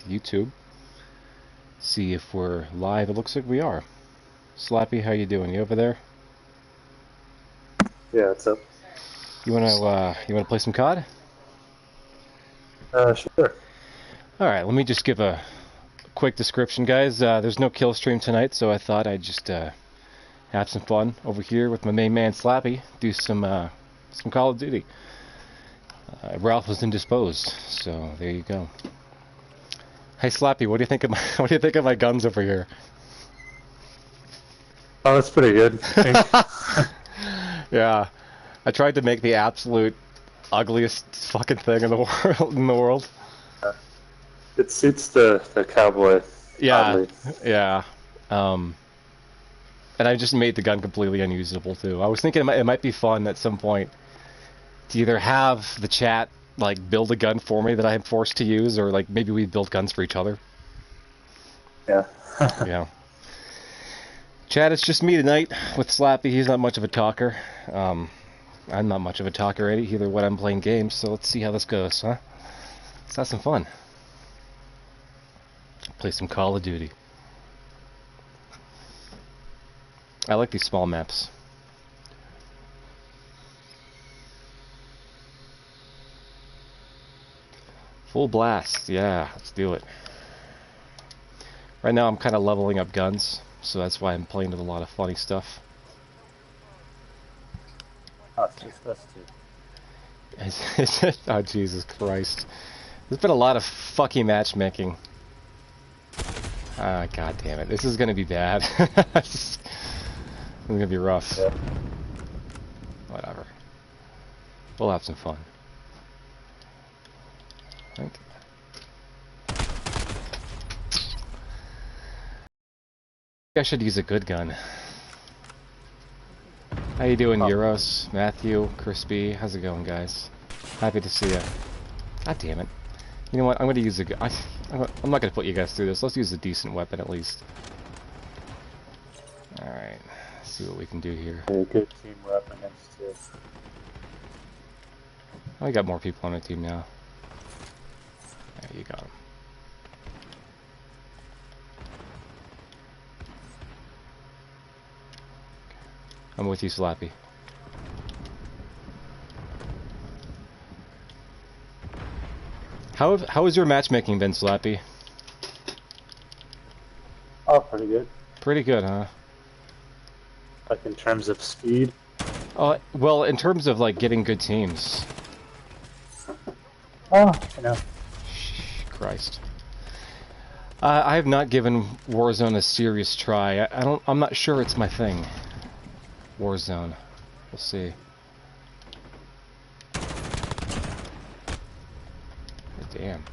YouTube. See if we're live. It looks like we are. Slappy, how you doing? You over there? Yeah, what's up? You wanna play some COD? Sure. All right. Let me just give a quick description, guys. There's no kill stream tonight, so I thought I'd just have some fun over here with my main man Slappy. Do some Call of Duty. Ralph was indisposed, so there you go. Hey Slappy, what do you think of my guns over here? Oh, that's pretty good. Yeah, I tried to make the absolute ugliest fucking thing in the world. It suits the cowboy. Yeah, oddly. yeah. And I just made the gun completely unusable too. I was thinking it might be fun at some point to either have the chat like build a gun for me that I am forced to use, or like maybe we build guns for each other. Yeah. Yeah. Chat, it's just me tonight with Slappy. He's not much of a talker. I'm not much of a talker either when I'm playing games, so let's see how this goes, huh? Let's have some fun. Play some Call of Duty. I like these small maps. Full blast, yeah, let's do it. Right now I'm kind of leveling up guns, so that's why I'm playing with a lot of funny stuff. Oh, it's just us two. Is it? Oh, Jesus Christ. There's been a lot of fucking matchmaking. Ah, god damn it. This is gonna be bad. It's gonna be rough. Yeah. Whatever. We'll have some fun. I should use a good gun. How you doing, Euros, Matthew, Crispy? How's it going, guys? Happy to see you. God damn it. You know what? I'm going to use a... I'm not going to put you guys through this. Let's use a decent weapon at least. Alright. Let's see what we can do here. Yeah, good team weapon against you. Oh, we got more people on our team now. There you go. I'm with you, Slappy. How has your matchmaking been, Slappy? Oh, pretty good. Pretty good, huh? Like in terms of speed? Well, in terms of like getting good teams. Oh, you know. Christ. I have not given Warzone a serious try. I'm not sure it's my thing. Warzone. We'll see. Damn.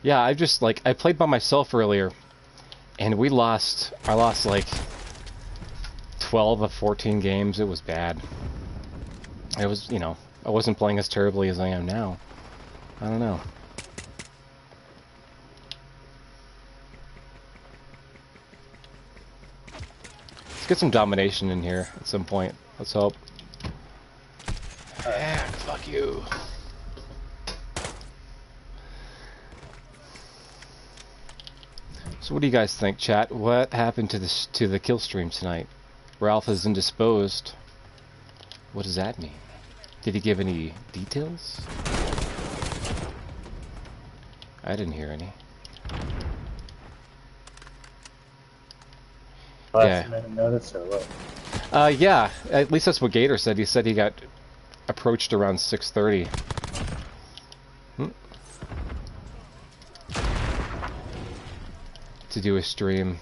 Yeah, I played by myself earlier, and I lost like 12 of 14 games. It was bad. It was, you know, I wasn't playing as terribly as I am now. I don't know. Let's get some domination in here at some point. Let's hope. Fuck you. So what do you guys think, chat? What happened to the kill stream tonight? Ralph is indisposed. What does that mean? Did he give any details? I didn't hear any. Last minute notice or what? Yeah, at least that's what Gator said. He said he got approached around 6:30. To do a stream.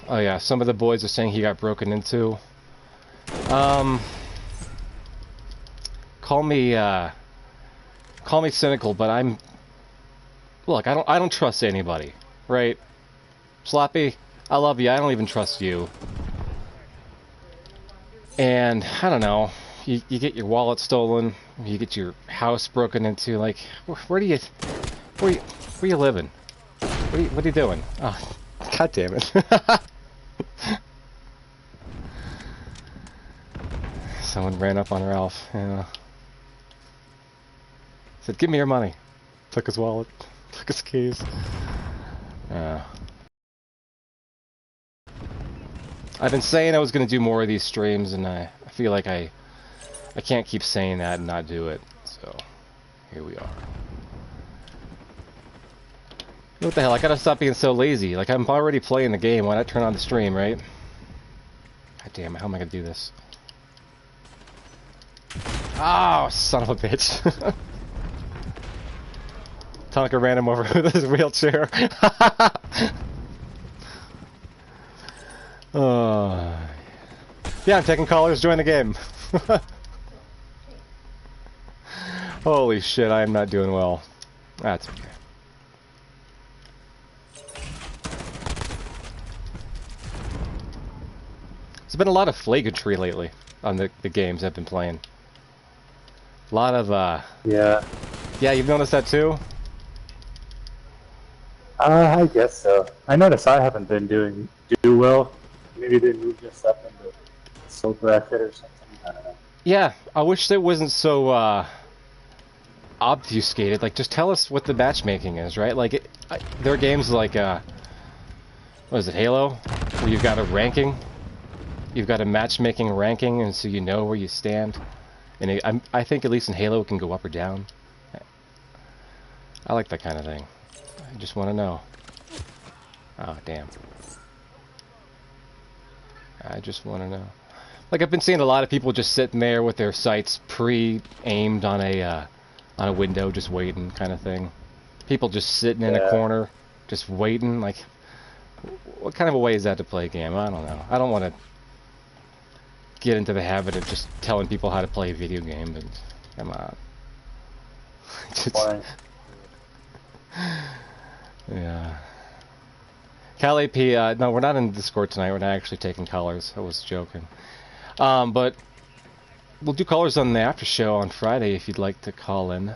Oh yeah, some of the boys are saying he got broken into. Call me cynical, but look, I don't trust anybody, right? Slappy, I love you. I don't even trust you. And I don't know. You get your wallet stolen, you get your house broken into. Like, where you living? What are you doing? Oh, god damn it! Someone ran up on Ralph. Yeah. Said, "Give me your money." Took his wallet. Took his keys. I've been saying I was going to do more of these streams, and I feel like I can't keep saying that and not do it. So, here we are. What the hell? I gotta stop being so lazy. Like, I'm already playing the game. Why not turn on the stream, right? God damn it, how am I gonna do this? Oh, son of a bitch. Tonka ran him over with his wheelchair. Yeah, I'm taking callers. Join the game. Holy shit, I am not doing well. That's okay. There's been a lot of flagrantry lately on the games I've been playing. A lot of, Yeah. Yeah, you've noticed that too? I guess so. I noticed I haven't been doing too well. Maybe they moved us up into soul bracket or something. I don't know. Yeah, I wish it wasn't so, obfuscated. Like, just tell us what the matchmaking is, right? Like, there are games like, what is it, Halo? Where you've got a ranking. You've got a matchmaking ranking, and so you know where you stand. And I think at least in Halo it can go up or down. I like that kind of thing. I just want to know. Oh, damn. I just want to know. Like, I've been seeing a lot of people just sitting there with their sights pre-aimed on a window, just waiting, kind of thing. People just sitting in a corner, just waiting. Like, what kind of a way is that to play a game? I don't know. I don't want to get into the habit of just telling people how to play a video game, but come on. Yeah. Cal AP, no, we're not in Discord tonight. We're not actually taking callers. I was joking. But we'll do callers on the after show on Friday if you'd like to call in.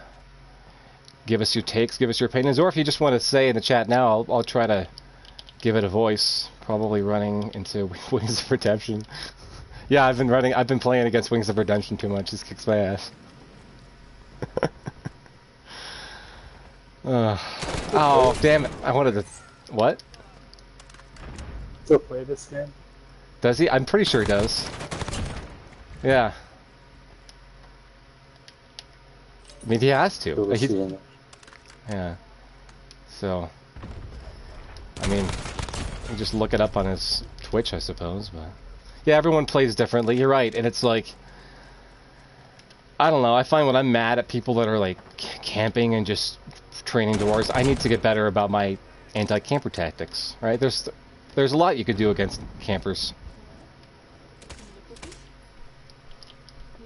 Give us your takes, give us your opinions, or if you just want to say in the chat now, I'll try to give it a voice. Probably running into Wings of Redemption. Yeah, I've been playing against Wings of Redemption too much. This kicks my ass. Oh, damn it. I wanted to... What? Still play this game? Does he? I'm pretty sure he does. Yeah. I mean, he has to. Yeah. So... I mean, you just look it up on his Twitch, I suppose, but... Yeah, everyone plays differently. You're right, and it's like... I don't know, I find when I'm mad at people that are, like, camping and just training dwarves, I need to get better about my anti-camper tactics, right? There's a lot you could do against campers.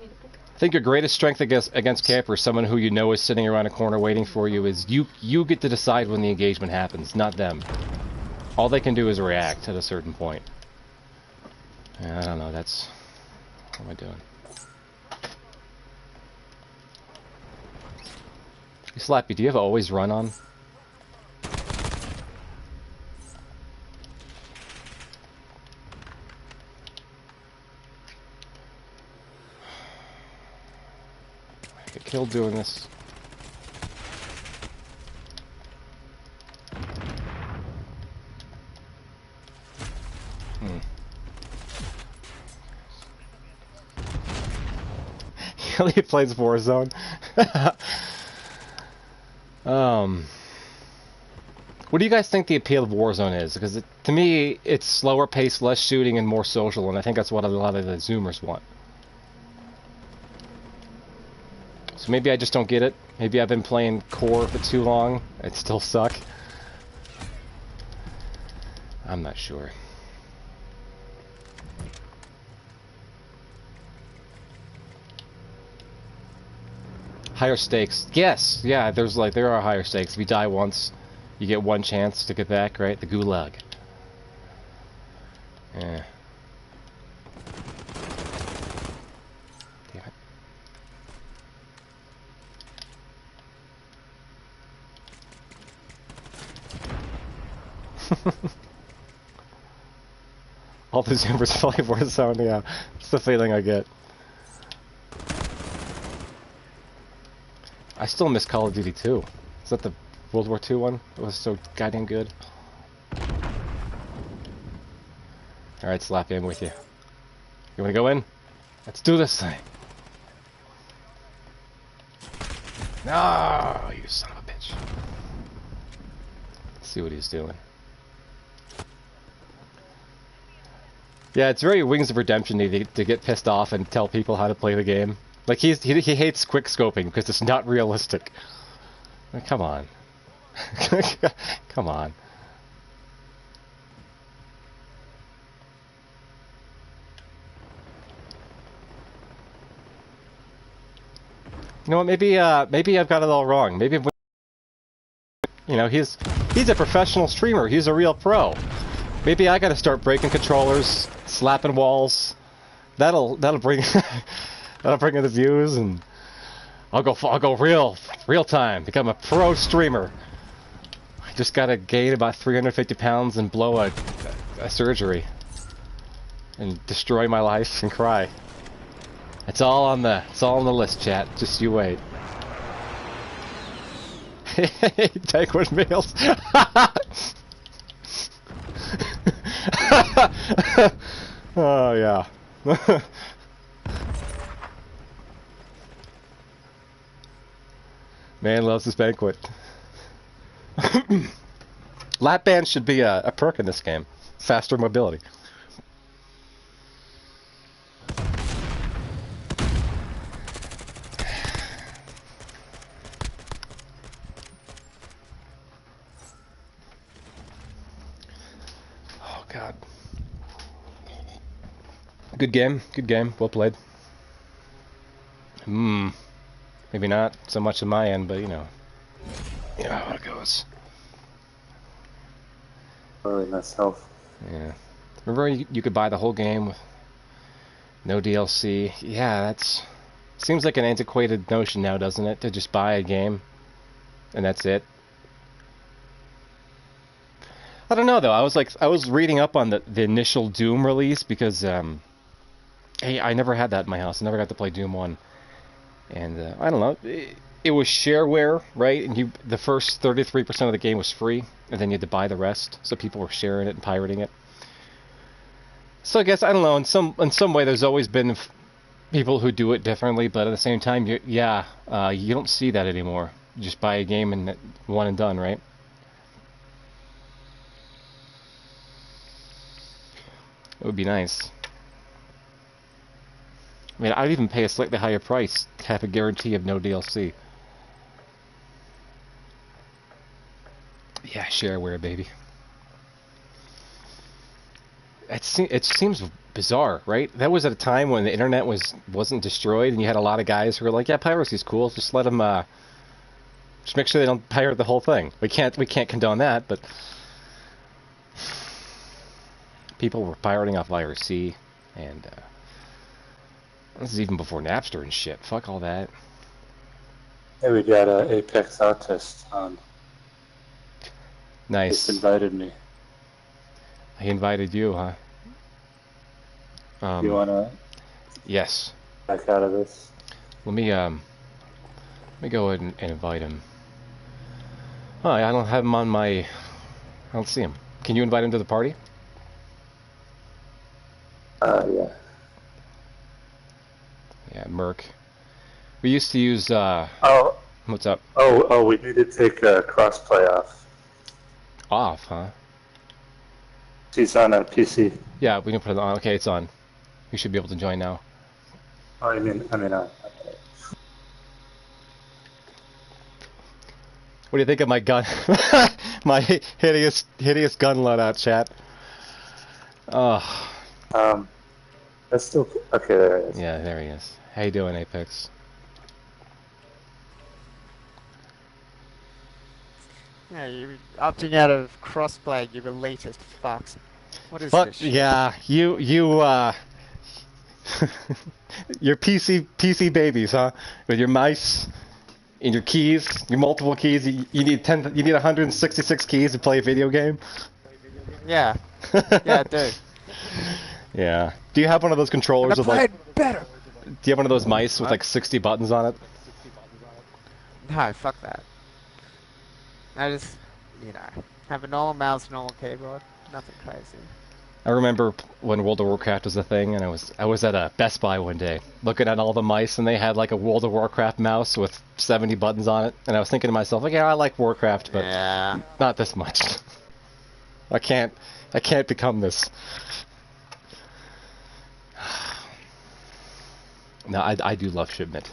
I think your greatest strength against campers, someone who you know is sitting around a corner waiting for you, is you get to decide when the engagement happens, not them. All they can do is react at a certain point. I don't know, that's... What am I doing? Hey, Slappy, do you have always run on? I get killed doing this. He plays Warzone. What do you guys think the appeal of Warzone is? Because to me, it's slower pace, less shooting, and more social, and I think that's what a lot of the Zoomers want. So maybe I just don't get it. Maybe I've been playing core for too long. It still suck. I'm not sure. Higher stakes. Yes, yeah, there are higher stakes. If you die once, you get one chance to get back, right? The gulag. Yeah. Damn it. All the Zoomers play Warzone, yeah. It's the feeling I get. I still miss Call of Duty 2. Is that the World War II one? It was so goddamn good. Alright, Slappy, I'm with you. You wanna go in? Let's do this thing. No, you son of a bitch. Let's see what he's doing. Yeah, it's very Wings of Redemption to get pissed off and tell people how to play the game. Like, he hates quick scoping because it's not realistic. Like, come on. Come on. You know what? Maybe I've got it all wrong. Maybe, you know, he's a professional streamer. He's a real pro. Maybe I got to start breaking controllers, slapping walls. That'll bring that'll bring in the views, and I'll go real time. Become a pro streamer. I just gotta gain about 350 pounds and blow a surgery, and destroy my life and cry. It's all on the list, chat. Just you wait. Take what meals. Oh yeah. Man loves his banquet. Lap band should be a perk in this game. Faster mobility. Oh god. Good game, well played. Maybe not so much on my end, but you know how it goes. Really myself. Yeah. Remember you could buy the whole game with no DLC? Yeah, that's... Seems like an antiquated notion now, doesn't it? To just buy a game and that's it. I don't know though. I was reading up on the initial Doom release because hey, I never had that in my house. I never got to play Doom 1. And I don't know. It was shareware, right? And the first 33% of the game was free, and then you had to buy the rest. So people were sharing it and pirating it. So I guess, I don't know, in some way there's always been people who do it differently, but at the same time, you don't see that anymore. You just buy a game and one and done, right? It would be nice. I mean, I'd even pay a slightly higher price to have a guarantee of no DLC. Yeah, shareware, baby. It seems bizarre, right? That was at a time when the internet wasn't destroyed, and you had a lot of guys who were like, "Yeah, piracy's cool. Just let them, just make sure they don't pirate the whole thing." We can't condone that, but people were pirating off IRC, and this is even before Napster and shit. Fuck all that. Hey, we got an Apex Autist on. Nice. He invited me. He invited you, huh? You wanna? Yes. Back out of this. Let me go ahead and invite him. Oh, I don't have him on my... I don't see him. Can you invite him to the party? Yeah. Yeah, Merc. We used to use, Oh. What's up? Oh, we need to take crossplay off. Off, huh? She's on a PC. Yeah, we can put it on. Okay, it's on. You should be able to join now. Oh, I mean, What do you think of my gun? My hideous gun loadout, chat. Oh. That's still... Okay, there it is. Yeah, there he is. How you doing, Apex? Yeah, you're opting out of crossplay, you're the latest fox. What is this shit? Yeah, you your PC babies, huh? With your mice and your keys, your multiple keys. You need 166 keys to play a video game. Yeah, yeah, I do. Yeah. Do you have one of those controllers with like? Better. Do you have one of those mice with like 60 buttons on it? No, fuck that. I just, you know, have a normal mouse, normal keyboard. Nothing crazy. I remember when World of Warcraft was a thing, and I was at a Best Buy one day, looking at all the mice, and they had like a World of Warcraft mouse with 70 buttons on it, and I was thinking to myself, like, yeah, I like Warcraft, but yeah, not this much. I can't become this. No, I do love Shipment.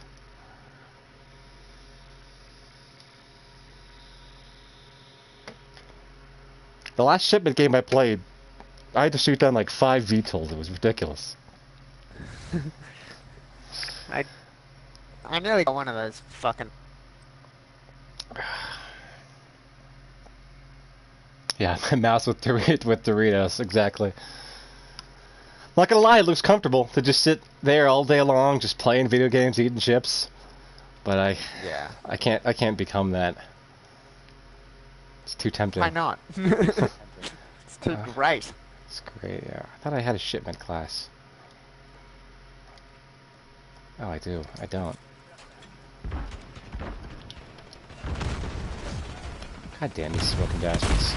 The last Shipment game I played, I had to shoot down like 5 VTOLs. It was ridiculous. I nearly got one of those fucking... Yeah, the mouse with Doritos, exactly. Not gonna lie, it looks comfortable to just sit there all day long, just playing video games, eating chips. But I can't become that. It's too tempting. Why not? It's too great. It's great, yeah. I thought I had a Shipment class. Oh, I do. I don't. God damn these smoking bastards.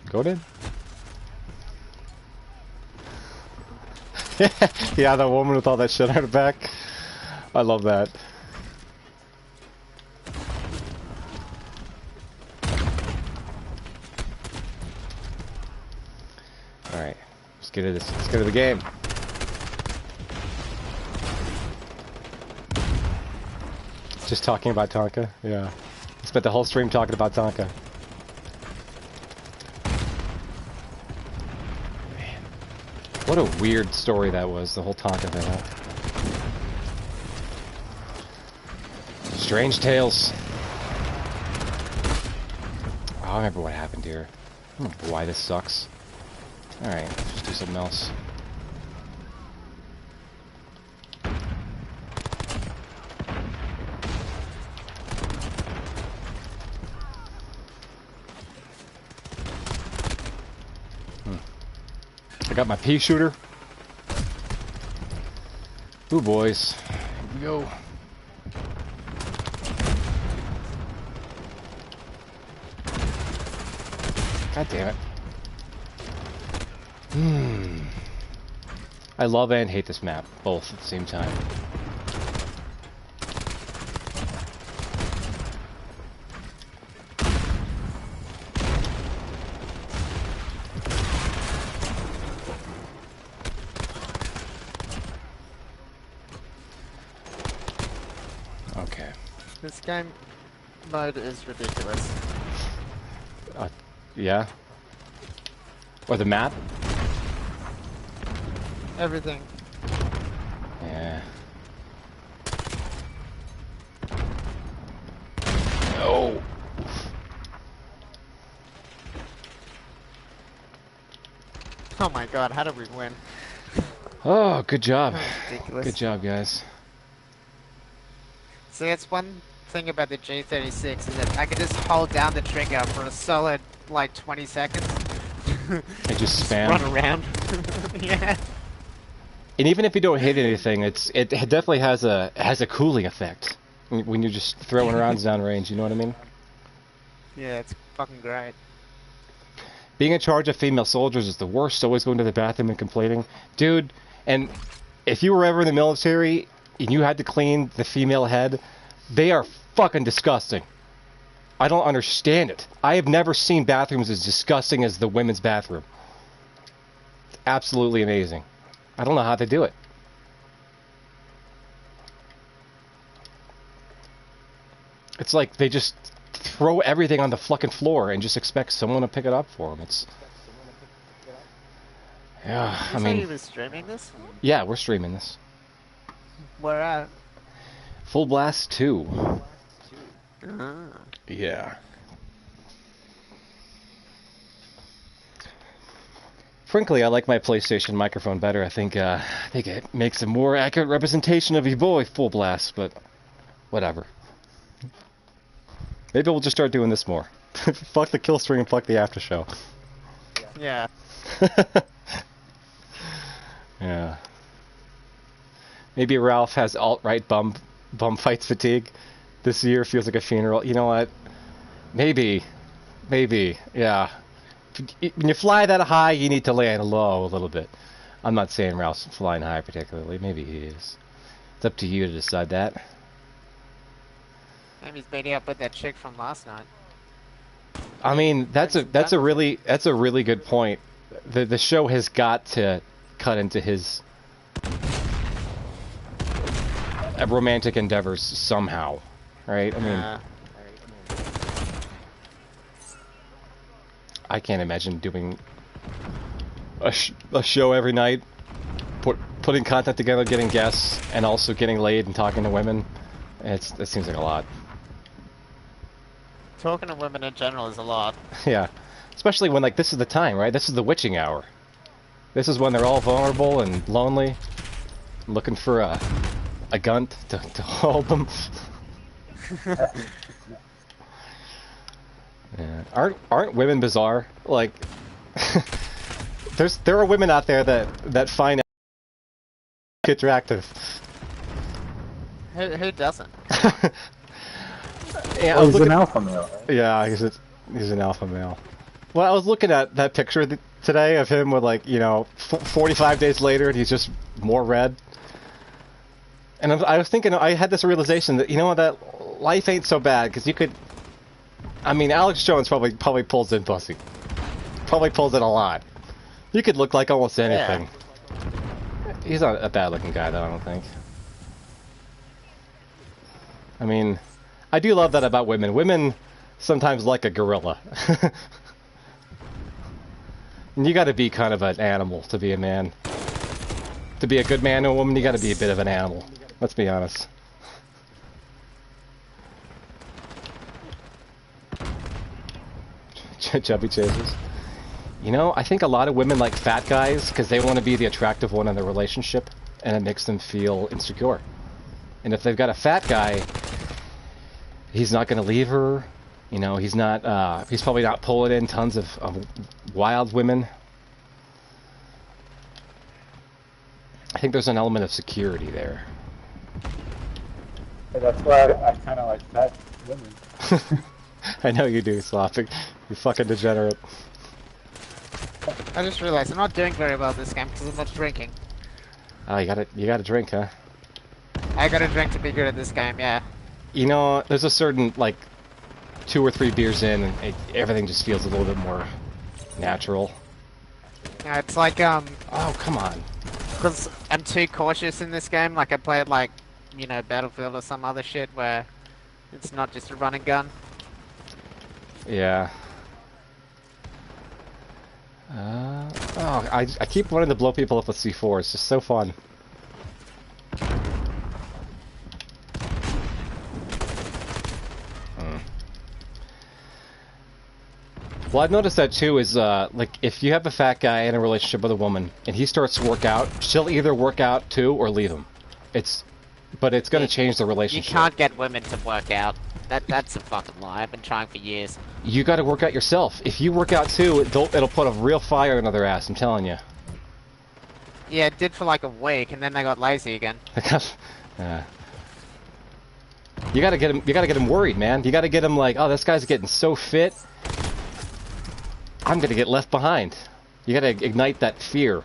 Go in. Yeah, the woman with all that shit on her back. I love that. Alright, let's get to this. Let's get to the game. Just talking about Tonka? Yeah. I spent the whole stream talking about Tonka. Man. What a weird story that was, the whole Tonka thing, huh? Strange tales. Oh, I remember what happened here. I don't know why this sucks. Alright, let's just do something else. I got my pea shooter. Ooh, boys. Here we go. God damn it. I love and hate this map, both at the same time. Okay. This game mode is ridiculous. Yeah? Or the map? Everything. Yeah. No! Oh my god, how did we win? Oh, good job. Ridiculous. Good job, guys. See, that's one thing about the G36 is that I could just hold down the trigger for a solid, like, 20 seconds. I just spam. Run around. Yeah. And even if you don't hit anything, it definitely has a cooling effect when you're just throwing rounds downrange. You know what I mean? Yeah, it's fucking great. Being in charge of female soldiers is the worst. Always going to the bathroom and complaining, dude. And if you were ever in the military and you had to clean the female head, they are fucking disgusting. I don't understand it. I have never seen bathrooms as disgusting as the women's bathroom. It's absolutely amazing. I don't know how they do it. It's like they just throw everything on the fucking floor and just expect someone to pick it up for them. It's... Yeah, I mean... You were streaming this? Yeah, we're streaming this. Where at? Full Blast 2. Ah. Yeah. Frankly, I like my PlayStation microphone better. I think it makes a more accurate representation of your boy, Full Blast, but whatever. Maybe we'll just start doing this more. Fuck the kill stream, fuck the after show. Yeah. Yeah. Maybe Ralph has alt-right bum fights fatigue. This year feels like a funeral. You know what? Maybe, yeah. When you fly that high, you need to land low a little bit. I'm not saying Ralph's flying high particularly. Maybe he is. It's up to you to decide that. Maybe he's beating up with that chick from last night. I mean, that's a really good point. The show has got to cut into his romantic endeavors somehow, right? I mean, I can't imagine doing a show every night, putting content together, getting guests, and also getting laid and talking to women. It seems like a lot. Talking to women in general is a lot. Yeah, especially when like this is the time, right? This is the witching hour. This is when they're all vulnerable and lonely, looking for a gun to hold them. Yeah. Aren't women bizarre? Like, there are women out there that find it attractive. Who doesn't? Yeah, well, he's an alpha male. Right? Yeah, he's an alpha male. Well, I was looking at that picture today of him with, like, you know, 45 days later, and he's just more red. And I was thinking, I had this realization that, you know what, that life ain't so bad, because you could... I mean, Alex Jones probably pulls in pussy. Probably pulls in a lot. You could look like almost anything. Yeah. He's not a bad-looking guy, though, I don't think. I mean, I do love that about women. Women sometimes like a gorilla. And you gotta be kind of an animal to be a man. To be a good man or woman, you gotta be a bit of an animal. Let's be honest. Chubby chasers. You know, I think a lot of women like fat guys because they want to be the attractive one in the relationship, and it makes them feel insecure. And if they've got a fat guy, he's not going to leave her. You know, he's not. He's probably not pulling in tons of wild women. I think there's an element of security there. Yeah, that's why I kind of like fat women. I know you do, Sloppy. You fucking degenerate. I just realized I'm not doing very well this game because I'm not drinking. Oh, you gotta drink, huh? I gotta drink to be good at this game, yeah. You know, there's a certain, like, 2 or 3 beers in, and everything just feels a little bit more natural. Yeah, it's like, Oh, come on. Because I'm too cautious in this game, like I play it like, you know, Battlefield or some other shit where it's not just a run and gun. Yeah. I keep wanting to blow people up with C4. It's just so fun. Well, I've noticed that too. Is like if you have a fat guy in a relationship with a woman and he starts to work out, she'll either work out too or leave him. But it's going to change the relationship. You can't get women to work out. That's a fucking lie. I've been trying for years. You got to work out yourself. If you work out too, it'll put a real fire in their ass. I'm telling you. Yeah, it did for like a week, and then they got lazy again. You gotta get him. You gotta get him worried, man. You gotta get him like, oh, this guy's getting so fit. I'm gonna get left behind. You gotta ignite that fear.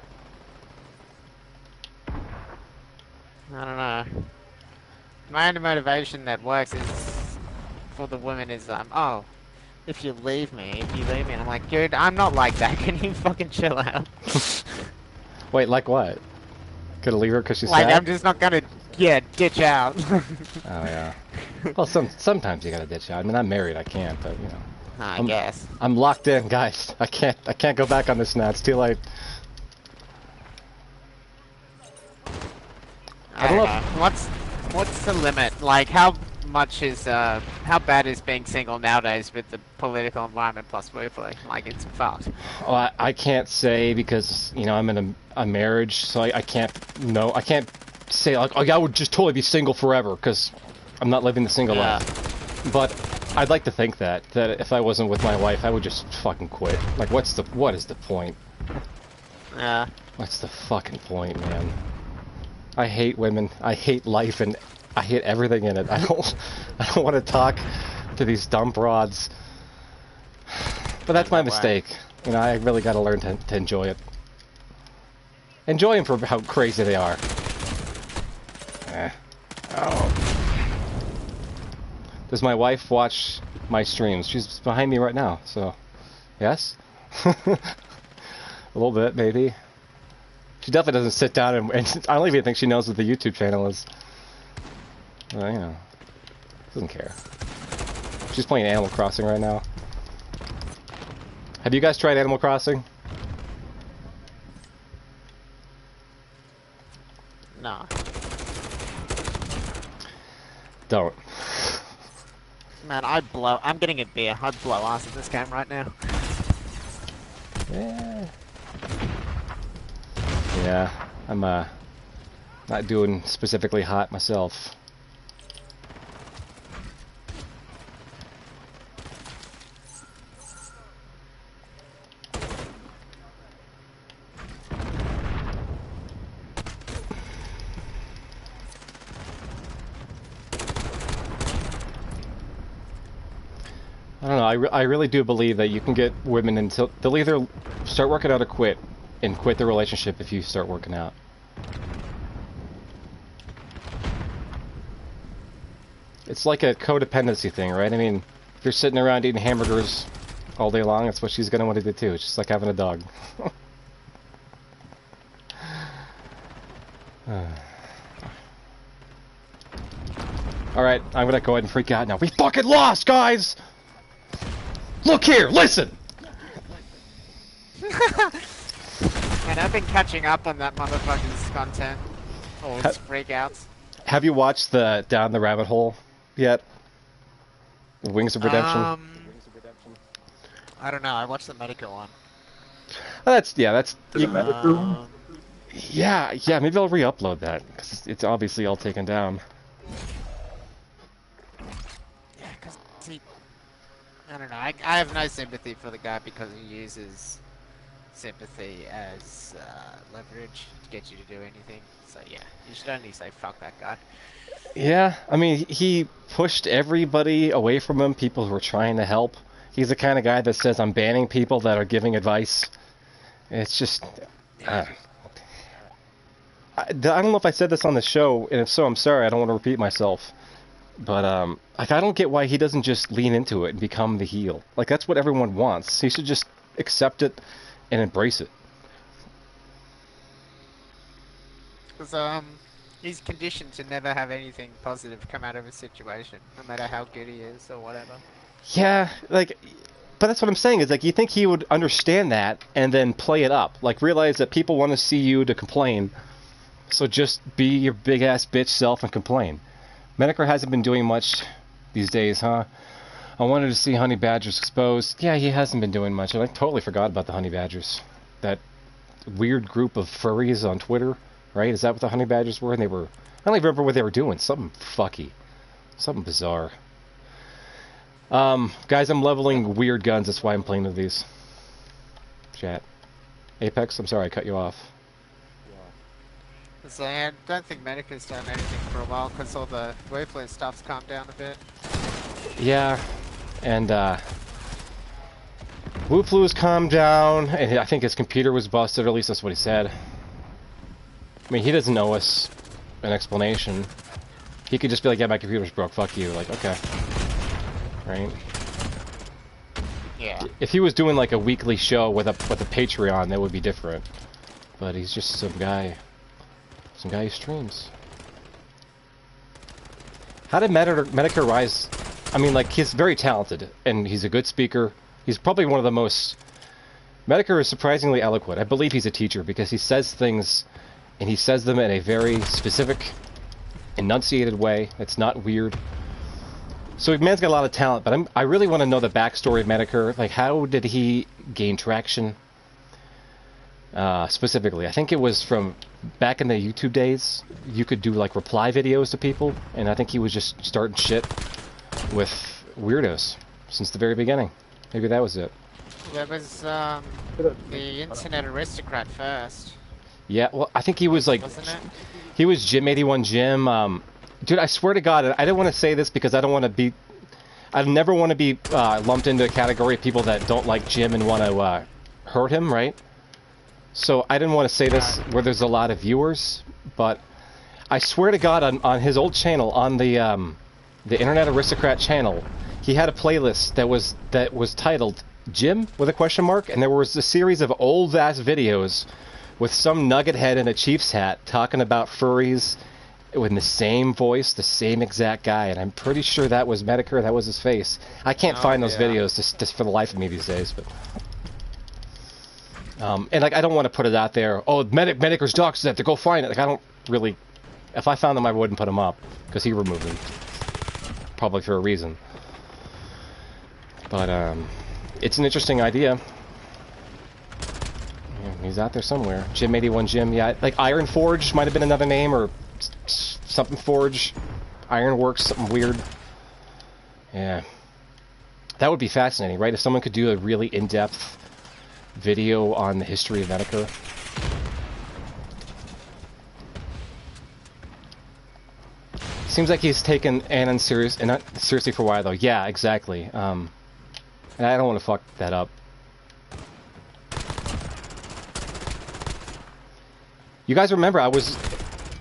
I don't know. My only motivation that works is for the women is oh, if you leave me, and I'm like, dude, I'm not like that. Can you fucking chill out? Wait, like what? Gonna leave her because she's like, sad? I'm just not gonna, ditch out. Oh yeah. Well, sometimes you gotta ditch out. I mean, I'm married, I can't, but you know. I guess. I'm locked in, guys. I can't go back on this now. It's too late. I don't know. What's the limit? Like, how much is how bad is being single nowadays with the political environment plus Wordplay? Like, it's fucked. Well, I can't say because, you know, I'm in a marriage, so I can't know. I can't say like, oh, I would just totally be single forever because I'm not living the single life. But I'd like to think that if I wasn't with my wife, I would just fucking quit. Like, what is the point? Yeah. What's the fucking point, man? I hate women. I hate life, and I hate everything in it. I don't want to talk to these dumb broads. But that's my mistake. You know, I really got to learn to enjoy it. Enjoy them for how crazy they are. Oh. Does my wife watch my streams? She's behind me right now, so yes. A little bit, maybe. She definitely doesn't sit down and I don't even think she knows what the YouTube channel is. Well, you know, doesn't care. She's playing Animal Crossing right now. Have you guys tried Animal Crossing? No. Don't. Man, I'm getting a beer. I'd blow ass at this game right now. Yeah, I'm not doing specifically hot myself. I don't know, I really do believe that you can get women until they'll either start working out or quit, and quit the relationship if you start working out. It's like a codependency thing, right? I mean, if you're sitting around eating hamburgers all day long, that's what she's gonna want to do too. It's just like having a dog. Alright, I'm gonna go ahead and freak out now. We fucking lost, guys! Look here, listen! Man, I've been catching up on that motherfucker's content. All his freakouts. Have you watched the Down the Rabbit Hole yet? Wings of Redemption? I don't know, I watched the Medicare one. That's The Medicare one? Yeah, maybe I'll re-upload that, because it's obviously all taken down. Yeah, because I don't know, I have no sympathy for the guy because he uses sympathy as leverage to get you to do anything. So yeah, you should only say fuck that guy. Yeah, I mean, he pushed everybody away from him, people who were trying to help. He's the kind of guy that says, I'm banning people that are giving advice. It's just... I don't know if I said this on the show, and if so, I'm sorry, I don't want to repeat myself. But, like, I don't get why he doesn't just lean into it and become the heel. Like, that's what everyone wants. He should just accept it and embrace it. Because, he's conditioned to never have anything positive come out of a situation, no matter how good he is or whatever. Yeah, like, but that's what I'm saying, is like, you think he would understand that and then play it up. Like, realize that people want to see you to complain, so just be your big-ass bitch self and complain. Medicare hasn't been doing much these days, huh? I wanted to see honey badgers exposed. Yeah, he hasn't been doing much. I totally forgot about the honey badgers. That weird group of furries on Twitter, right? Is that what the honey badgers were? And they were... I don't even remember what they were doing. Something fucky. Something bizarre. Guys, I'm leveling weird guns. That's why I'm playing with these. Chat. Apex, I'm sorry I cut you off. So I don't think Medicare's done anything for a while because all the workflow stuff's calmed down a bit. Yeah, and Wooflu's calmed down, and I think his computer was busted, or at least that's what he said. I mean, he doesn't owe us an explanation. He could just be like, yeah, my computer's broke, fuck you. Like, okay. Right? Yeah. If he was doing like a weekly show with a Patreon, that would be different. But he's just some guy who streams. How did Medicare rise? I mean, like, he's very talented, and he's a good speaker. He's probably one of the most... Medicare is surprisingly eloquent. I believe he's a teacher, because he says things, and he says them in a very specific, enunciated way. It's not weird. So man's got a lot of talent, but I really want to know the backstory of Medicare. Like, how did he gain traction? Specifically, I think it was from back in the YouTube days. You could do like reply videos to people, and I think he was just starting shit with weirdos since the very beginning. Maybe that was it. That was the internet aristocrat first. Yeah, well, I think he was like, wasn't it? he was Jim 81 Jim. Dude, I swear to God, I didn't want to say this because I don't want to be, I never want to be lumped into a category of people that don't like Jim and want to hurt him, right? So I didn't want to say this where there's a lot of viewers, but I swear to God, on his old channel, on the Internet Aristocrat channel, he had a playlist that was titled Jim with a question mark, and there was a series of old ass videos with some nugget head in a Chiefs hat talking about furries in the same voice, the same exact guy, and I'm pretty sure that was Medicare, that was his face. I can't find those videos just for the life of me these days, but and like I don't want to put it out there. Oh, Medicare's docs that to go find it. Like I don't really. If I found them, I wouldn't put them up because he removed them, probably for a reason. But it's an interesting idea. Yeah, he's out there somewhere. Jim 81 Jim, yeah, like Iron Forge might have been another name, or something Forge, Ironworks, something weird. Yeah, that would be fascinating, right? If someone could do a really in-depth video on the history of Medicare. Seems like he's taken Anon seriously for a while, though. Yeah, exactly. And I don't want to fuck that up. You guys remember I was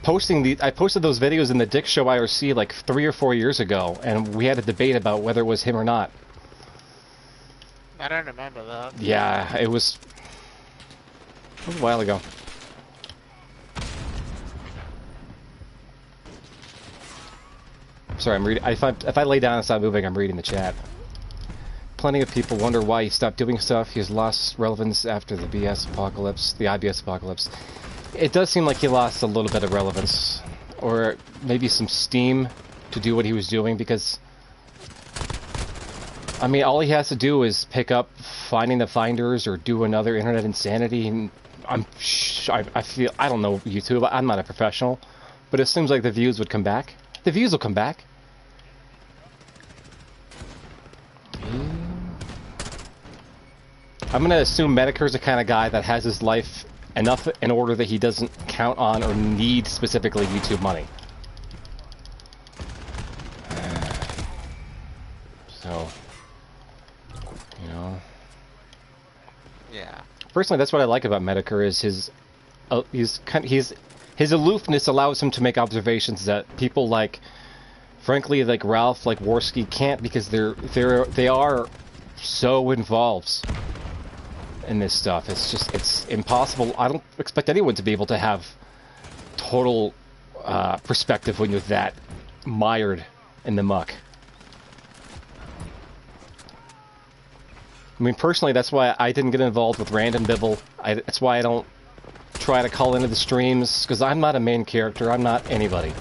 posting I posted those videos in the Dick Show IRC like 3 or 4 years ago, and we had a debate about whether it was him or not. I don't remember that. Yeah, it was a while ago. Sorry, I'm reading. If I lay down and stop moving, I'm reading the chat. Plenty of people wonder why he stopped doing stuff. He has lost relevance after the BS apocalypse, the IBS apocalypse. It does seem like he lost a little bit of relevance, or maybe some steam to do what he was doing, because I mean, all he has to do is pick up Finding the Finders or do another Internet Insanity, and I feel, I don't know YouTube, I'm not a professional, but it seems like the views would come back. The views will come back. I'm gonna assume Medicare's the kind of guy that has his life enough in order that he doesn't count on or need specifically YouTube money. So, you know. Yeah. Personally, that's what I like about Medicare is his aloofness allows him to make observations that people like, frankly, like Ralph, like Worski can't, because they are so involved in this stuff. It's impossible. I don't expect anyone to be able to have total perspective when you're that mired in the muck. I mean, personally, that's why I didn't get involved with Random Bibble. That's why I don't try to call into the streams, because I'm not a main character. I'm not anybody.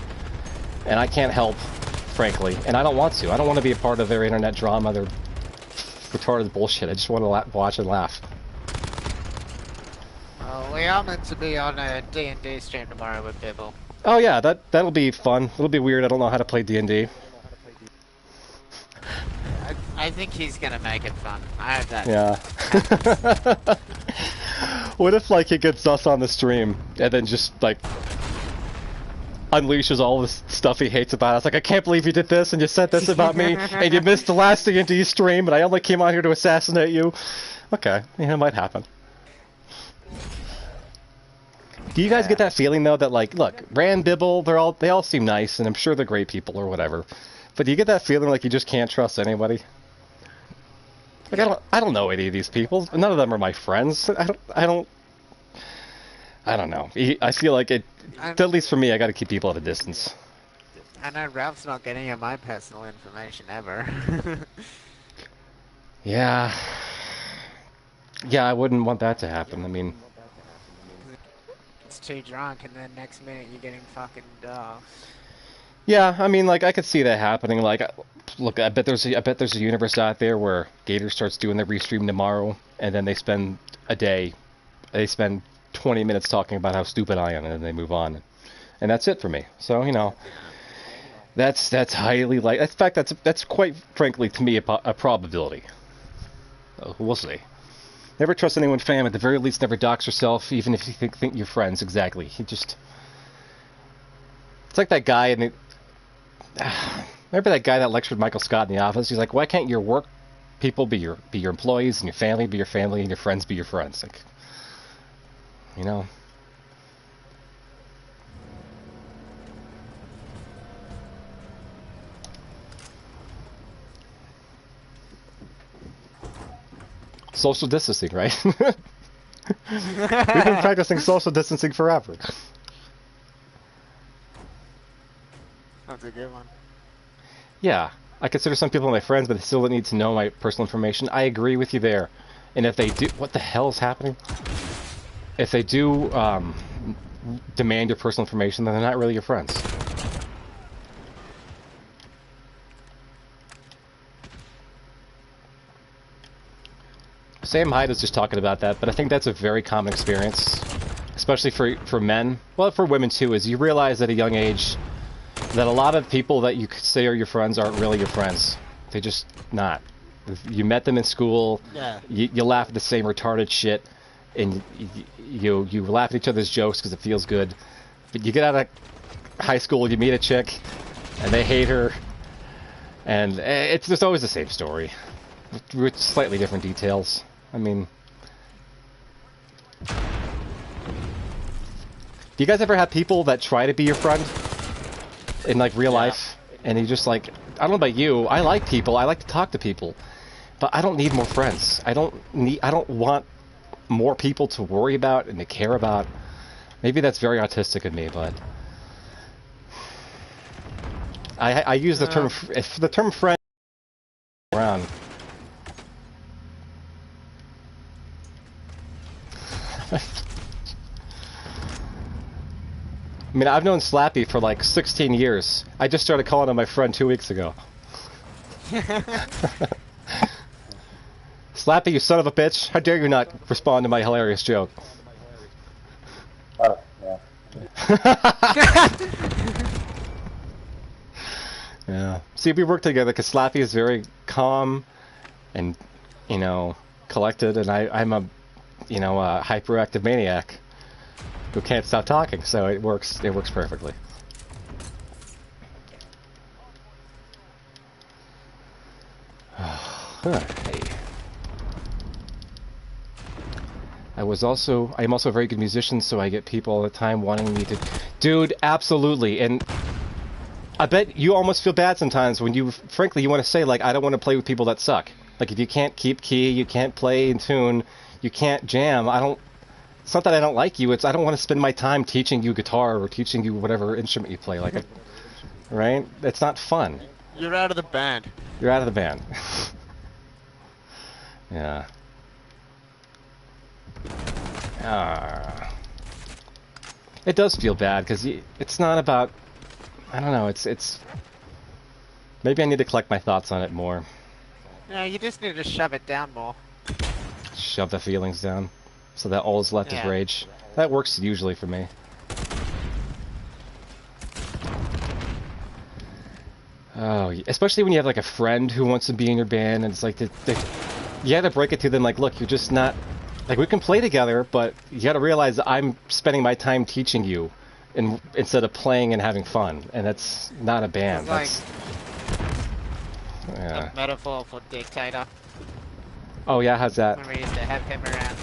And I can't help, frankly. And I don't want to. I don't want to be a part of their internet drama, their retarded bullshit. I just want to watch and laugh. We are meant to be on a D&D stream tomorrow with Bibble. Oh yeah, that'll be fun. It'll be weird. I don't know how to play D&D. I think he's gonna make it fun. I hope that. Yeah. What if like he gets us on the stream and then just like unleashes all this stuff he hates about us? Like, I can't believe you did this and you said this about me and you missed the last D&D stream and I only came out here to assassinate you. Okay, yeah, it might happen. Do you guys get that feeling though that like, look, Rand, Bibble, they all seem nice and I'm sure they're great people or whatever, but do you get that feeling like you just can't trust anybody? Like, I don't know any of these people. None of them are my friends. I don't know. I feel like at least for me, I got to keep people at a distance. I know Ralph's not getting any of my personal information ever. Yeah, I wouldn't want that to happen. I mean, it's too drunk, and then next minute you're getting fucking doxxed. Yeah, I mean, like, I could see that happening. Like, look, I bet there's a universe out there where Gator starts doing their restream tomorrow, and then they spend 20 minutes talking about how stupid I am, and then they move on, and that's it for me. So, you know, that's highly like. In fact, that's quite frankly to me a probability. We'll see. Never trust anyone, fam. At the very least, never dox yourself, even if you think you're friends. Exactly. It's like that guy in the... Remember that guy that lectured Michael Scott in The Office? He's like, why can't your work people be your employees, and your family be your family, and your friends be your friends? Like, you know... Social distancing, right? We've been practicing social distancing forever. That's a good one. Yeah, I consider some people my friends, but they still need to know my personal information. I agree with you there. And if they do... What the hell is happening? If they do demand your personal information, then they're not really your friends. Sam Hyde was just talking about that, but I think that's a very common experience, especially for men. Well, for women too, is you realize at a young age that a lot of people that you say are your friends aren't really your friends. They're just not. You met them in school, Yeah. you laugh at the same retarded shit, and you laugh at each other's jokes because it feels good. But you get out of high school, you meet a chick, and they hate her, and it's just always the same story, with slightly different details. I mean, do you guys ever have people that try to be your friend in like real life, and you just like, I don't know about you, I like people, I like to talk to people, but I don't need more friends. I don't want more people to worry about and to care about. Maybe that's very autistic of me, but I use the term, if the term friend around. I mean, I've known Slappy for like 16 years. I just started calling him my friend 2 weeks ago. Slappy, you son of a bitch. How dare you not respond to my hilarious joke? Oh, yeah. Yeah. See, we work together because Slappy is very calm and, you know, collected, and I'm a, you know, a hyperactive maniac who can't stop talking, so it works perfectly. Hey. I'm also a very good musician, so I get people all the time wanting me to... Dude, absolutely, and I bet you almost feel bad sometimes when you, frankly, you want to say, like, I don't want to play with people that suck. Like, if you can't keep key, you can't play in tune, you can't jam, it's not that I don't like you, it's I don't want to spend my time teaching you guitar or teaching you whatever instrument you play, like, right? It's not fun. You're out of the band. You're out of the band. Yeah. It does feel bad, because it's not about... I don't know, it's... Maybe I need to collect my thoughts on it more. No, you just need to shove it down more. Shove the feelings down, so that all is left is rage. That works usually for me. Oh, especially when you have like a friend who wants to be in your band, and it's like you gotta break it to them, like, look, you're just not... Like, we can play together, but you gotta realize that I'm spending my time teaching you instead of playing and having fun, and that's not a band. It's like a metaphor for dictator. Oh yeah, how's that? When we used to have him around.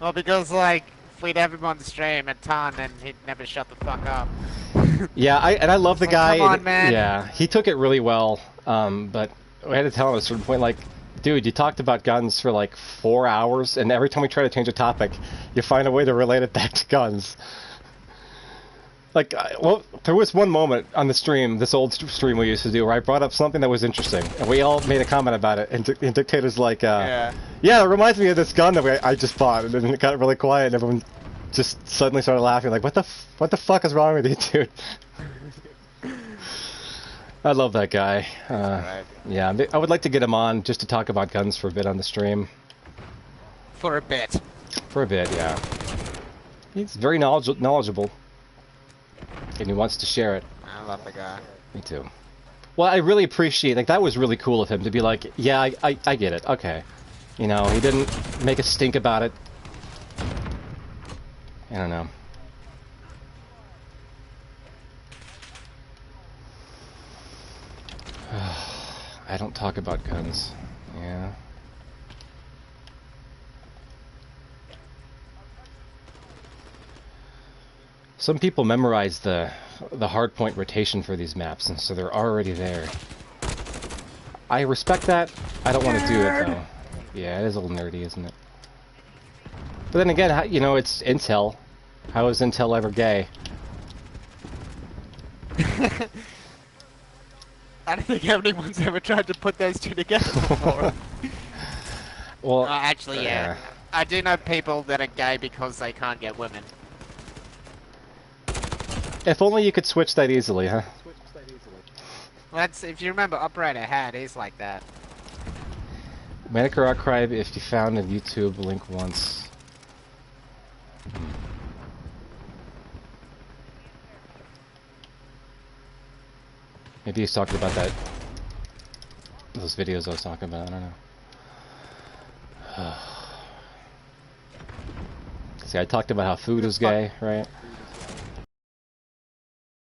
Well, because, like, we'd have him on the stream a ton, and he'd never shut the fuck up. Yeah, I love the guy. Come on, man. Yeah, he took it really well, but I had to tell him at a certain point, like, dude, you talked about guns for like 4 hours, and every time we try to change a topic, you find a way to relate it back to guns. Like, well, there was one moment on the stream, this old stream we used to do, where I brought up something that was interesting, and we all made a comment about it, and Dictator's like, yeah, it reminds me of this gun that I just bought, and then it got really quiet, and everyone just suddenly started laughing, like, what the fuck is wrong with you, dude? I love that guy. Right. Yeah, I would like to get him on just to talk about guns for a bit on the stream. For a bit. For a bit, yeah. He's very knowledgeable. And he wants to share it. I love the guy. Me too. Well, I really appreciate, like, that was really cool of him to be like, yeah, I get it, okay. You know, he didn't make a stink about it. I don't know. I don't talk about guns. Yeah. Some people memorize the hardpoint rotation for these maps, and so they're already there. I respect that. I don't want to do it, though. Yeah, it is a little nerdy, isn't it? But then again, you know, it's Intel. How is Intel ever gay? I don't think anyone's ever tried to put those two together before. Well, actually, yeah. I do know people that are gay because they can't get women. If only you could switch that easily, huh? Well, that's, if you remember Operator Had, he's like that. Medicare archive if you found a YouTube link once. Maybe he's talking about that. Those videos I was talking about, I don't know. See, I talked about how food is gay, right?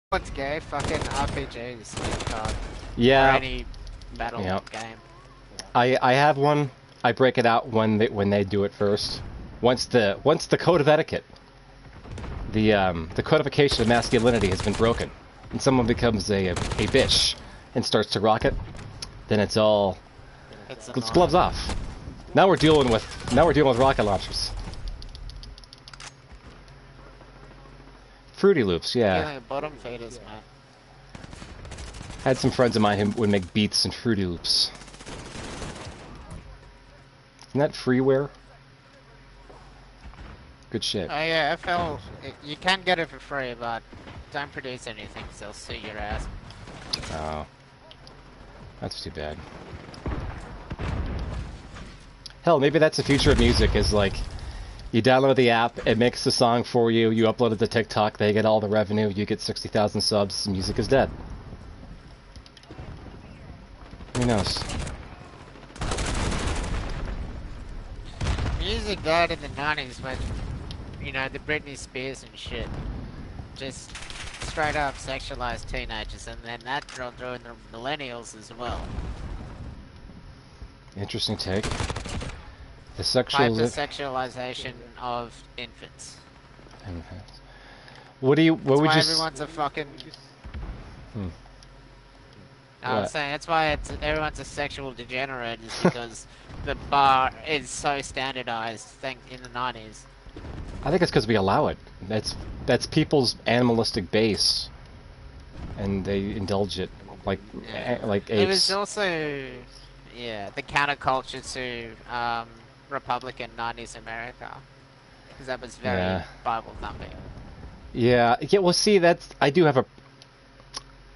What's gay? Fucking RPGs. Yeah. Or any battle game. I have one. I break it out when they do it first. Once the code of etiquette, the codification of masculinity has been broken, and someone becomes a bitch and starts to rock it, then it's gloves off. Now we're dealing with rocket launchers. Fruity Loops, yeah. Bottom faders, man. I had some friends of mine who would make beats and Fruity Loops. Isn't that freeware? Good shit. Oh yeah, FL, you can get it for free, but don't produce anything, so they'll sue your ass. Oh. That's too bad. Hell, maybe that's the future of music, is like, you download the app, it makes the song for you, you upload it to TikTok, they get all the revenue, you get 60,000 subs, music is dead. Who knows? Music died in the 90s when, you know, the Britney Spears and shit just straight up sexualized teenagers, and then that drove through in the millennials as well. Interesting take. The hypersexualization of infants. What would you... everyone's a fucking... I was saying, that's why everyone's a sexual degenerate, is because the bar is so standardized in the 90s. I think it's because we allow it. That's people's animalistic base, and they indulge it like apes. It was also, yeah, the counterculture to Republican 90s America, because that was very Bible thumping. Yeah. Well, see, I do have a.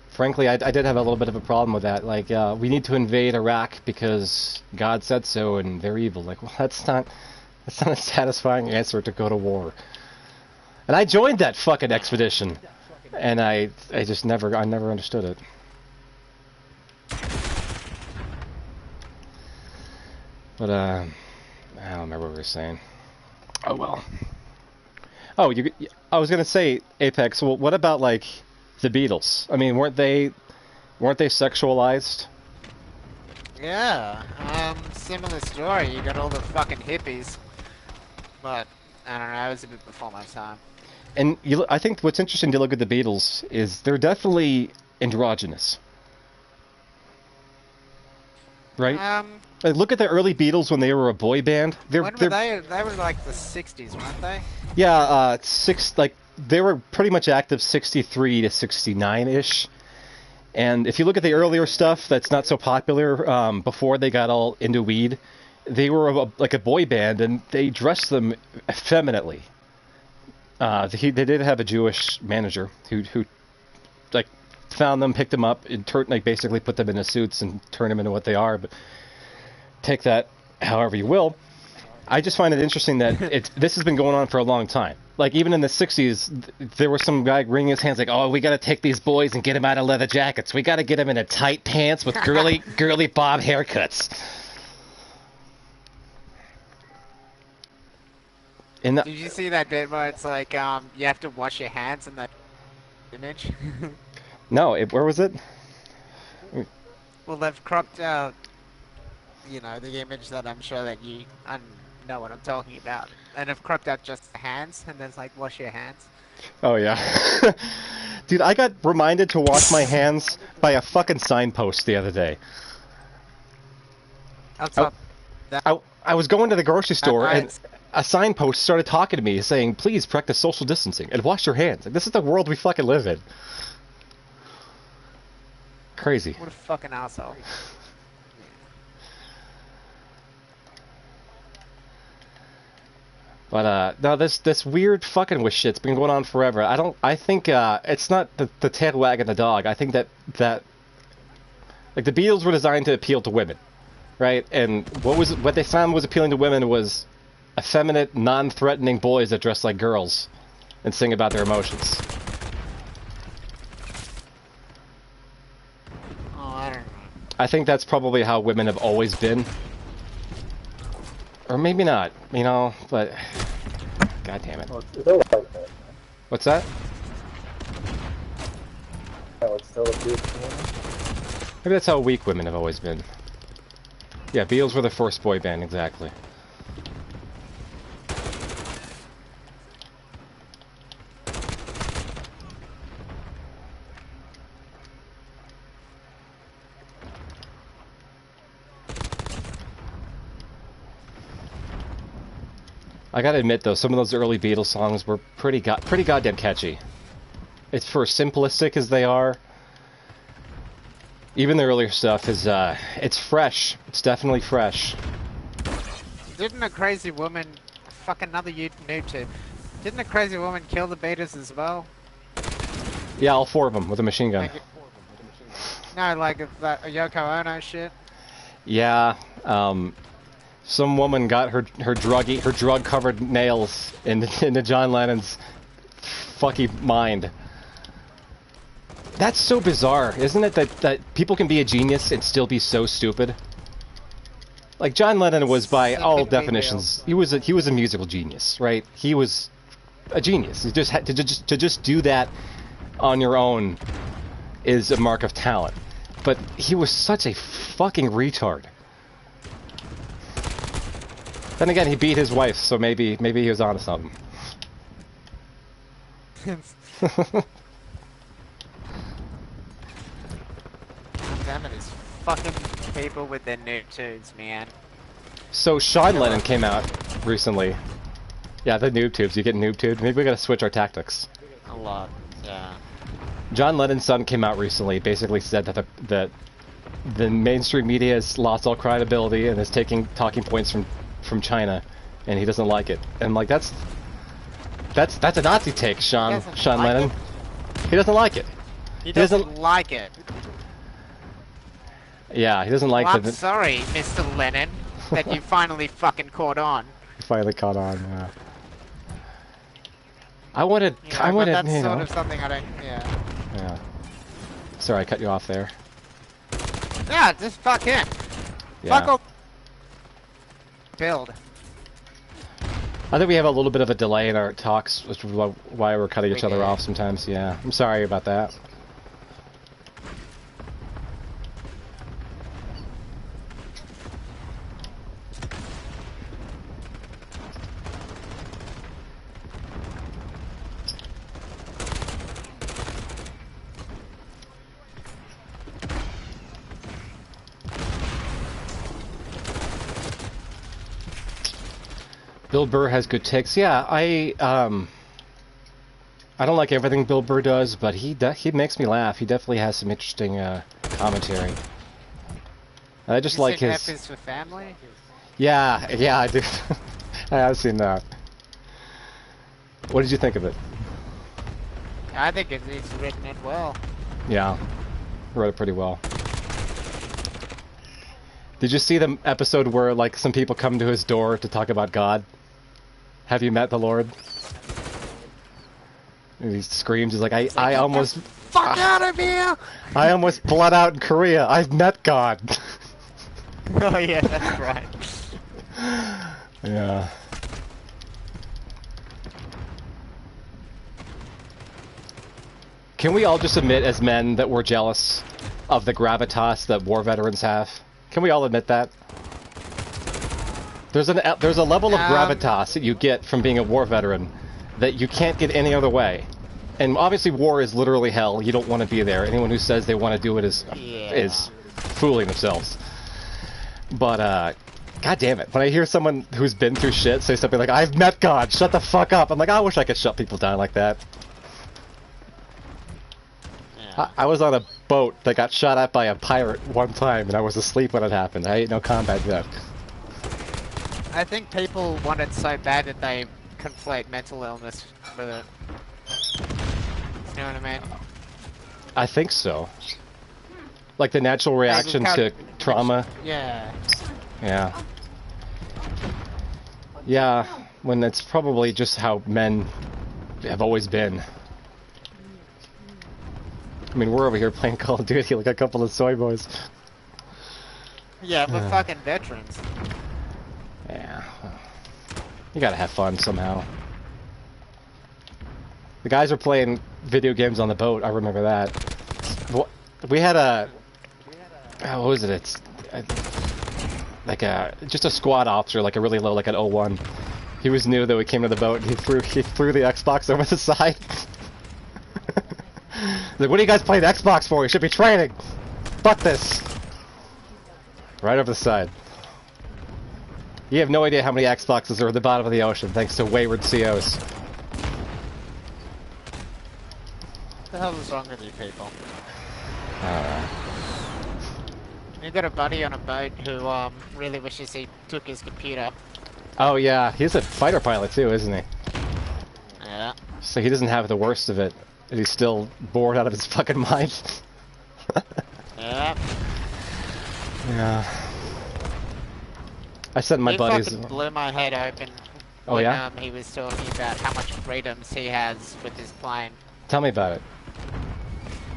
Frankly, I did have a little bit of a problem with that. Like, we need to invade Iraq because God said so, and they're evil. Like, well, that's not a satisfying answer to go to war. And I joined that fucking expedition, and I never understood it. But I don't remember what we were saying. Oh well. Oh, I was gonna say, Apex. Well, what about like the Beatles? I mean, weren't they sexualized? Yeah, similar story. You got all the fucking hippies, but I don't know. It was a bit before my time. And I think what's interesting to look at the Beatles is they're definitely androgynous, right? Look at the early Beatles when they were a boy band. When were they? They were like the 60s, weren't they? Yeah, they were pretty much active 63 to 69-ish. And if you look at the earlier stuff that's not so popular, before they got all into weed, they were like a boy band, and they dressed them effeminately. They did have a Jewish manager who like found them, picked them up, and basically put them into suits and turned them into what they are. But take that however you will. I just find it interesting that this has been going on for a long time. Like, even in the 60s, there was some guy wringing his hands like, oh, we got to take these boys and get them out of leather jackets. We got to get them into tight pants with girly bob haircuts. In the Did you see that bit where it's like, you have to wash your hands in that image? no, where was it? Well, they've cropped out, the image that I'm sure that you know what I'm talking about. And they've cropped out just the hands, and there's like, wash your hands. Oh, yeah. Dude, I got reminded to wash my hands by a fucking signpost the other day. I was going to the grocery store, and a signpost started talking to me, saying, please practice social distancing and wash your hands. Like, this is the world we fucking live in. Crazy. What a fucking asshole. But, no, this weird fucking with shit's been going on forever. I think, it's not the tail wagging the dog. I think that, like, the Beatles were designed to appeal to women, right? And what they found was appealing to women was effeminate, non-threatening boys that dress like girls and sing about their emotions. Oh, I don't know. I think that's probably how women have always been. Or maybe not, but... God damn it. Well, it's still like that, man. What's that? Oh, it's still a beautiful woman. Maybe that's how weak women have always been. Yeah, Beatles were the first boy band, exactly. I gotta admit, though, some of those early Beatles songs were pretty goddamn catchy. It's for simplistic as they are. Even the earlier stuff is, it's fresh. It's definitely fresh. Didn't a crazy woman... Fuck another noob. Didn't a crazy woman kill the Beatles as well? Yeah, all four of them with a machine gun. No, like that Yoko Ono shit. Yeah, some woman got her drug-covered nails into John Lennon's fucking mind. That's so bizarre, isn't it? That people can be a genius and still be so stupid. Like John Lennon was, by all definitions, he was a musical genius, right? He was a genius. He just had to just do that on your own is a mark of talent. But he was such a fucking retard. Then again, he beat his wife, so maybe he was onto something. Damn it, these fucking people with their noob tubes, man. So Sean Lennon came out recently. Yeah, the noob tubes. You get noob tubed. Maybe we gotta switch our tactics. A lot, yeah. John Lennon's son came out recently. Basically said that the mainstream media has lost all credibility and is taking talking points from China, and he doesn't like it. And like that's a Nazi take, Sean Lennon. He doesn't like it. He doesn't like it. Yeah, he doesn't like well, I'm sorry, Mr. Lennon, that you finally fucking caught on. Finally caught on. Yeah. I wanted. That's sort of something I don't. Yeah. Yeah. Sorry, I cut you off there. Yeah, just fuck him. Yeah. Fuck off. Build. I think we have a little bit of a delay in our talks, which is why we're cutting each other off sometimes. Yeah, I'm sorry about that. Bill Burr has good takes. Yeah, I don't like everything Bill Burr does, but he makes me laugh. He definitely has some interesting commentary. I just like his. F is for family? Yeah, I do. I have seen that. What did you think of it? I think it's written it well. Yeah, wrote it pretty well. Did you see the episode where like some people come to his door to talk about God? Have you met the Lord? And he screams. He's like, I almost fuck out of here! I almost bled out in Korea. I've met God. Oh yeah, that's right. Yeah. Can we all just admit as men that we're jealous of the gravitas that war veterans have? Can we all admit that? There's a level of gravitas that you get from being a war veteran that you can't get any other way. And obviously war is literally hell. You don't want to be there. Anyone who says they want to do it is fooling themselves. But God damn it. When I hear someone who's been through shit say something like, I've met God, shut the fuck up. I'm like, I wish I could shut people down like that. Yeah. I was on a boat that got shot at by a pirate one time and I was asleep when it happened. I ain't no combat vet. I think people want it so bad that they conflate mental illness with it. You know what I mean? I think so. Like the natural reaction to trauma. Yeah. Yeah. Yeah, when it's probably just how men have always been. I mean, we're over here playing Call of Duty like a couple of soy boys. Yeah, but fucking veterans. Yeah. You gotta have fun somehow. The guys are playing video games on the boat, I remember that. We had a... what was it? It's... like just a squad officer, like a really low, like an 01. He was new that we came to the boat and he threw the Xbox over the side. Like, what are you guys playing Xbox for? You should be training! Fuck this! Right over the side. You have no idea how many Xboxes are at the bottom of the ocean, thanks to wayward COs. What the hell is wrong with you people? Alright. You got a buddy on a boat who really wishes he took his computer. Oh yeah, he's a fighter pilot too, isn't he? Yeah. So he doesn't have the worst of it, and he's still bored out of his fucking mind. Yeah. Yeah. I said my buddies. He fucking blew my head open. Oh when, yeah? He was talking about how much freedoms he has with his plane. Tell me about it.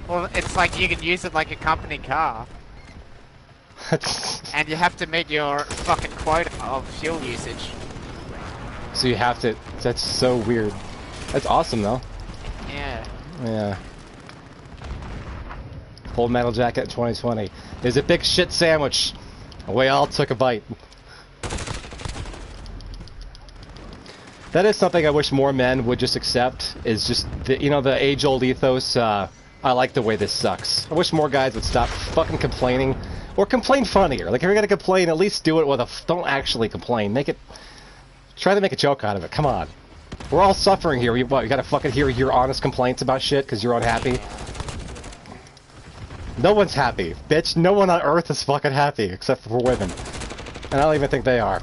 Well, it's like you can use it like a company car. And you have to meet your fucking quota of fuel usage. So you have to... That's so weird. That's awesome though. Yeah. Yeah. Full Metal Jacket 2020 is a big shit sandwich. We all took a bite. That is something I wish more men would just accept, is just, the, you know, the age-old ethos, I like the way this sucks. I wish more guys would stop fucking complaining, or complain funnier. Like, if you're gonna complain, at least do it with a, don't actually complain. Make it, try to make a joke out of it, come on. We're all suffering here. You gotta fucking hear your honest complaints about shit because you're unhappy? No one's happy, bitch. No one on Earth is fucking happy, except for women. And I don't even think they are.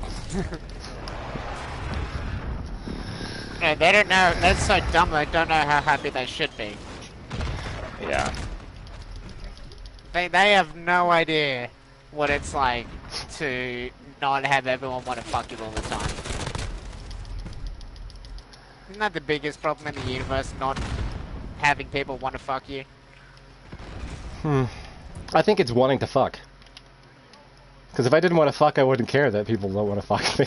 No, they don't know. They're so dumb. They don't know how happy they should be. Yeah. They have no idea what it's like to not have everyone want to fuck you all the time. Isn't that the biggest problem in the universe? Not having people want to fuck you. I think it's wanting to fuck. Because if I didn't want to fuck, I wouldn't care that people don't want to fuck me.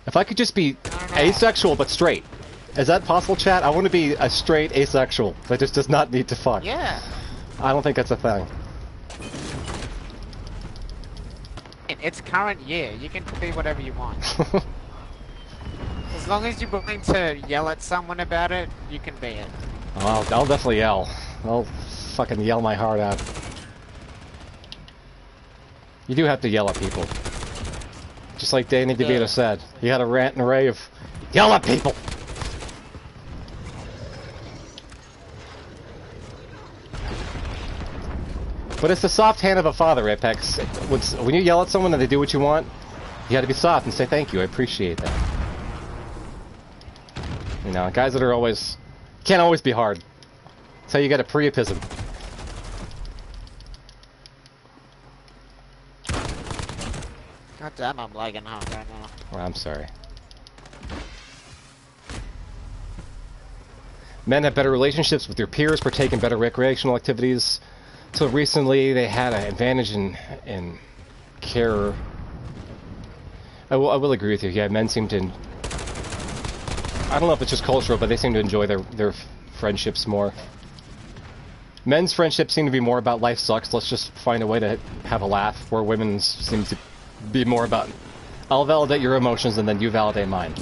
If I could just be asexual but straight. Is that possible, chat? I want to be a straight asexual that just does not need to fuck. Yeah. I don't think that's a thing. It's current year. You can be whatever you want. As long as you're willing to yell at someone about it, you can be it. Oh, I'll definitely yell. I'll fucking yell my heart out. You do have to yell at people. Just like Danny DeVito said. He had a rant and array of yell at people! But it's the soft hand of a father, Apex. When you yell at someone and they do what you want, you gotta be soft and say thank you, I appreciate that. You know, guys that are always... Can't always be hard. That's how you get a Priapism. God damn, I'm lagging out right now. Well, I'm sorry. Men have better relationships with their peers, partake in better recreational activities. Till recently, they had an advantage in care. I will agree with you. Yeah, men seem to... I don't know if it's just cultural, but they seem to enjoy their friendships more. Men's friendships seem to be more about life sucks, let's just find a way to have a laugh, where women's seem to be more about, I'll validate your emotions and then you validate mine.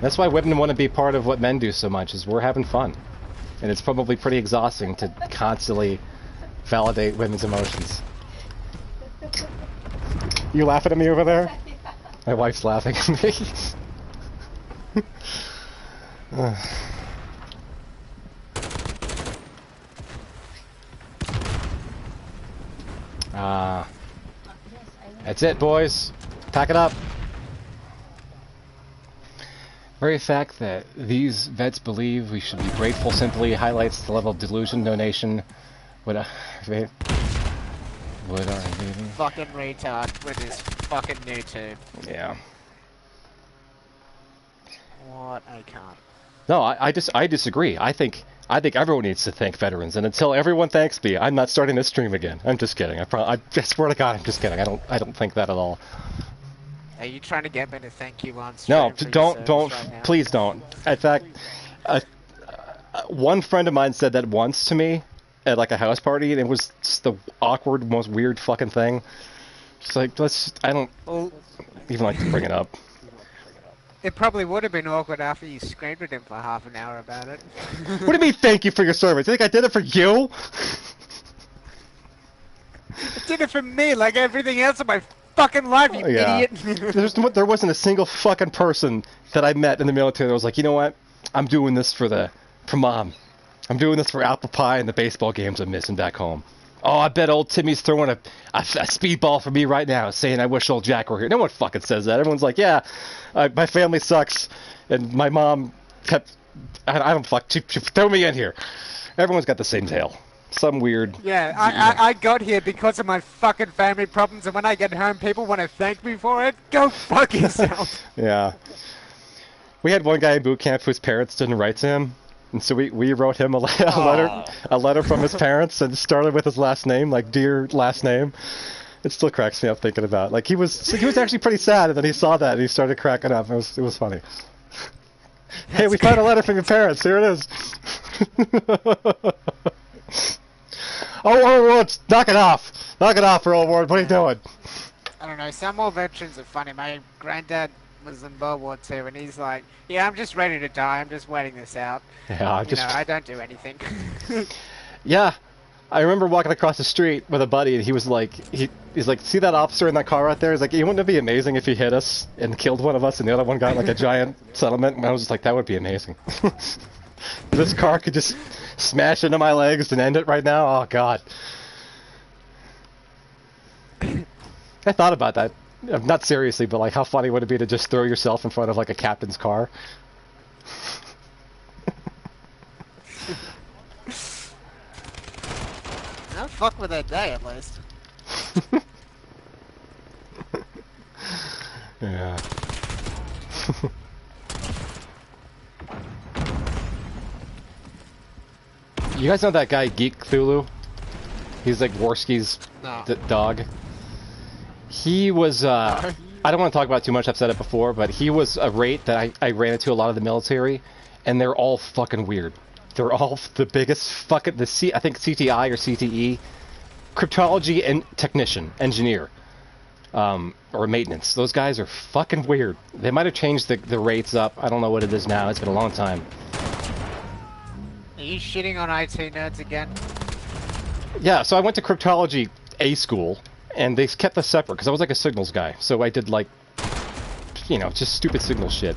That's why women want to be part of what men do so much, is we're having fun. And it's probably pretty exhausting to constantly validate women's emotions. You laughing at me over there? My wife's laughing at me. That's it, boys. Pack it up. Very fact that these vets believe we should be grateful simply highlights the level of delusion donation. What are they? Fucking retard with his fucking new tube. Yeah. What a cunt. No, I disagree. I think everyone needs to thank veterans, and until everyone thanks me, I'm not starting this stream again. I'm just kidding. I swear to God, I'm just kidding. I don't think that at all. Are you trying to get me to thank you on stream? No, don't, right please don't. In fact, one friend of mine said that once to me at like a house party, and it was just the awkward, most weird fucking thing. Just like, I don't even like to bring it up. It probably would have been awkward after you screamed at him for half an hour about it. What do you mean, thank you for your service? You think I did it for you? I did it for me, like everything else in my fucking life, you idiot. There wasn't a single fucking person that I met in the military that was like, you know what? I'm doing this for Mom. I'm doing this for apple pie and the baseball games I'm missing back home. Oh, I bet old Timmy's throwing a speedball for me right now, saying I wish old Jack were here. No one fucking says that. Everyone's like, yeah, my family sucks, and my mom kept... I don't fuck... Throw me in here. Everyone's got the same tale. Some weird... Yeah, I got here because of my fucking family problems, and when I get home, people want to thank me for it. Go fuck yourself. Yeah. We had one guy in boot camp whose parents didn't write to him, and so we wrote him a letter from his parents, and started with his last name, like, dear last name. It still cracks me up thinking about it. Like, he was actually pretty sad, and then he saw that, and he started cracking up. It was funny. Hey, we found a letter from your parents. Here it is. Oh, knock it off. Knock it off, Earl Ward. What are you doing? I don't know. Some more veterans are funny. My granddad was in World War II, and he's like, yeah, I'm just ready to die. I'm just waiting this out. Yeah, I don't do anything. Yeah. I remember walking across the street with a buddy, and he was like, he's like, see that officer in that car right there? He's like, wouldn't it be amazing if he hit us and killed one of us, and the other one got like a giant settlement? And I was just like, that would be amazing. This car could just smash into my legs and end it right now. Oh God. I thought about that. Not seriously, but like, how funny would it be to just throw yourself in front of like a captain's car? I'll fuck with that day at least. Yeah. You guys know that guy Geek Cthulhu? He's like Worski's dog. He was, I don't want to talk about it too much, I've said it before, but he was a rate that I ran into a lot of the military, and they're all fucking weird. They're all the biggest fucking, I think CTI or CTE, cryptology and technician, engineer, or maintenance. Those guys are fucking weird. They might have changed the rates up. I don't know what it is now. It's been a long time. Are you shitting on IT nerds again? Yeah, so I went to cryptology A school, and they kept us separate, because I was like a signals guy. So I did like, you know, just stupid signal shit.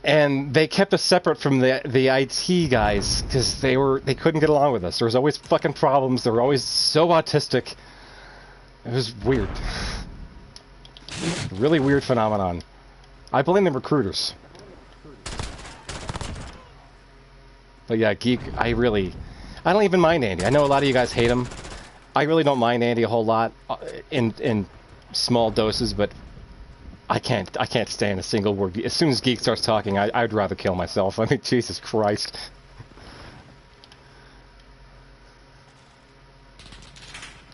And they kept us separate from the IT guys, because they couldn't get along with us. There was always fucking problems. They were always so autistic. It was weird. Really weird phenomenon. I blame the recruiters. But yeah, Geek, I don't even mind Andy. I know a lot of you guys hate him. I really don't mind Andy a whole lot in small doses, but I can't stand a single word. As soon as Geek starts talking, I'd rather kill myself. I mean, Jesus Christ.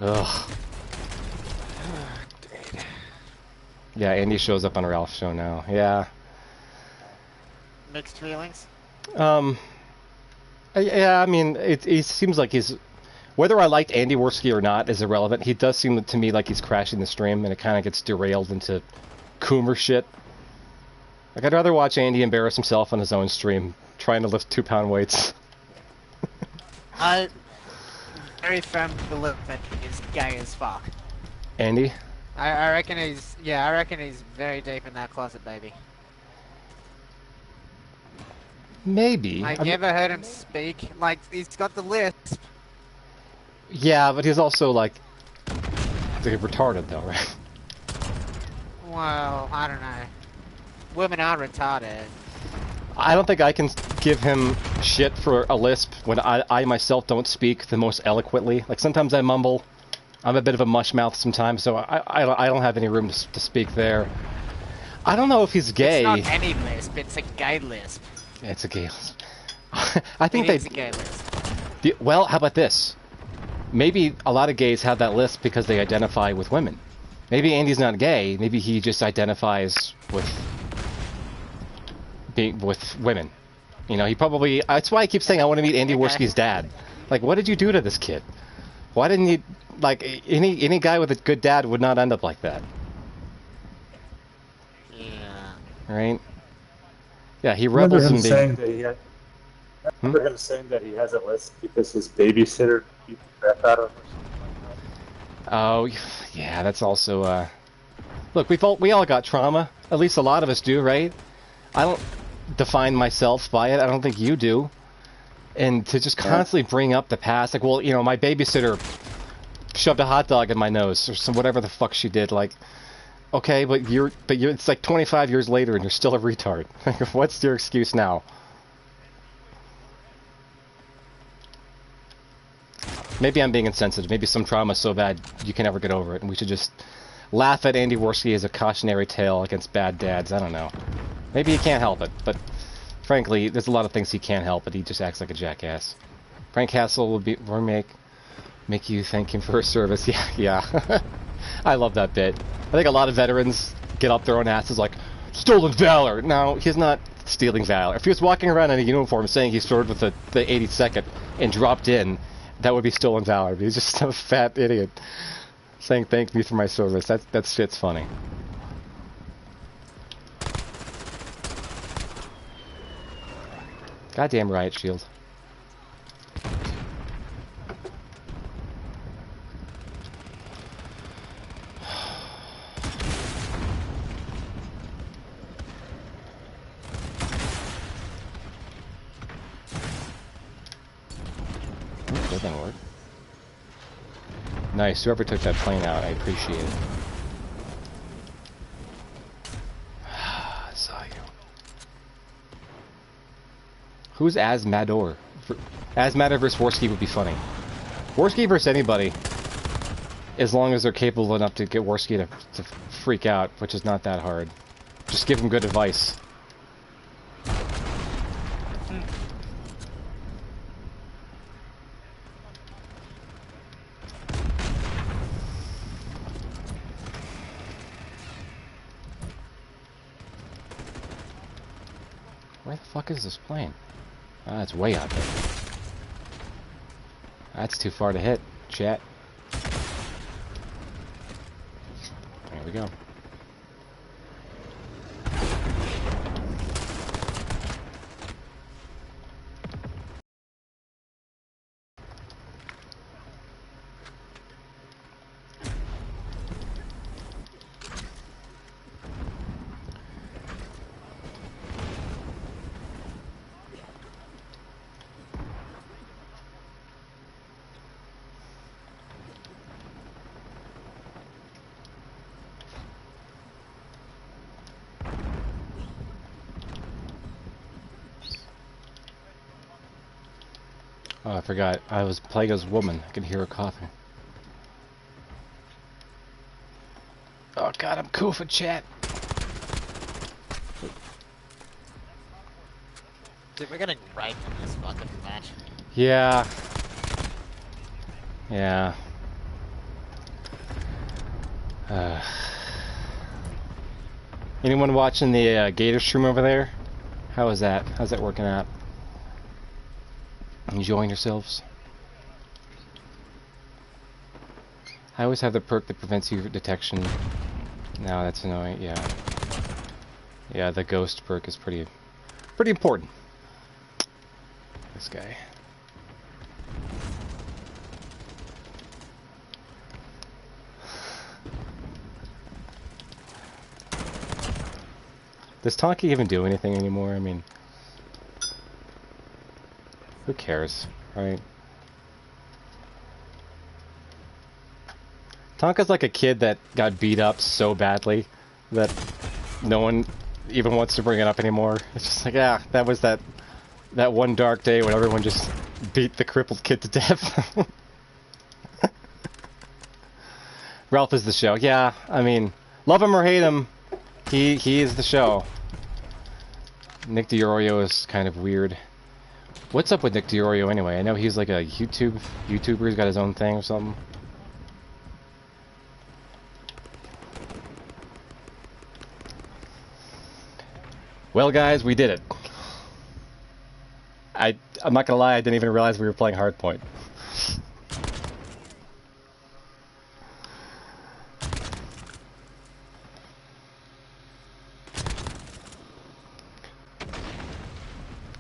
Ugh. Yeah, Andy shows up on Ralph's show now. Yeah. Mixed feelings? Yeah, I mean, it seems like he's... Whether I liked Andy Worski or not is irrelevant. He does seem to me like he's crashing the stream, and it kind of gets derailed into Coomer shit. Like, I'd rather watch Andy embarrass himself on his own stream, trying to lift 2-pound weights. I very firm believe that he's gay as fuck. Andy? I reckon he's... Yeah, I reckon he's very deep in that closet, baby. Maybe. Like, you ever heard him speak? Like, he's got the lisp. Yeah, but he's also, like retarded, though, right? Well, I don't know. Women are retarded. I don't think I can give him shit for a lisp when I myself don't speak the most eloquently. Like, sometimes I mumble. I'm a bit of a mush mouth sometimes, so I don't have any room to speak there. I don't know if he's gay. It's not any lisp, it's a gay lisp. It's a gay lisp. I think It's a gay lisp. Well, how about this? Maybe a lot of gays have that lisp because they identify with women. Maybe Andy's not gay. Maybe he just identifies with women. You know, he probably... That's why I keep saying I want to meet Andy Worski's dad. Like, what did you do to this kid? Why didn't he... Like, any guy with a good dad would not end up like that. Yeah. Right? Yeah, he rebels in being... I remember him saying that he has a list because his babysitter beat the crap out of him or something like that. Oh, yeah, that's also, Look, we all got trauma. At least a lot of us do, right? I don't define myself by it. I don't think you do. And to just constantly bring up the past, like, well, you know, my babysitter shoved a hot dog in my nose, or some whatever the fuck she did. Like, okay, but you're it's like 25 years later and you're still a retard. Like, what's your excuse now? Maybe I'm being insensitive. Maybe some trauma's so bad you can never get over it, and we should just laugh at Andy Worski as a cautionary tale against bad dads. I don't know. Maybe he can't help it, but frankly, there's a lot of things he can't help, but he just acts like a jackass. Frank Castle will make you thank him for his service. Yeah. I love that bit. I think a lot of veterans get up their own asses like, stolen valor! No, he's not stealing valor. If he was walking around in a uniform saying he served with the 82nd and dropped in, that would be stolen valor. But he's just a fat idiot saying thank me for my service. That shit's funny. Goddamn riot shield. That didn't work. Nice, whoever took that plane out, I appreciate it. I saw you. Who's Asmador? Asmador versus Worski would be funny. Worski versus anybody, as long as they're capable enough to get Worski to freak out, which is not that hard. Just give him good advice. Where the fuck is this plane? Ah, it's way out there. That's too far to hit, chat. There we go. Oh, I forgot. I was playing as a woman. I could hear her coughing. Oh god, I'm cool for chat. Dude, we're getting right in this fucking match. Yeah. Yeah. Anyone watching the CoDStream over there? How is that? How's that working out? Enjoying yourselves? I always have the perk that prevents you detection. No, that's annoying. Yeah. Yeah, the ghost perk is pretty important. This guy. Does Tonki even do anything anymore? I mean, who cares, right? Tonka's like a kid that got beat up so badly that no one even wants to bring it up anymore. It's just like, yeah, that was that one dark day when everyone just beat the crippled kid to death. Ralph is the show. Yeah, I mean, love him or hate him, he is the show. Nick DiOrio is kind of weird. What's up with Nick DiOrio anyway? I know he's like a YouTuber. He's got his own thing or something. Well, guys, we did it. I'm not gonna lie, I didn't even realize we were playing Hardpoint.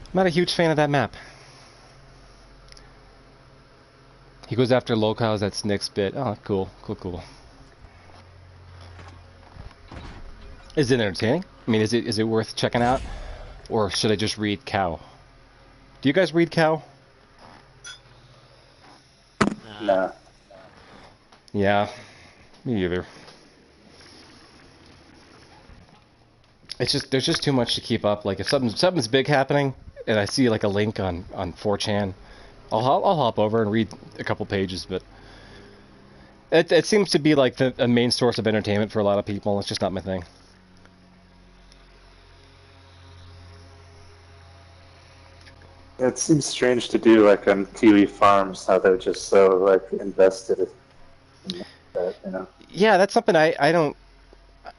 I'm not a huge fan of that map. He goes after locals, that's Nick's bit. Oh, cool. Is it entertaining? I mean, is it worth checking out? Or should I just read Cow? Do you guys read Cow? No. Yeah, me either. It's just, there's just too much to keep up. Like, if something's big happening, and I see like a link on 4chan, I'll hop over and read a couple pages, but it seems to be like a main source of entertainment for a lot of people. It's just not my thing. It seems strange to do like on Kiwi Farms, how they're just so like invested in that, you know. Yeah, that's something I don't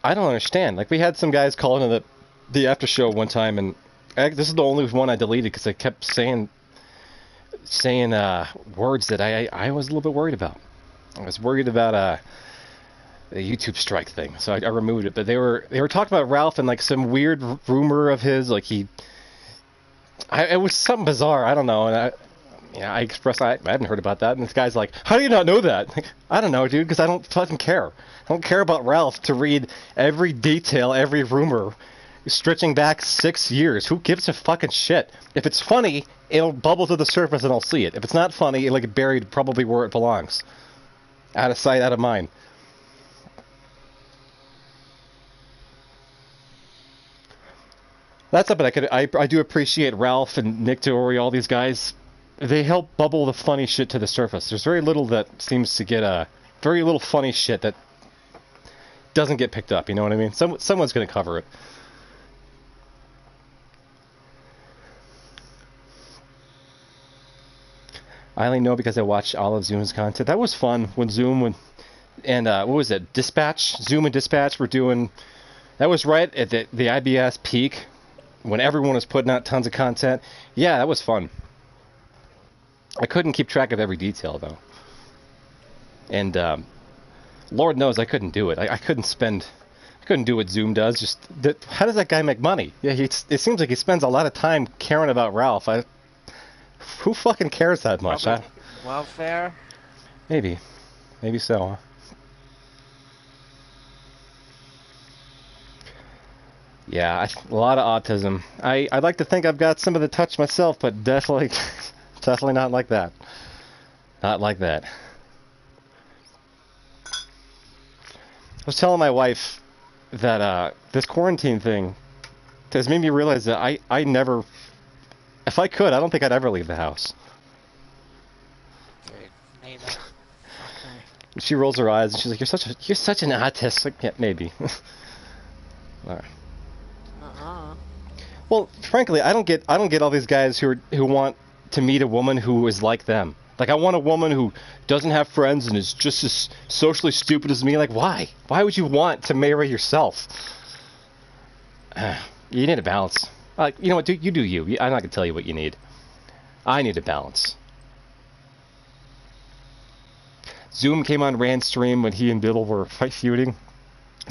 understand. Like, we had some guys call into the after show one time, and this is the only one I deleted because I kept saying words that I was a little bit worried about. I was worried about the YouTube strike thing, so I removed it. But they were talking about Ralph and like some weird rumor of his, like it was something bizarre. I don't know, and I expressed I hadn't heard about that, and this guy's like, "How do you not know that?" Like, I don't know, dude, because I don't fucking care. I don't care about Ralph to read every detail, every rumor, stretching back 6 years. Who gives a fucking shit? If it's funny, it'll bubble to the surface and I'll see it. If it's not funny, it'll get buried probably where it belongs. Out of sight, out of mind. That's something I do appreciate. Ralph and Nick DiOrio, all these guys, they help bubble the funny shit to the surface. There's very little that seems to get very little funny shit that doesn't get picked up, you know what I mean? Someone's going to cover it. I only know because I watched all of Zoom's content. That was fun when Zoom and what was it? Zoom and Dispatch were doing. That was right at the IBS peak when everyone was putting out tons of content. Yeah, that was fun. I couldn't keep track of every detail though, and Lord knows I couldn't do it. I couldn't do what Zoom does. Just how does that guy make money? Yeah, it seems like he spends a lot of time caring about Ralph. Who fucking cares that much? Welfare? Maybe so. Huh? Yeah, a lot of autism. I'd like to think I've got some of the touch myself, but definitely not like that. Not like that. I was telling my wife that this quarantine thing has made me realize that I never, if I could, I don't think I'd ever leave the house. Dude, neither. She rolls her eyes and she's like, "You're such an autist." Like, yeah, maybe. All right. Well, frankly, I don't get all these guys who want to meet a woman who is like them. Like, I want a woman who doesn't have friends and is just as socially stupid as me. Like, why? Why would you want to marry yourself? You need a balance. You know what? You do you. I'm not gonna tell you what you need. I need a balance. Zoom came on Rand's stream when he and Biddle were feuding.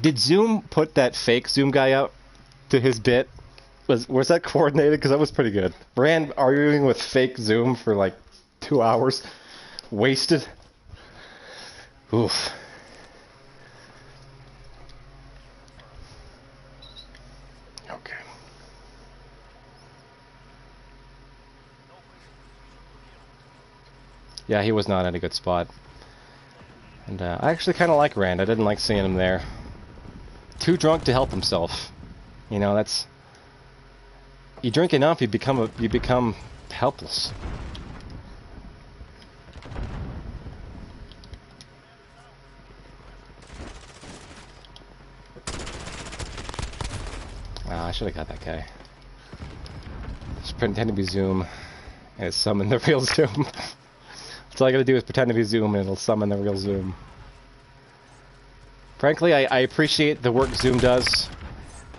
Did Zoom put that fake Zoom guy out to his bit? Was that coordinated? Because that was pretty good. Rand arguing with fake Zoom for like 2 hours. Wasted. Oof. Okay. Yeah, he was not in a good spot. And I actually kind of like Rand. I didn't like seeing him there. Too drunk to help himself. You know, that's... You drink enough, you become helpless. I should have got that guy. Just pretend to be Zoom, and it summon the real Zoom. That's all I gotta do is pretend to be Zoom, and it'll summon the real Zoom. Frankly, I appreciate the work Zoom does.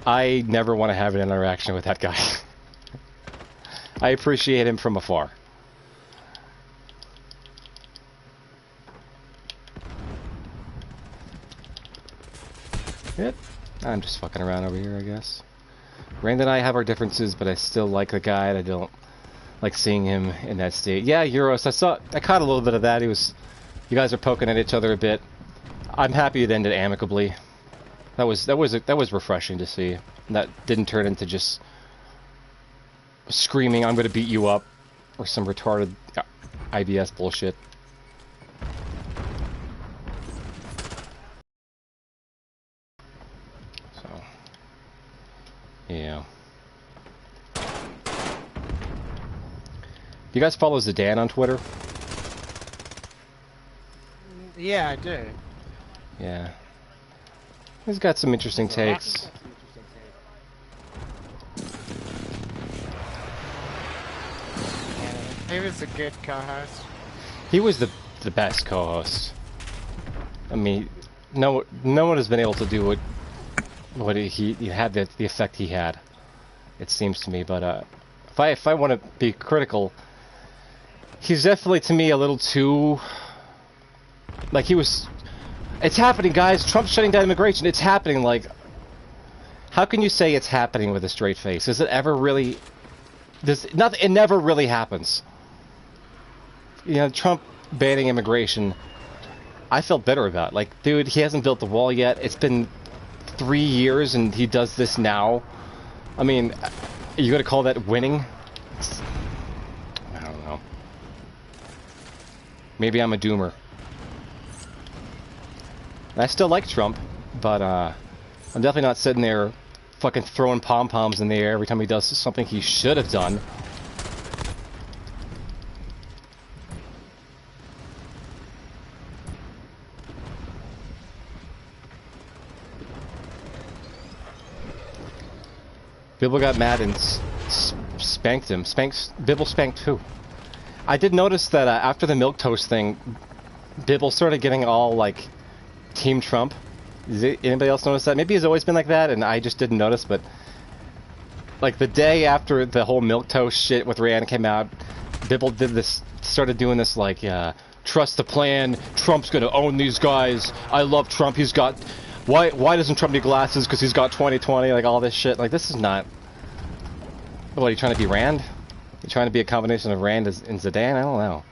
I never want to have an interaction with that guy. I appreciate him from afar. Yep. I'm just fucking around over here, I guess. Rand and I have our differences, but I still like the guy, and I don't like seeing him in that state. Yeah, Euros, I caught a little bit of that. You guys are poking at each other a bit. I'm happy it ended amicably. That was refreshing to see. That didn't turn into just screaming, "I'm gonna beat you up," or some retarded IBS bullshit. So, yeah. You guys follow Zidane on Twitter? Yeah, I do. Yeah. He's got some interesting takes. He was a good co-host. He was the best co-host. I mean, no one has been able to do what he had the effect he had. It seems to me, but if I want to be critical, he's definitely to me a little too like he was. It's happening, guys. Trump's shutting down immigration. It's happening. Like, how can you say it's happening with a straight face? Does it ever really? It never really happens. You know, Trump banning immigration, I felt bitter about. Like, dude, he hasn't built the wall yet. It's been 3 years and he does this now. I mean, are you gonna call that winning? I don't know. Maybe I'm a doomer. I still like Trump, but I'm definitely not sitting there fucking throwing pom-poms in the air every time he does something he should have done. Bibble got mad and spanked him. Bibble spanked who? I did notice that after the milquetoast thing, Bibble started getting all like Team Trump. Anybody else notice that? Maybe he's always been like that and I just didn't notice, but like the day after the whole milquetoast shit with Rand came out, Bibble started doing this like, trust the plan, Trump's gonna own these guys, I love Trump, he's got, why doesn't Trump need glasses, because he's got 20/20, like all this shit. Like, this is not, what, are you trying to be Rand? You trying to be a combination of Rand and Zidane? I don't know.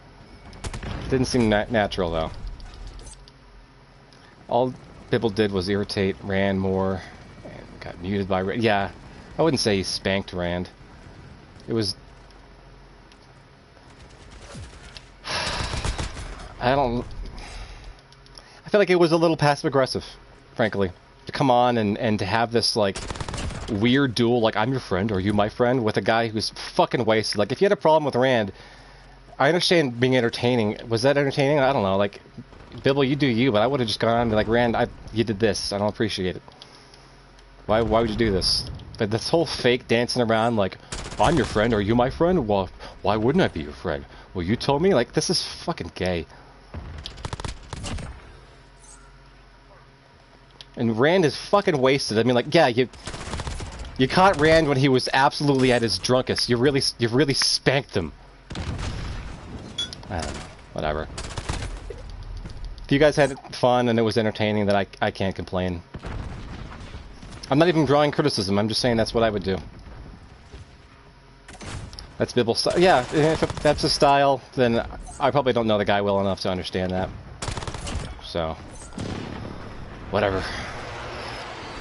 Didn't seem natural though. All Bibble did was irritate Rand more, and got muted by Rand. Yeah, I wouldn't say he spanked Rand. It was... I feel like it was a little passive-aggressive, frankly. To come on and to have this, like, weird duel, like, I'm your friend, or you my friend, with a guy who's fucking wasted. Like, if you had a problem with Rand, I understand being entertaining. Was that entertaining? I don't know, like... Bibble, you do you, but I would have just gone on and be like, Rand, you did this. I don't appreciate it. Why would you do this? But this whole fake dancing around like, I'm your friend, are you my friend? Well, why wouldn't I be your friend? Well, you told me? Like, this is fucking gay. And Rand is fucking wasted. I mean, like, yeah, You caught Rand when he was absolutely at his drunkest. You really spanked him. I don't know. Whatever. If you guys had fun and it was entertaining, then I can't complain. I'm not even drawing criticism. I'm just saying that's what I would do. That's Bibble style. Yeah, if that's a style, then I probably don't know the guy well enough to understand that. So, whatever.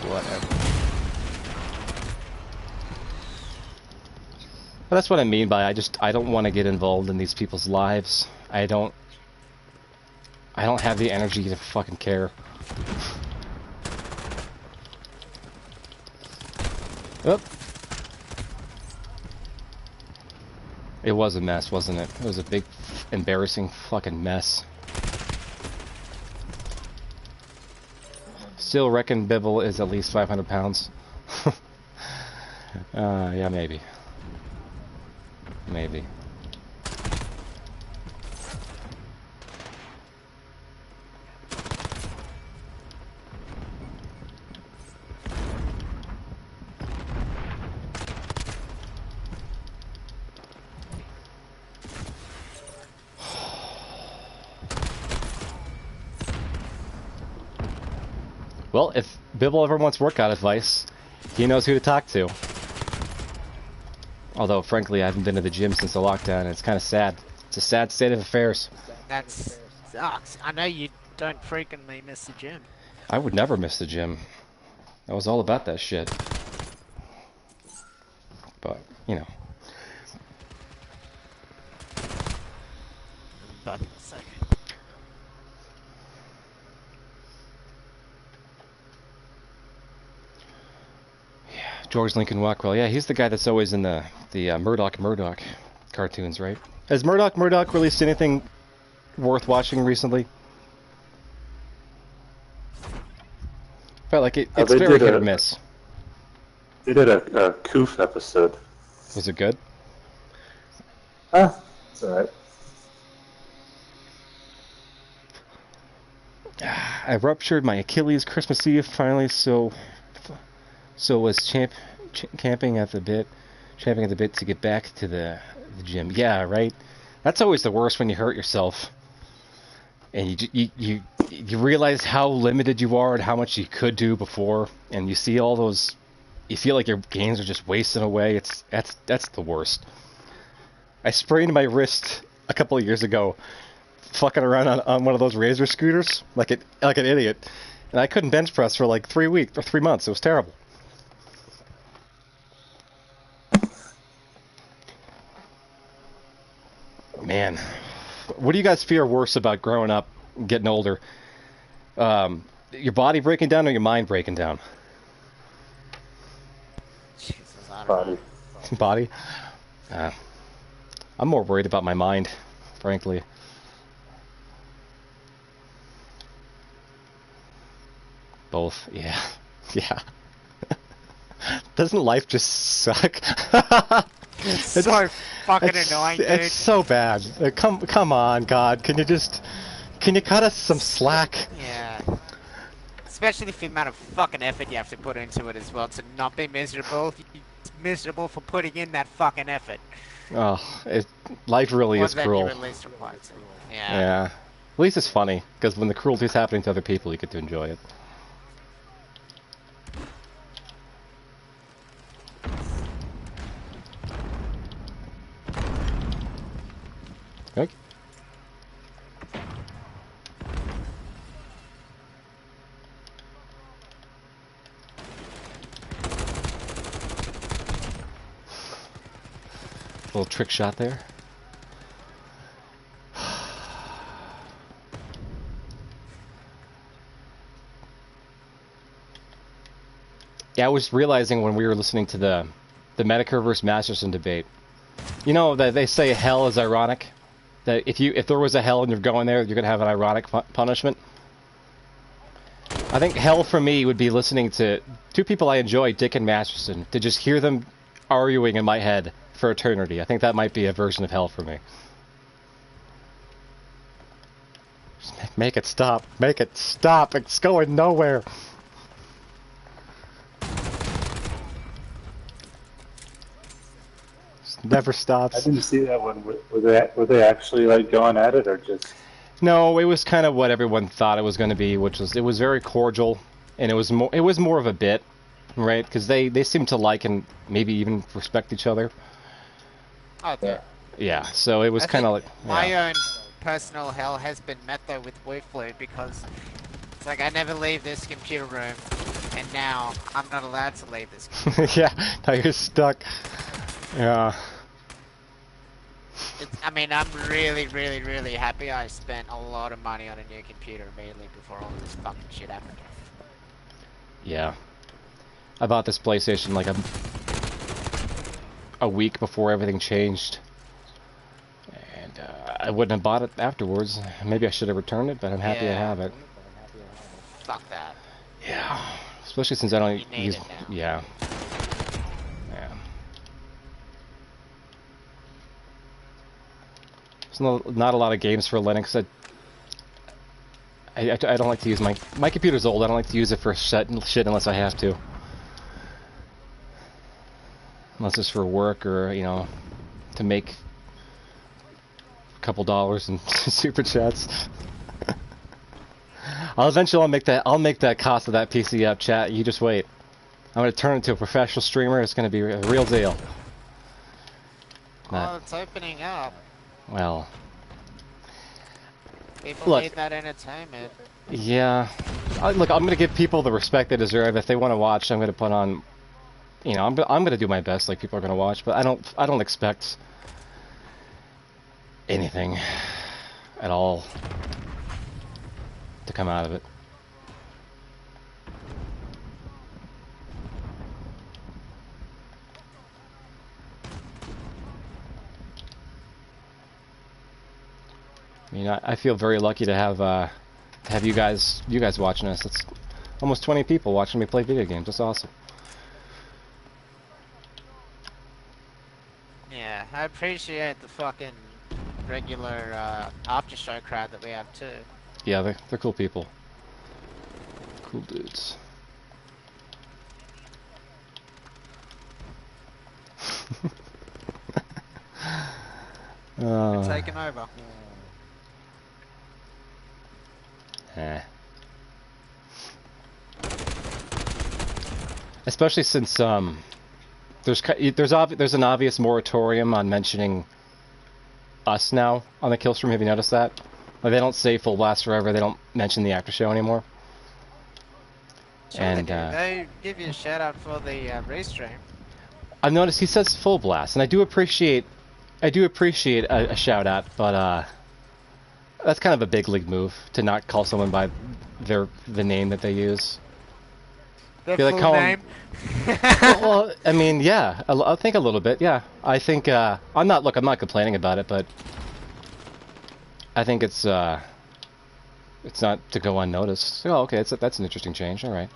Whatever. But that's what I mean by I don't want to get involved in these people's lives. I don't have the energy to fucking care. Oop. It was a mess, wasn't it? It was a big, embarrassing fucking mess. Still reckon Bibble is at least 500 pounds. Yeah, maybe. Maybe. Well, if Bibble ever wants workout advice, he knows who to talk to. Although, frankly, I haven't been to the gym since the lockdown, and it's kind of sad. It's a sad state of affairs. That sucks. I know you don't frequently miss the gym. I would never miss the gym. I was all about that shit. But, you know. But, George Lincoln Rockwell. Yeah, he's the guy that's always in the Murdoch cartoons, right? Has Murdoch released anything worth watching recently? Felt like it's very hit or miss. They did a Koof episode. Was it good? It's alright. I ruptured my Achilles Christmas Eve finally, so was champing at the bit to get back to the gym. Yeah, right. That's always the worst when you hurt yourself, and you realize how limited you are and how much you could do before, and you see all those. You feel like your gains are just wasting away. That's the worst. I sprained my wrist a couple of years ago, fucking around on one of those razor scooters like an idiot, and I couldn't bench press for like 3 weeks or 3 months. It was terrible. Man, what do you guys fear worse about growing up, getting older? Your body breaking down or your mind breaking down? Jesus, Body. Body? I'm more worried about my mind, frankly. Both, yeah. Yeah. Doesn't life just suck? It's so fucking annoying, dude. It's so bad. Come on, God. Can you cut us some slack? Yeah. Especially for the amount of fucking effort you have to put into it as well to not be miserable. It's miserable for putting in that fucking effort. Oh, life really is cruel. Yeah. Yeah. At least it's funny, because when the cruelty is happening to other people, you get to enjoy it. Okay. Little trick shot there. Yeah, I was realizing when we were listening to the Medicare versus Masterson debate. You know that they say hell is ironic. That if there was a hell and you're going there, you're gonna have an ironic punishment. I think hell for me would be listening to two people I enjoy, Dick and Masterson, to just hear them arguing in my head for eternity. I think that might be a version of hell for me. Just make it stop. Make it stop. It's going nowhere. Never I stops. didn't see that one. Were they actually like going at it or just? No, it was kind of what everyone thought it was going to be, which was it was very cordial, and it was more of a bit, right? Because they seem to like and maybe even respect each other. Oh, yeah. Yeah, so it was I kind of think like my own personal hell has been met though with Flu because it's like I never leave this computer room, and now I'm not allowed to leave this computer room. yeah, now you're stuck. Yeah. I mean, I'm really, really, really happy I spent a lot of money on a new computer immediately before all this fucking shit happened. Yeah. I bought this PlayStation like a week before everything changed. And I wouldn't have bought it afterwards. Maybe I should have returned it, but I'm happy I have it. Fuck that. Yeah. Especially since I don't use... Yeah. Yeah. There's not a lot of games for Linux. I don't like to use my computer's old. I don't like to use it for shit unless I have to. Unless it's for work or, you know, to make a couple dollars in super chats. I'll make that cost of that PC up, chat. You just wait. I'm gonna turn into a professional streamer. It's gonna be a real deal. Oh, it's opening up. Well, people need that entertainment. Yeah, look, I'm gonna give people the respect they deserve. If they want to watch, I'm gonna put on. You know, I'm gonna do my best. Like people are gonna watch, but I don't expect anything at all to come out of it. I mean, I feel very lucky to have you guys watching us. It's almost 20 people watching me play video games. That's awesome. Yeah, I appreciate the fucking regular after show crowd that we have too. Yeah, they're cool people. Cool dudes. We're taking over. Especially since there's an obvious moratorium on mentioning us now on the kill stream. Have you noticed that? Like they don't say full blast forever. They don't mention the after show anymore. Sure and they give you a shout out for the restream. I've noticed he says full blast, and I do appreciate a shout out, but that's kind of a big league move to not call someone by the name that they use. Their full name? Well, I mean, yeah, I think a little bit, yeah. I think, I'm not complaining about it, but I think it's not to go unnoticed. Oh, okay, that's an interesting change, alright.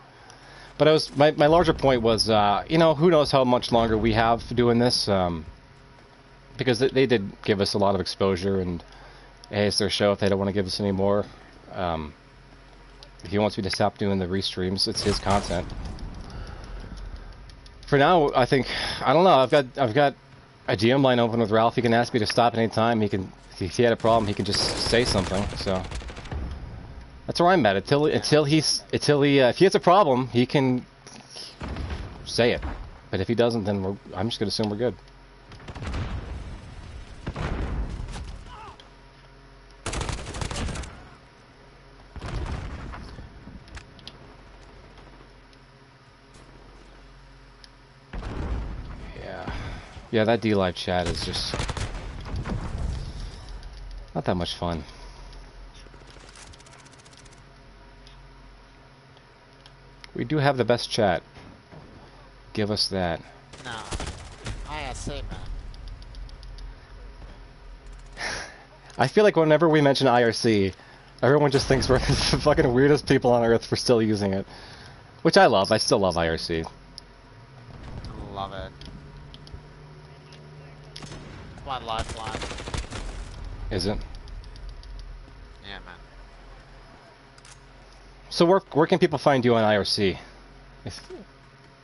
But my larger point was, you know, who knows how much longer we have doing this, because they did give us a lot of exposure, and hey, it's their show if they don't want to give us any more. If he wants me to stop doing the restreams, it's his content. For now, I think, I don't know, I've got a DM line open with Ralph. He can ask me to stop at any time. If he had a problem, he can just say something. So that's where I'm at. Until he if he has a problem, he can say it. But if he doesn't, then I'm just gonna assume we're good. Yeah, that D-Live chat is just not that much fun. We do have the best chat. Give us that. No. IRC, man. I feel like whenever we mention IRC, everyone just thinks we're the fucking weirdest people on earth for still using it. Which I love. I still love IRC. Love it. My lifeline. Is it? Yeah, man. So where can people find you on IRC?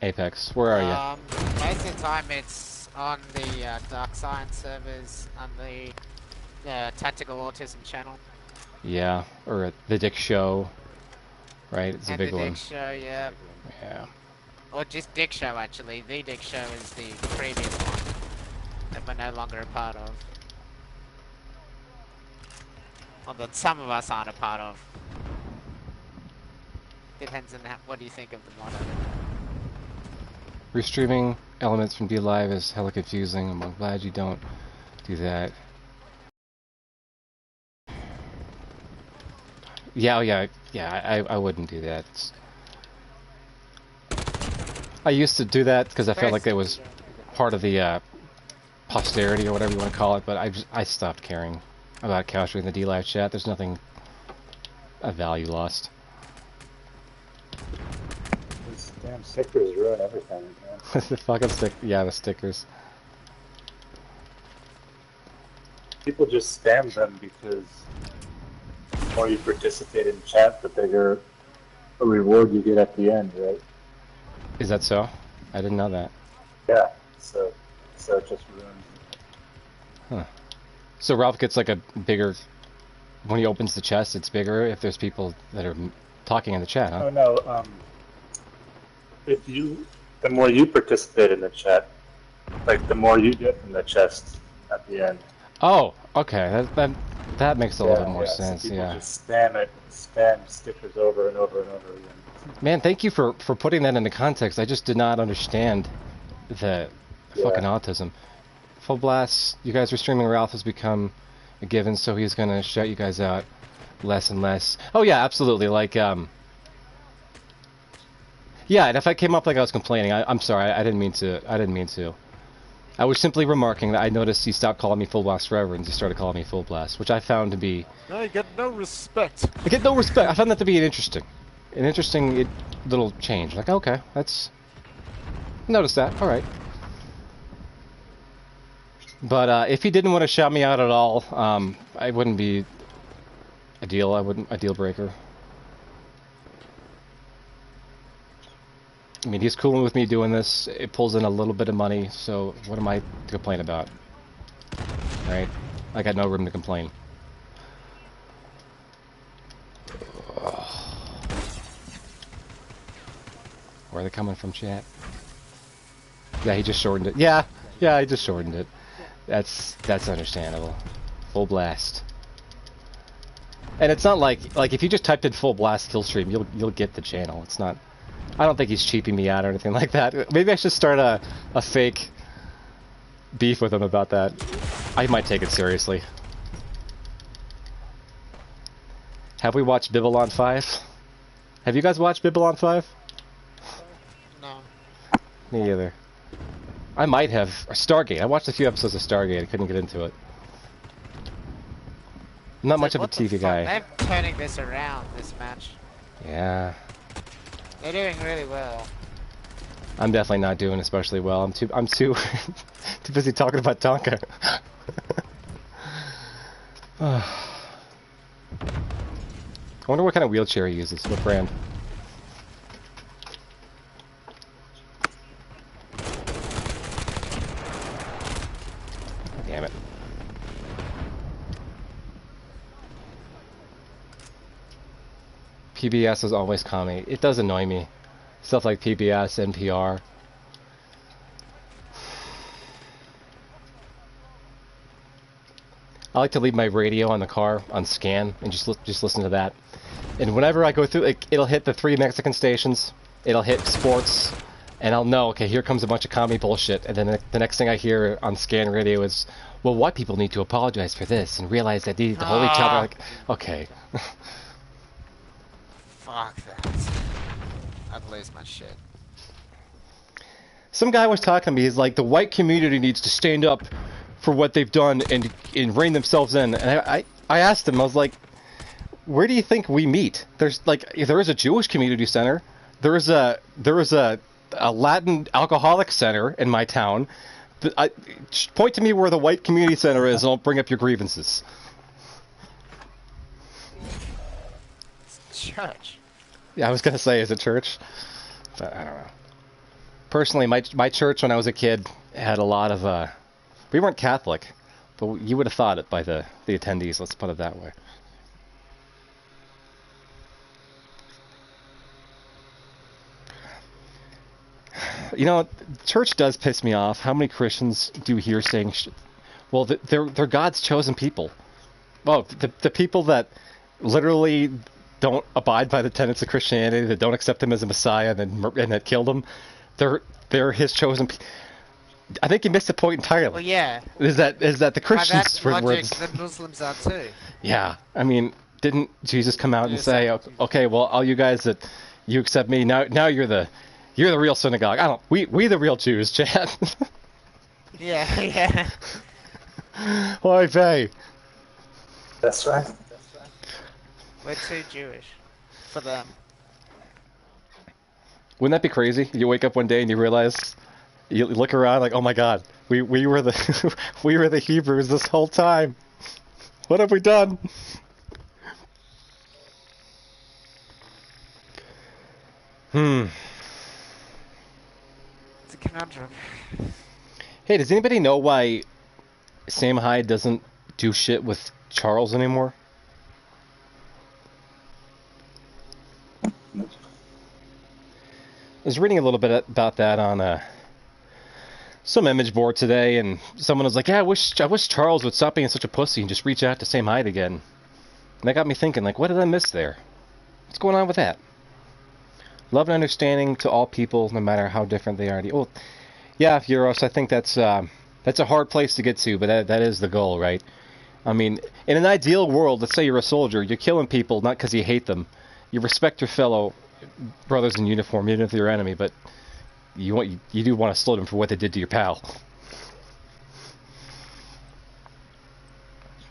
Apex, where are you? Most of the time it's on the Dark Science servers on the Tactical Autism channel. Yeah, or the Dick Show, right? It's a big one. And the Dick Show, yeah. Yeah. Or just Dick Show, actually. The Dick Show is the previous one that we're no longer a part of. Or that some of us aren't a part of. Depends on what do you think of the motto. Restreaming elements from DLive is hella confusing. I'm glad you don't do that. Yeah, I wouldn't do that. I used to do that because I felt like it was part of the posterity or whatever you want to call it, but I stopped caring about capturing the DLive chat. There's nothing of value lost. These damn stickers ruin everything, man. The fucking the stickers. People just spam them because the more you participate in chat, the bigger a reward you get at the end, right? Is that so? I didn't know that. Yeah, so it just ruins it. Huh. So Ralph gets like a bigger... When he opens the chest, it's bigger if there's people that are talking in the chat, huh? Oh no, the more you participate in the chat, like the more you get from the chest at the end. Oh, okay. That makes a little bit more sense. So people just spam stickers over and over and over again. Man, thank you for putting that into context. I just did not understand the fucking autism. Full blast. You guys are streaming. Ralph has become a given, so he's gonna shut you guys out less and less. Oh yeah, absolutely. Like yeah, and if I came up like I was complaining, I'm sorry. I didn't mean to. I was simply remarking that I noticed he stopped calling me Full Blast forever and just started calling me Full Blast, which I found to be... I get no respect. I get no respect. I found that to be an interesting little change. Like, okay, that's... Notice that. All right. But if he didn't want to shout me out at all, I wouldn't be a deal breaker. I mean, he's cool with me doing this. It pulls in a little bit of money, so what am I to complain about? Right? I got no room to complain. Where are they coming from, chat? Yeah, he just shortened it. Yeah, I just shortened it. That's understandable. Full blast. And it's not like if you just typed in Full Blast Killstream, you'll get the channel. It's not... I don't think he's cheaping me out or anything like that. Maybe I should start a fake beef with him about that. I might take it seriously. Have we watched Babylon 5? Have you guys watched Babylon 5? No. Me either. I might have. Stargate. I watched a few episodes of Stargate. I couldn't get into it. I'm not much of a TV guy. They're turning this around, this match. Yeah. They're doing really well. I'm definitely not doing especially well. I'm too too busy talking about Tonka. I wonder what kind of wheelchair he uses. What brand? Damn it. PBS is always calming. It does annoy me. Stuff like PBS, NPR. I like to leave my radio on the car on scan and just listen to that. And whenever I go through, it'll hit the 3 Mexican stations. It'll hit sports, and I'll know, okay, here comes a bunch of commie bullshit. And then the next thing I hear on scan radio is, well, white people need to apologize for this and realize that they need to hold each other. Like, okay. Fuck that. I'd lose my shit. Some guy was talking to me, he's like, the white community needs to stand up for what they've done and rein themselves in. And I asked him, I was like, where do you think we meet? There's there is a Jewish community center. There is a Latin alcoholic center in my town. Point to me where the white community center is and I'll bring up your grievances. Church. Yeah, I was gonna say, is it church? But I don't know. Personally, my church when I was a kid, had a lot of. We weren't Catholic, but you would have thought it by the attendees. Let's put it that way. You know, church does piss me off. How many Christians do you hear saying, well, they're God's chosen people? Well, the people that literally don't abide by the tenets of Christianity, that don't accept him as a Messiah, and that killed him, they're his chosen people. I think you missed the point entirely. Well, yeah. Is that the Christians by that logic, the Muslims are too. Yeah, I mean, didn't Jesus come out and say, okay, well, all you guys that you accept me, now you're the real synagogue. We the real Jews, Chad. Yeah. Why they? That's right. We're too Jewish for them. Wouldn't that be crazy? You wake up one day and you realize, you look around like, oh my God, we were the we were the Hebrews this whole time. What have we done? It's a conundrum. Hey, does anybody know why Sam Hyde doesn't do shit with Charles anymore? I was reading a little bit about that on some image board today, and someone was like, "Yeah, I wish Charles would stop being such a pussy and just reach out to Sam Hyde again." And that got me thinking, like, what did I miss there? What's going on with that? Love and understanding to all people, no matter how different they are. Well, yeah, Euros, I think that's a hard place to get to, but that is the goal, right? I mean, in an ideal world, let's say you're a soldier, you're killing people not because you hate them. You respect your fellow brothers in uniform, even if they're your enemy, but you do want to slow them for what they did to your pal.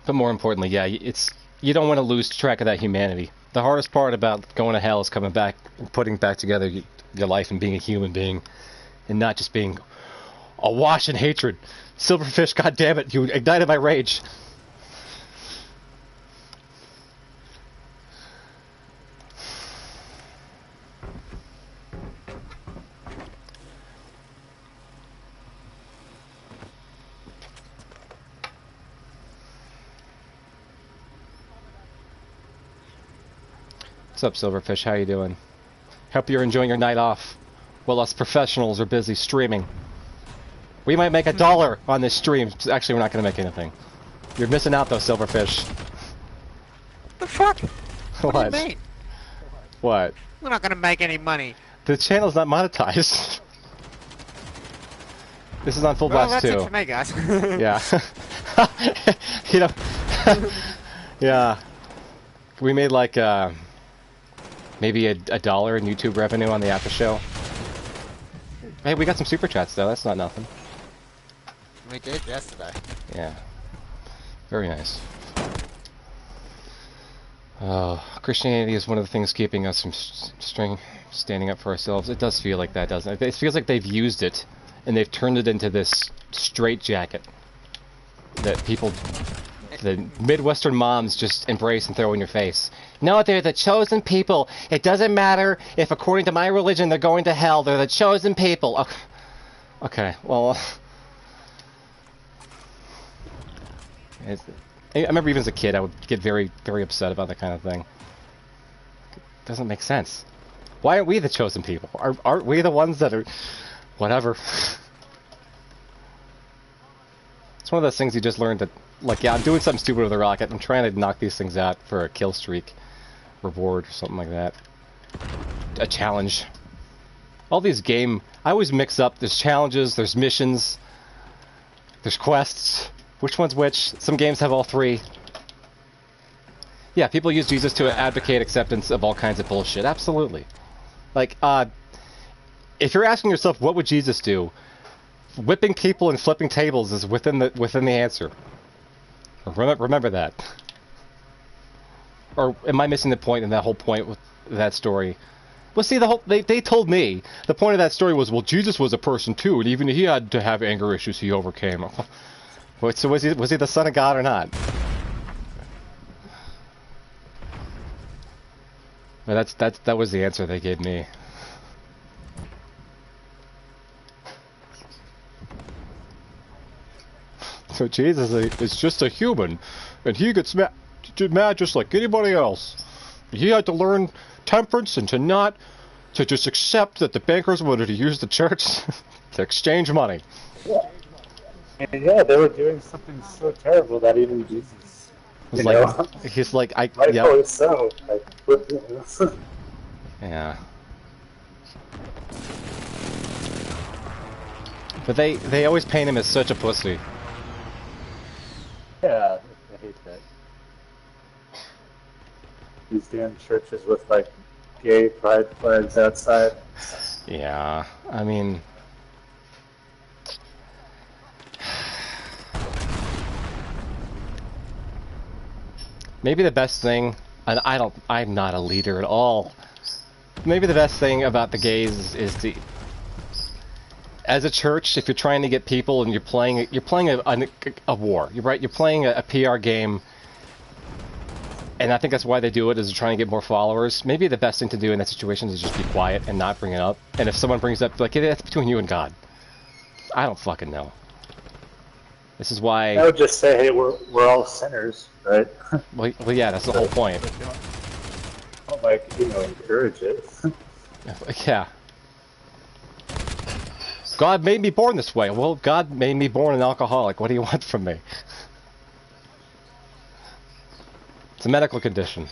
But more importantly, yeah, you don't want to lose track of that humanity. The hardest part about going to hell is coming back and putting back together your life and being a human being, and not just being awash in hatred. Silverfish, goddammit, you ignited my rage. What's up, Silverfish? How you doing? Hope you're enjoying your night off while us professionals are busy streaming. We might make $1 on this stream. Actually, we're not going to make anything. You're missing out, though, Silverfish. The fuck? What do you mean? What? We're not going to make any money. The channel's not monetized. This is on full blast, that's too. It for me, guys. Yeah. You know. Yeah. We made like maybe $1 in YouTube revenue on the after show. Hey, we got some super chats though. That's not nothing. We did yesterday. Yeah. Very nice. Christianity is one of the things keeping us from standing up for ourselves. It does feel like that, doesn't it? It feels like they've used it and they've turned it into this straitjacket that people, the Midwestern moms, just embrace and throw in your face. No, they're the chosen people. It doesn't matter if, according to my religion, they're going to hell. They're the chosen people. Okay, well, I remember even as a kid, I would get very, very upset about that kind of thing. It doesn't make sense. Why aren't we the chosen people? Aren't we the ones that are... Whatever. It's one of those things you just learn that, like, yeah, I'm doing something stupid with a rocket. I'm trying to knock these things out for a kill streak reward or something like that. A challenge. All these I always mix up. There's challenges, there's missions, there's quests. Which one's which? Some games have all three. Yeah, people use Jesus to advocate acceptance of all kinds of bullshit. Absolutely. Like, if you're asking yourself, what would Jesus do? Whipping people and flipping tables is within the answer. Remember that. Or am I missing the point in that whole point with that story? Well, see, they told me the point of that story was, well, Jesus was a person too, and even he had to have anger issues he overcame. So was he the Son of God or not? Well, that was the answer they gave me. So Jesus is just a human, and he gets mad just like anybody else. He had to learn temperance and to just accept that the bankers wanted to use the church to exchange money. Yeah. And yeah, they were doing something so terrible that even Jesus, he's like, rightfully so. Like, yeah. But they always paint him as such a pussy. Yeah, I hate that. These damn churches with like gay pride flags outside. Yeah, I mean, maybe the best thing, and I'm not a leader at all. Maybe the best thing about the gays is to, as a church, if you're trying to get people and you're playing a war, you're playing a PR game, and I think that's why they do it, is they're trying to get more followers. Maybe the best thing to do in that situation is just be quiet and not bring it up. And if someone brings up, like, hey, that's between you and God. I don't fucking know. This is why. I would just say, hey, we're all sinners, right? Well, yeah, that's the whole point. Don't encourage it. Yeah. God made me born this way. Well, God made me born an alcoholic. What do you want from me? It's a medical condition.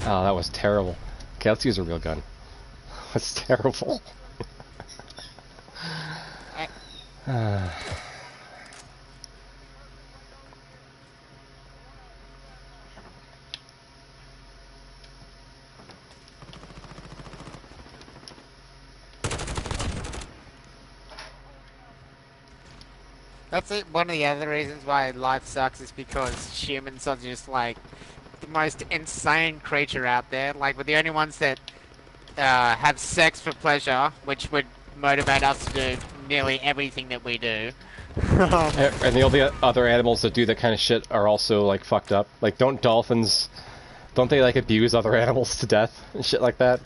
Oh, that was terrible. Okay, let's use a real gun. That's terrible. That's it. One of the other reasons why life sucks is because humans are just like the most insane creature out there. Like, we're the only ones that have sex for pleasure, which would motivate us to do nearly everything that we do. And the only other animals that do that kind of shit are also like fucked up. Like, don't they like abuse other animals to death and shit like that?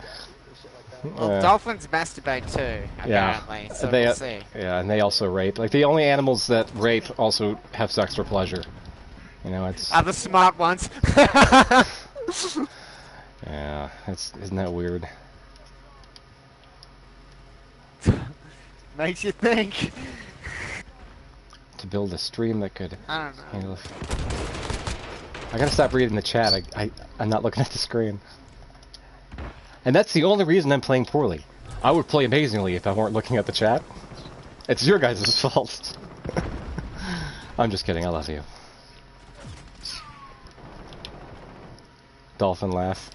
Well, dolphins masturbate too, apparently, so we'll see. Yeah, and they also rape. Like, the only animals that rape also have sex for pleasure. You know, it's... Are the smart ones? Yeah, isn't that weird? Makes you think. To build a stream that could... I don't know. I gotta stop reading the chat. I'm not looking at the screen. And that's the only reason I'm playing poorly. I would play amazingly if I weren't looking at the chat. It's your guys' fault. I'm just kidding, I love you. Dolphin laugh.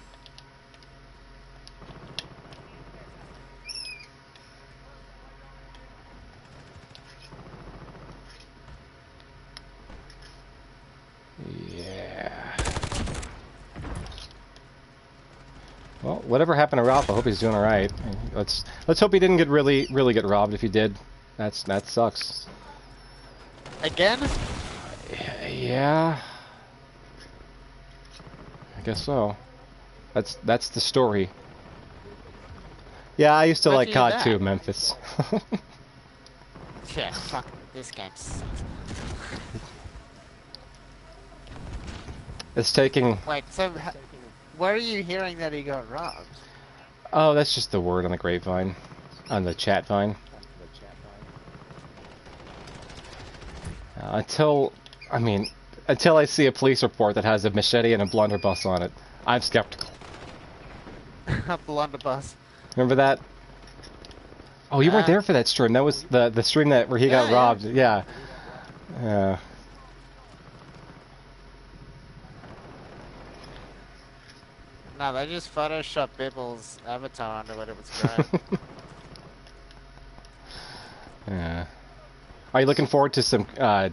Yeah. Well, whatever happened to Ralph, I hope he's doing all right. Let's hope he didn't get really get robbed. If he did, that sucks. Again? Yeah. I guess so. That's the story. Yeah, I used to like COD too, Memphis. Yeah, fuck this game sucks. It's taking... Wait, so where are you hearing that he got robbed? Oh, that's just the word on the grapevine. On the chat vine. Until I see a police report that has a machete and a blunderbuss on it, I'm skeptical. A blunderbuss. Remember that? Oh, you weren't there for that stream. That was the stream where he got robbed. Yeah. No, they just photoshopped Bibble's avatar onto it. It was great. Yeah. Are you looking forward to some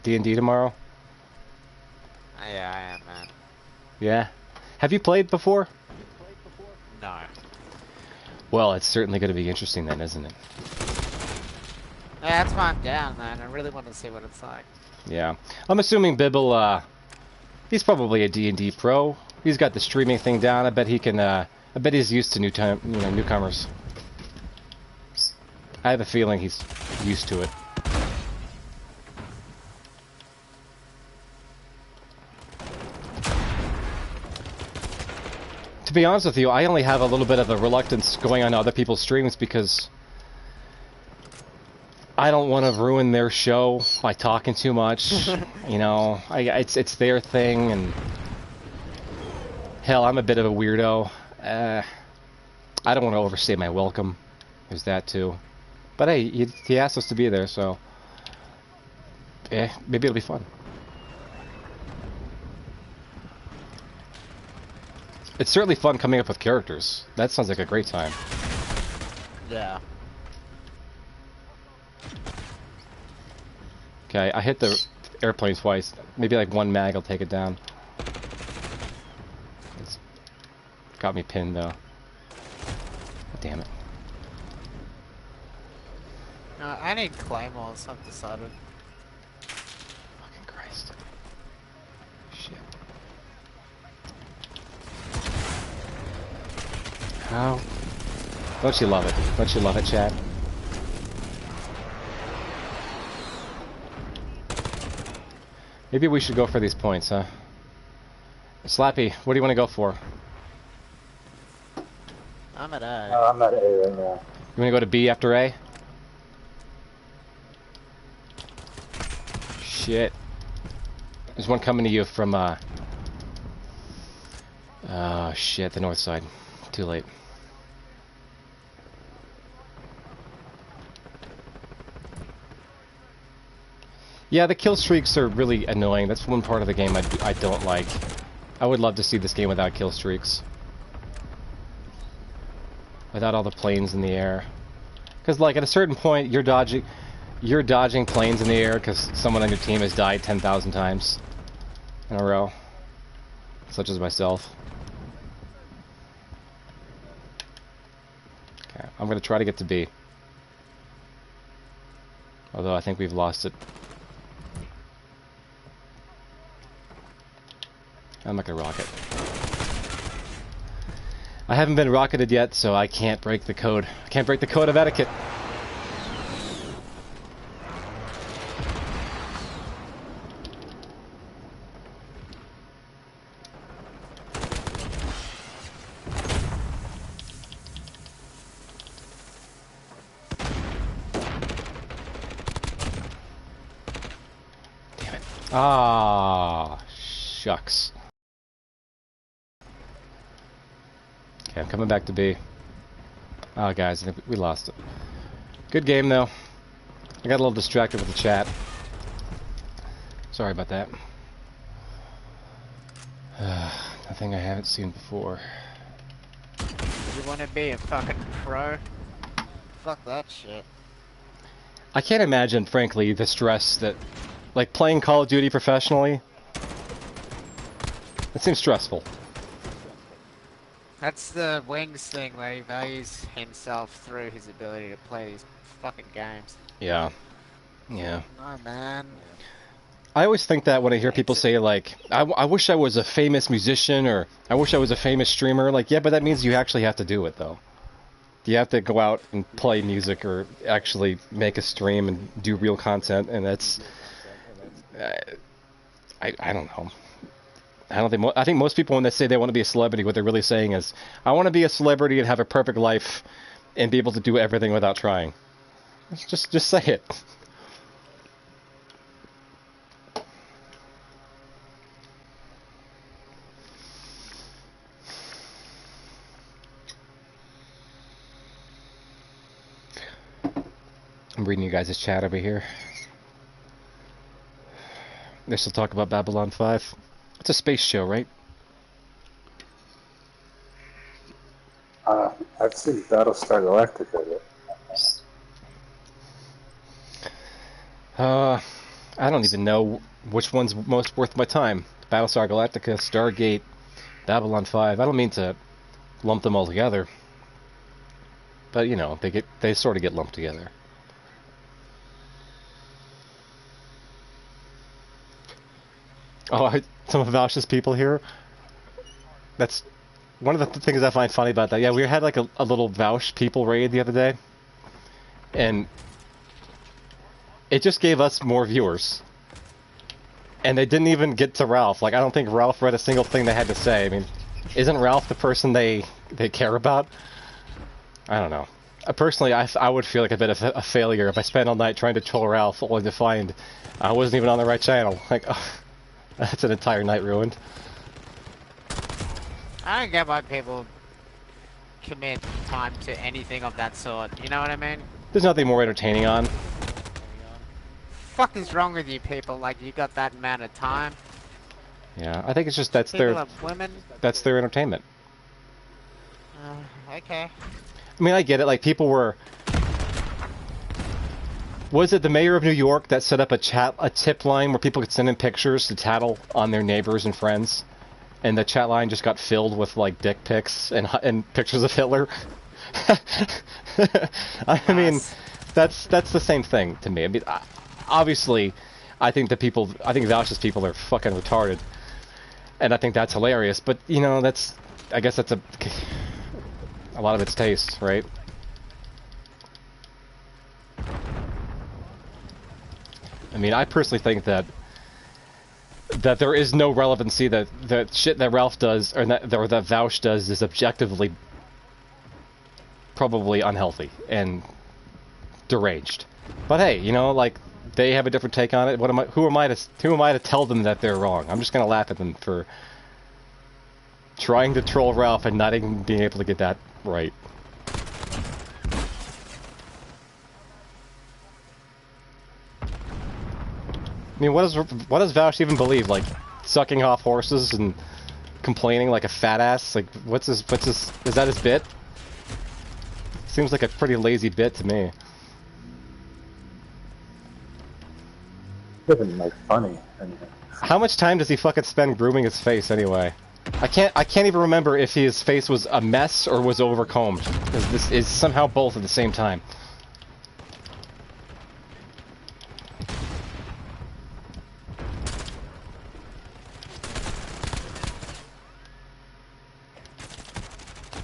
D&D tomorrow? Yeah, I am, man. Yeah. Have you played before? No. Well, it's certainly going to be interesting then, isn't it? Yeah, that's why I'm down, man. I really want to see what it's like. Yeah. I'm assuming Bibble, he's probably a D&D pro. He's got the streaming thing down. I bet he can, I bet he's used to newcomers. I have a feeling he's used to it. To be honest with you, I only have a little bit of a reluctance going on other people's streams because I don't want to ruin their show by talking too much. You know, it's their thing, and hell, I'm a bit of a weirdo. I don't want to overstay my welcome. There's that too. But hey, he asked us to be there, so maybe it'll be fun. It's certainly fun coming up with characters. That sounds like a great time. Yeah. Okay, I hit the airplane twice. Maybe like one mag will take it down. It's got me pinned though. Damn it. No, I need claymores, I've decided. Fucking Christ. Shit. How? Don't you love it? Don't you love it, Chad? Maybe we should go for these points, huh? Slappy, what do you want to go for? I'm at A. Oh, I'm at A right now. You want to go to B after A? Shit. There's one coming to you from, shit, the north side. Too late. Yeah, the kill streaks are really annoying. That's one part of the game I don't like. I would love to see this game without kill streaks. Without all the planes in the air. Because, like, at a certain point, you're dodging planes in the air because someone on your team has died 10,000 times in a row. Such as myself. Okay, I'm going to try to get to B. Although I think we've lost it. I'm not gonna rocket. I haven't been rocketed yet, so I can't break the code. I can't break the code of etiquette. Damn it. Ah, shucks. Okay, I'm coming back to B. Oh, guys, I think we lost it. Good game, though. I got a little distracted with the chat. Sorry about that. Nothing I haven't seen before. You wanna be a fucking pro? Fuck that shit. I can't imagine, frankly, the stress that... Like, playing Call of Duty professionally... It seems stressful. That's the Wings thing where he values himself through his ability to play these fucking games. Yeah. Yeah. Oh man. I always think that when I hear people say, like, I wish I was a famous musician, or I wish I was a famous streamer. Like, yeah, but that means you actually have to do it, though. You have to go out and play music, or actually make a stream and do real content, and that's... I don't know. I think most people, when they say they want to be a celebrity, what they're really saying is, I want to be a celebrity and have a perfect life and be able to do everything without trying. Just say it. I'm reading you guys' chat over here. They still talk about Babylon 5. It's a space show, right? I've seen Battlestar Galactica. I don't even know which one's most worth my time. Battlestar Galactica, Stargate, Babylon 5. I don't mean to lump them all together. But, you know, they sort of get lumped together. Oh, some of Vouch's people here. That's one of the things I find funny about that. Yeah, we had like a little Vouch people raid the other day. And it just gave us more viewers. And they didn't even get to Ralph. Like, I don't think Ralph read a single thing they had to say. I mean, Isn't Ralph the person they care about? I don't know. Personally, I would feel like a bit of a failure if I spent all night trying to troll Ralph only to find I wasn't even on the right channel. Like, oh, that's an entire night ruined. I don't get why people commit time to anything of that sort. You know what I mean? There's nothing more entertaining on. Fuck is wrong with you people? Like, you got that amount of time? Yeah, I think it's just that's People their are women. that's their entertainment. Okay. I mean, I get it. Like, people were. Was it the mayor of New York that set up a tip line where people could send in pictures to tattle on their neighbors and friends, and the chat line just got filled with like dick pics and pictures of Hitler? I mean, that's the same thing to me. I mean, obviously, I think Vouch's people are fucking retarded, and I think that's hilarious. But you know, I guess that's a lot of it's taste, right? I mean, I personally think that there is no relevancy, that the shit that Ralph does or that Vouch does is objectively probably unhealthy and deranged. But hey, you know, like, they have a different take on it. Who am I to tell them that they're wrong? I'm just gonna laugh at them for trying to troll Ralph and not even being able to get that right. I mean, what does Vouch even believe? Like, sucking off horses and complaining like a fat ass? Like, what's his, is that his bit? Seems like a pretty lazy bit to me. Even like funny. How much time does he fucking spend grooming his face anyway? I can't even remember if his face was a mess or was overcombed, because this is somehow both at the same time.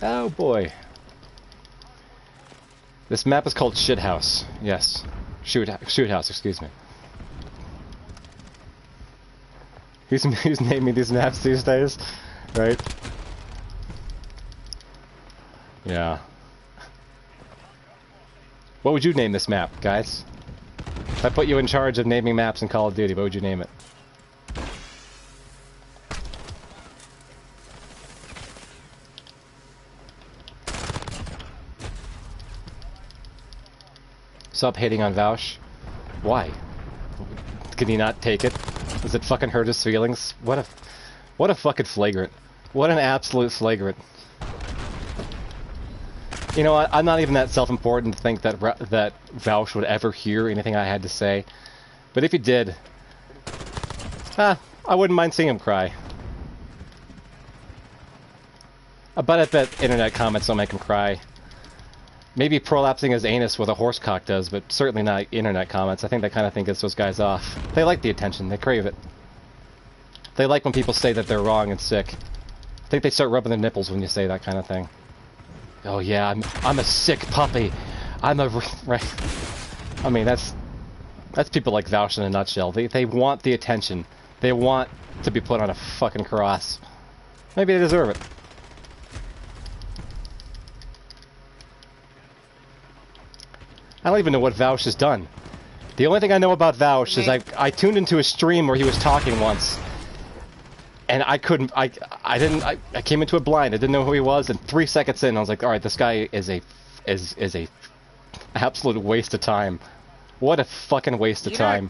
Oh boy. This map is called Shithouse. Yes. Shoot House, excuse me. Who's naming these maps these days? Right? Yeah. What would you name this map, guys? If I put you in charge of naming maps in Call of Duty, what would you name it? Stop hating on Vouch. Why? Can he not take it? Does it fucking hurt his feelings? What a fucking flagrant. What an absolute flagrant. You know what? I'm not even that self-important to think that Vouch would ever hear anything I had to say. But if he did, I wouldn't mind seeing him cry. But I bet internet comments don't make him cry. Maybe prolapsing his anus with a horse cock does, but certainly not internet comments. I think that kind of thing gets those guys off. They like the attention. They crave it. They like when people say that they're wrong and sick. I think they start rubbing their nipples when you say that kind of thing. Oh yeah, I'm a sick puppy. I'm a... Right. I mean, that's people like Vouch in a nutshell. They want the attention. They want to be put on a fucking cross. Maybe they deserve it. I don't even know what Vouch has done. The only thing I know about Vouch is I tuned into a stream where he was talking once, and I couldn't. I came into it blind. I didn't know who he was, and 3 seconds in, I was like, all right, this guy is a absolute waste of time. What a fucking waste of time.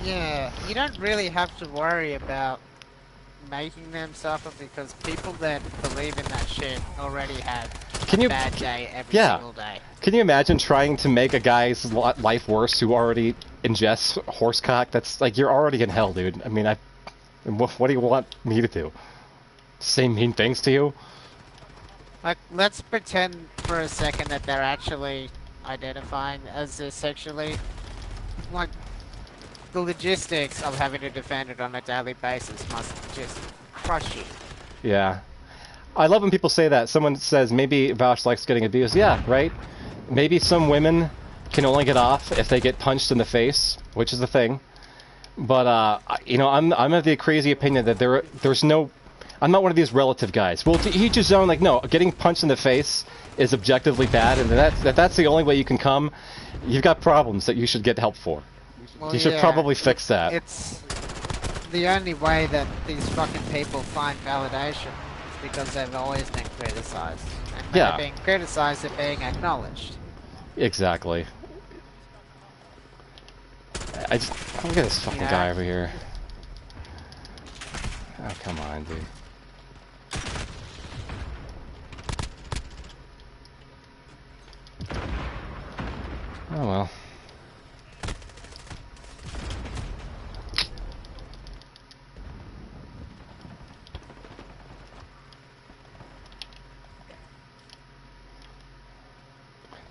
Yeah, you don't really have to worry about making them suffer, because people that believe in that shit already have a bad day every single day. Can you imagine trying to make a guy's life worse who already ingests horsecock? That's like, you're already in hell, dude. I mean, what do you want me to do? Say mean things to you? Like, let's pretend for a second that they're actually identifying as sexually. Like, the logistics of having to defend it on a daily basis must just crush you. Yeah. I love when people say that. Someone says, maybe Vouch likes getting abused. Yeah, right? Maybe some women can only get off if they get punched in the face, which is the thing. But, you know, I'm of the crazy opinion that there's no... I'm not one of these relative guys. Well, to each his own. Like, no, getting punched in the face is objectively bad, and that's the only way you can come. You've got problems that you should get help for. Well, You should probably fix that. It's the only way that these fucking people find validation is because they've always been criticized. And when they're being criticized, they're being acknowledged. Exactly. Look at this fucking guy over here. Oh, come on, dude. Oh well.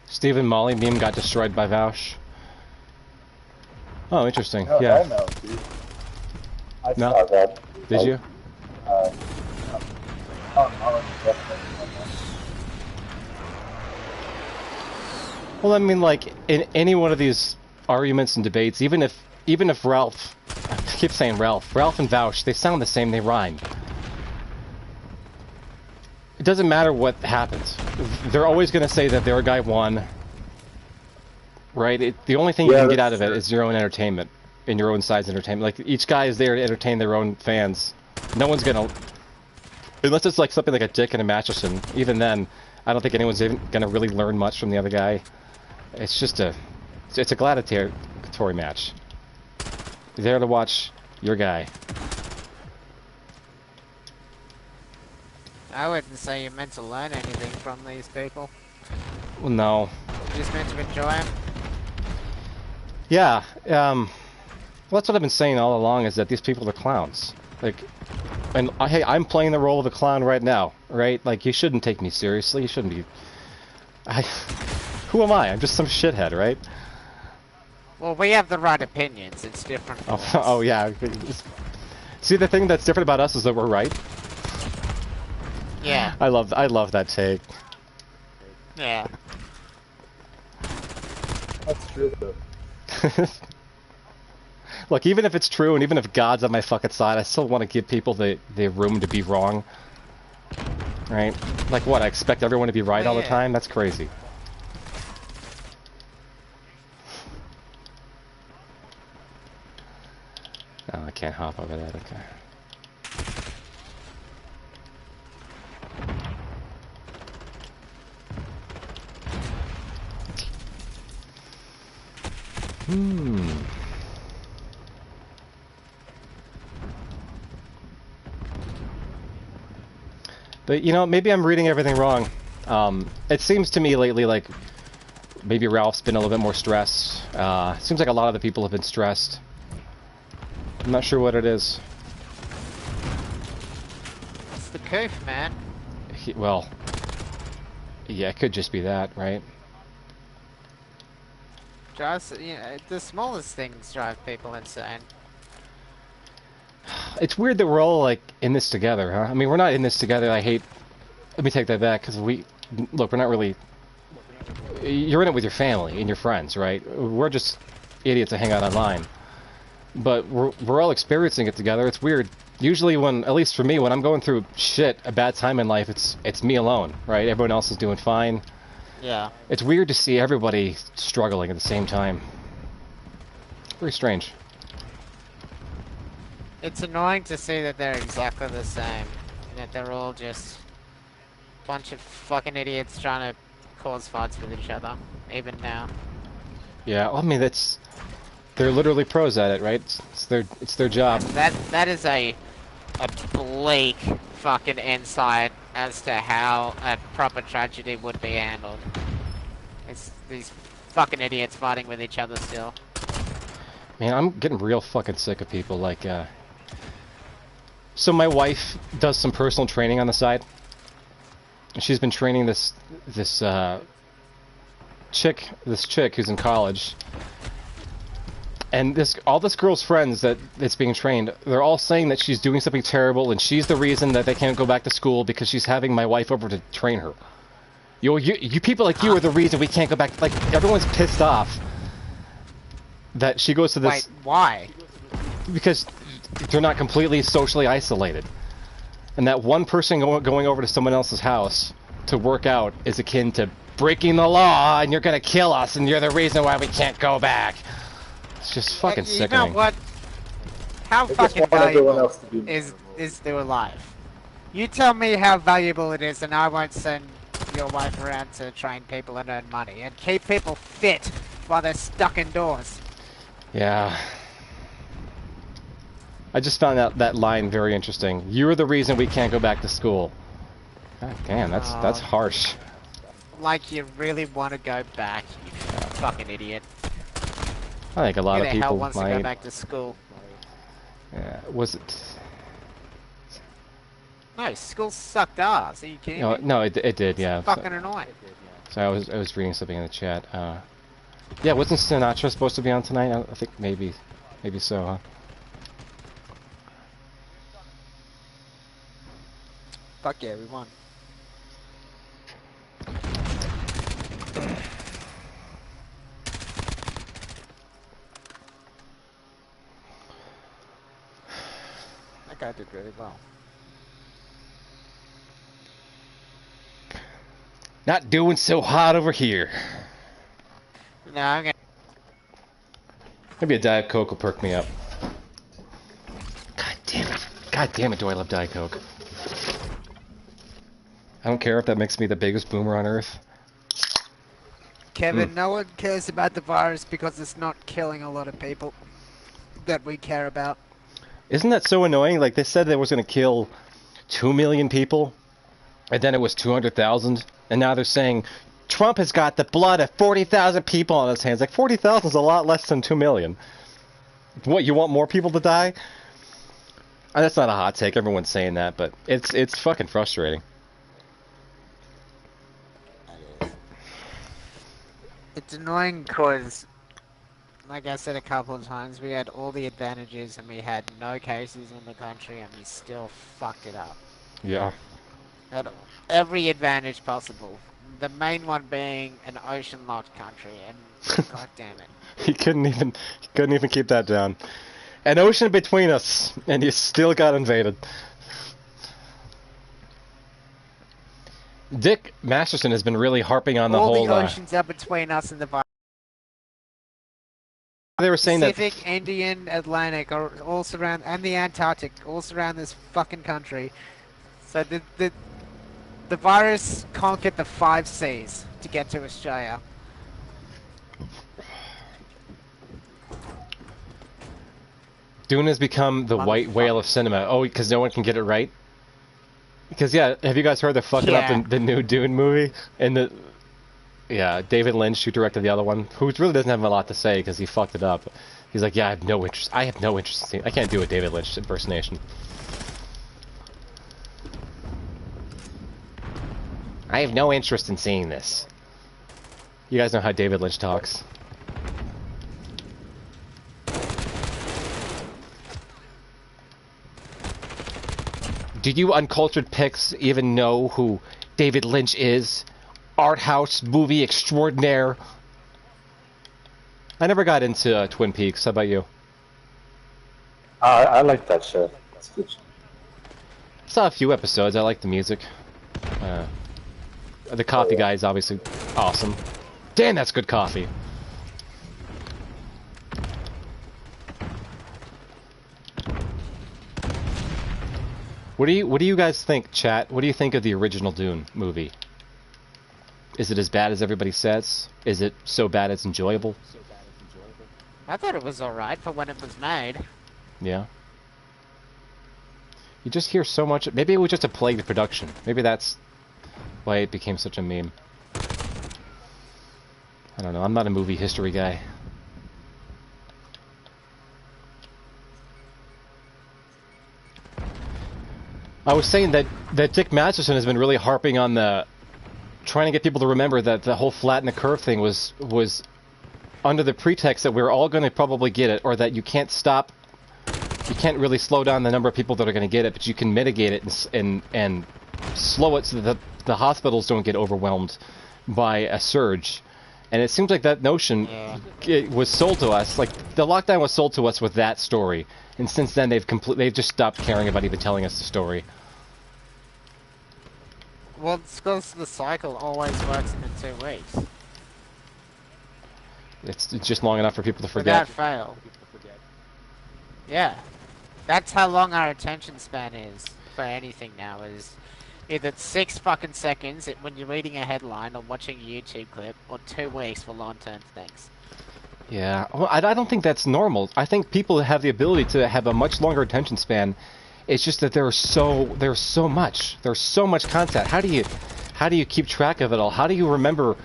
Stephen Molly meme got destroyed by Vaush. Oh, interesting. No, yeah. I know, dude. I saw that. Did you? Well, I mean, like, in any one of these arguments and debates, even if Ralph, I keep saying Ralph and Vaush, they sound the same, they rhyme. It doesn't matter what happens. They're always going to say that their guy won, right? The only thing you can get out of it is your own entertainment, and your own side's entertainment. Like, each guy is there to entertain their own fans. No one's going to, unless it's like something like a Dick and a Masterson, even then, I don't think anyone's even going to really learn much from the other guy. It's just it's a gladiatory match. You're there to watch your guy. I wouldn't say you're meant to learn anything from these people. Well, no. You're just meant to enjoy them. Yeah, well, that's what I've been saying all along, is that these people are clowns. Like, and hey, I'm playing the role of a clown right now, right? Like, you shouldn't take me seriously. You shouldn't be... Who am I? I'm just some shithead, right? Well, we have the right opinions. It's different. Oh yeah. See, the thing that's different about us is that we're right. Yeah. I love that take. Yeah. That's true, though. Look, even if it's true, and even if God's on my fucking side, I still want to give people the room to be wrong. Right? Like what, I expect everyone to be right all the time? That's crazy. Oh, I can't hop over that, okay. But, you know, maybe I'm reading everything wrong. It seems to me lately like maybe Ralph's been a little bit more stressed. It seems like a lot of the people have been stressed. I'm not sure what it is. It's the coof, man. Well, yeah, it could just be that, right? Drives, you know, the smallest things drive people insane. It's weird that we're all, like, in this together, huh? I mean, we're not in this together. I hate... Let me take that back, because look, we're not really... You're in it with your family and your friends, right? We're just idiots that hang out online. But we're all experiencing it together. It's weird. Usually when, at least for me, when I'm going through shit, a bad time in life, it's me alone, right? Everyone else is doing fine. Yeah. It's weird to see everybody struggling at the same time. Very strange. It's annoying to see that they're exactly the same. That they're all just a bunch of fucking idiots trying to cause fights with each other, even now. Yeah, well, I mean, they're literally pros at it, right? It's their job. That is a bleak fucking insight as to how a proper tragedy would be handled. It's these fucking idiots fighting with each other still. Man, I'm getting real fucking sick of people like, So my wife does some personal training on the side. She's been training this chick who's in college. And all this girl's friends that's being trained, they're all saying that she's doing something terrible and she's the reason that they can't go back to school because she's having my wife over to train her. You people like you are the reason we can't go back. Like, everyone's pissed off that she goes to this... Wait, why? Because they're not completely socially isolated. And that one person going over to someone else's house to work out is akin to breaking the law, and you're gonna kill us, and you're the reason why we can't go back. It's just fucking sickening. You know what? How fucking valuable is their life? You tell me how valuable it is, and I won't send your wife around to train people and earn money and keep people fit while they're stuck indoors. Yeah. I just found out that line very interesting. You're the reason we can't go back to school. God damn, that's harsh. Like you really want to go back, you fucking idiot. I think a lot of people Who the hell wants might... to go back to school? Yeah, was it... No, school sucked ass. Are you kidding me? No, it did, yeah. It's fucking annoying. So I was reading something in the chat. Yeah, wasn't Sinatra supposed to be on tonight? I think maybe so, huh? Fuck yeah, we won. That guy did really well. Not doing so hot over here. No, I'm gonna... Maybe a Diet Coke will perk me up. God damn it. God damn it, do I love Diet Coke. I don't care if that makes me the biggest boomer on Earth. Kevin, no one cares about the virus because it's not killing a lot of people that we care about. Isn't that so annoying? Like, they said they was going to kill 2 million people, and then it was 200,000, and now they're saying Trump has got the blood of 40,000 people on his hands. Like, 40,000 is a lot less than 2 million. What, you want more people to die? That's not a hot take, everyone's saying that, but it's fucking frustrating. It's annoying because, like I said a couple of times, we had all the advantages and we had no cases in the country and we still fucked it up. Yeah. Had every advantage possible. The main one being an ocean-locked country, and god damn it. He couldn't even keep that down. An ocean between us, and you still got invaded. Dick Masterson has been really harping on the whole... All the oceans are between us and the virus. They were saying Pacific, that... Indian, Atlantic, are all surround, and the Antarctic, all surround this fucking country. So the virus conquered the 5 seas to get to Australia. Dune has become the white whale of cinema. Oh, because no one can get it right? Because, yeah, have you guys heard they're fucking up the new Dune movie? And yeah, David Lynch, who directed the other one, who really doesn't have a lot to say because he fucked it up. He's like, yeah, I have no interest in seeing... I can't do a David Lynch impersonation. I have no interest in seeing this. You guys know how David Lynch talks. Do you uncultured pigs even know who David Lynch is? Art house movie extraordinaire. I never got into Twin Peaks. How about you? I like that show. That's good. Saw a few episodes. I like the music. The coffee guy is obviously awesome. Damn, that's good coffee. What do you guys think, chat? What do you think of the original Dune movie? Is it as bad as everybody says? Is it so bad it's enjoyable? I thought it was alright for when it was made. Yeah. You just hear so much. Maybe it was just a plagued production. Maybe that's why it became such a meme. I don't know. I'm not a movie history guy. I was saying that Dick Masterson has been really harping on trying to get people to remember that the whole flatten the curve thing was under the pretext that we're all going to probably get it, or that you can't really slow down the number of people that are going to get it, but you can mitigate it and slow it so that the hospitals don't get overwhelmed by a surge. And it seems like that notion it was sold to us, like the lockdown was sold to us with that story, and since then they've just stopped caring about even telling us the story. Well, it's because the cycle always works in 2 weeks. It's just long enough for people to forget. Without fail. Yeah. That's how long our attention span is for anything now, is either 6 fucking seconds when you're reading a headline or watching a YouTube clip, or 2 weeks for long-term things. Yeah, well, I don't think that's normal. I think people have the ability to have a much longer attention span. It's just that there's so much content. How do you keep track of it all? How do you remember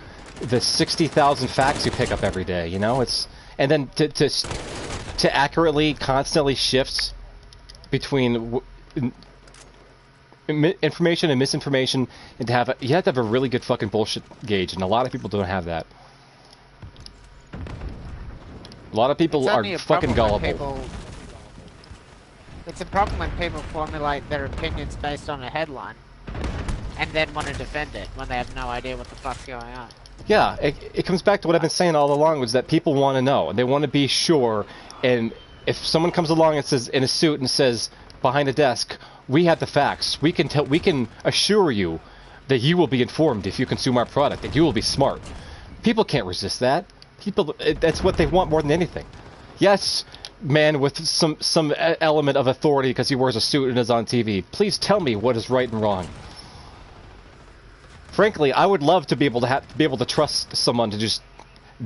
the 60,000 facts you pick up every day? You know, and then to accurately, constantly shift between information and misinformation, and you have to have a really good fucking bullshit gauge, and a lot of people don't have that. A lot of people are fucking gullible. It's a problem when people formulate their opinions based on a headline and then want to defend it when they have no idea what the fuck's going on. Yeah, it comes back to what I've been saying all along, was that people want to know, and they want to be sure, and if someone comes along and says, in a suit, and says, behind a desk, we have the facts, we can assure you that you will be informed if you consume our product, that you will be smart. People can't resist that. That's what they want more than anything. Yes, man with some element of authority because he wears a suit and is on TV. Please tell me what is right and wrong. Frankly, I would love to be able to trust someone to just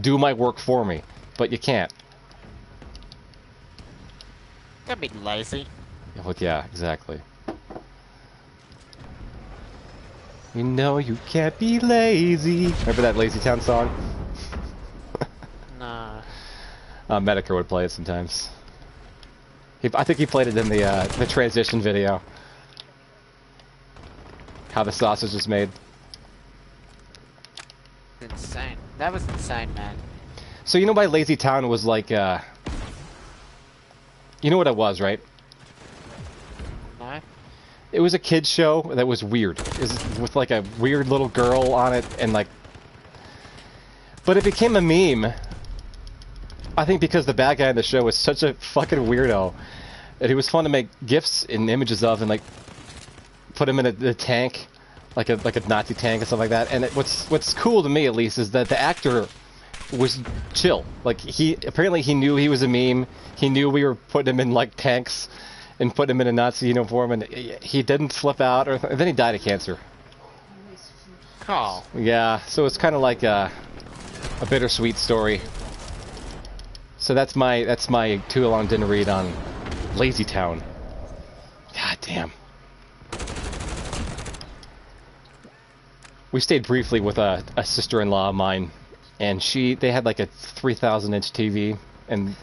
do my work for me, but you can't. Don't be lazy. Well, yeah, exactly. You know you can't be lazy. Remember that Lazy Town song? Nah. Medicare would play it sometimes. I think he played it in the transition video. How the sausage is made. Insane. That was insane, man. So you know why Lazy Town was like, you know what it was, right? No? It was a kid's show that was weird. It was with like a weird little girl on it, and like... But it became a meme. I think because the bad guy in the show was such a fucking weirdo. And he was fun to make GIFs and images of, and like put him in a tank, like a Nazi tank and stuff like that. And what's cool to me, at least, is that the actor was chill. Like apparently he knew he was a meme. He knew we were putting him in like tanks and putting him in a Nazi uniform, and he didn't flip out. And then he died of cancer. Oh. Yeah, so it's kind of like a bittersweet story. So that's my too long didn't read on Lazy Town. God damn. We stayed briefly with a sister-in-law of mine, and they had like a 3,000-inch TV, and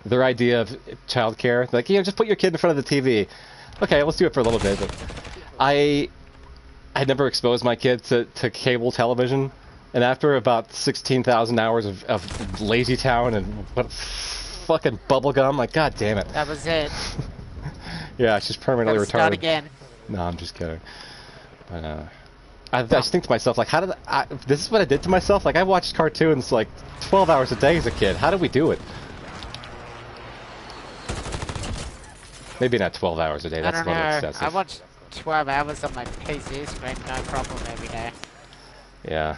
their idea of childcare, like, just put your kid in front of the TV. Okay, let's do it for a little bit. But I never exposed my kid to cable television. And after about 16,000 hours of Lazy Town and what fucking bubblegum, like, god damn it. That was it. Yeah, she's permanently retarded. Start again. No, I'm just kidding. But, I just think to myself, like, this is what I did to myself? Like, I watched cartoons, like, 12 hours a day as a kid. How did we do it? Maybe not 12 hours a day, that's a little excessive. I watched 12 hours on my PC screen, no problem every day. Yeah.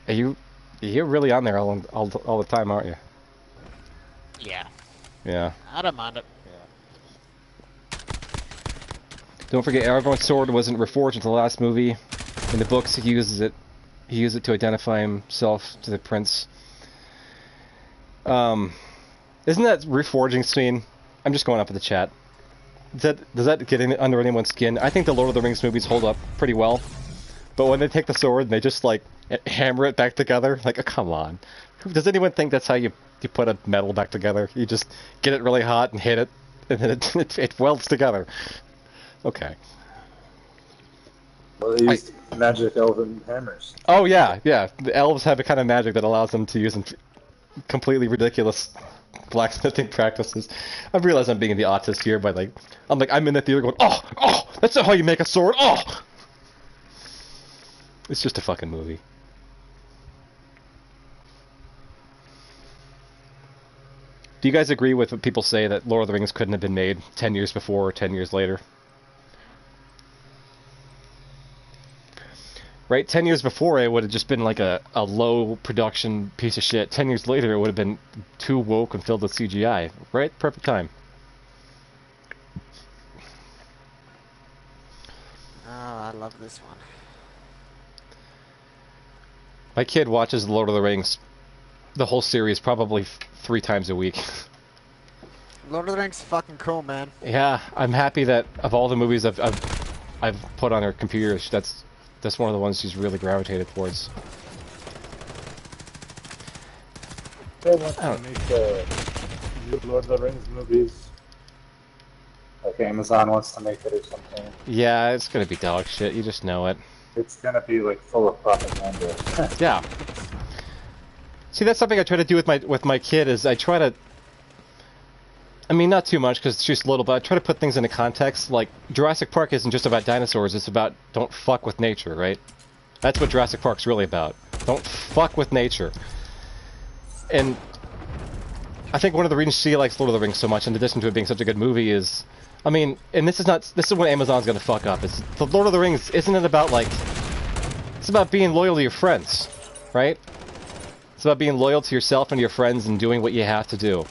You're really on there all the time, aren't you? Yeah. Yeah. I don't mind it. Yeah. Don't forget, Aragorn's sword wasn't reforged until the last movie. In the books, he used it to identify himself to the prince. Isn't that reforging scene? I'm just going up in the chat. Does that get under anyone's skin? I think the Lord of the Rings movies hold up pretty well. But when they take the sword and they just, like, hammer it back together, like, oh, come on. Does anyone think that's how you put a metal back together? You just get it really hot and hit it, and then it welds together. Okay. Well, they use magic elven hammers. Oh, yeah. The elves have a kind of magic that allows them to use completely ridiculous blacksmithing practices. I realize I'm being the autist here, but, like, I'm in the theater going, oh, that's not how you make a sword, oh! It's just a fucking movie. Do you guys agree with what people say that Lord of the Rings couldn't have been made 10 years before or 10 years later? right? 10 years before, it would have just been like a low production piece of shit. 10 years later, it would have been too woke and filled with CGI, right? Perfect time. Oh, I love this one. My kid watches The Lord of the Rings, the whole series, probably 3 times a week. Lord of the Rings is fucking cool, man. Yeah, I'm happy that of all the movies I've put on her computer, that's one of the ones she's really gravitated towards. They want to make the new Lord of the Rings movies. Like Amazon wants to make it or something. Yeah, it's gonna be dog shit. You just know it. It's gonna be like full of propaganda. Yeah. See, that's something I try to do with my kid. Is I try to. I mean, not too much because she's little, but I try to put things into context. Like Jurassic Park isn't just about dinosaurs; it's about don't fuck with nature, right? That's what Jurassic Park's really about. Don't fuck with nature. And I think one of the reasons she likes Lord of the Rings so much, in addition to it being such a good movie, is, I mean, and this is what Amazon's gonna fuck up. Is the Lord of the Rings? Isn't it about like? It's about being loyal to your friends, right? It's about being loyal to yourself and your friends and doing what you have to do.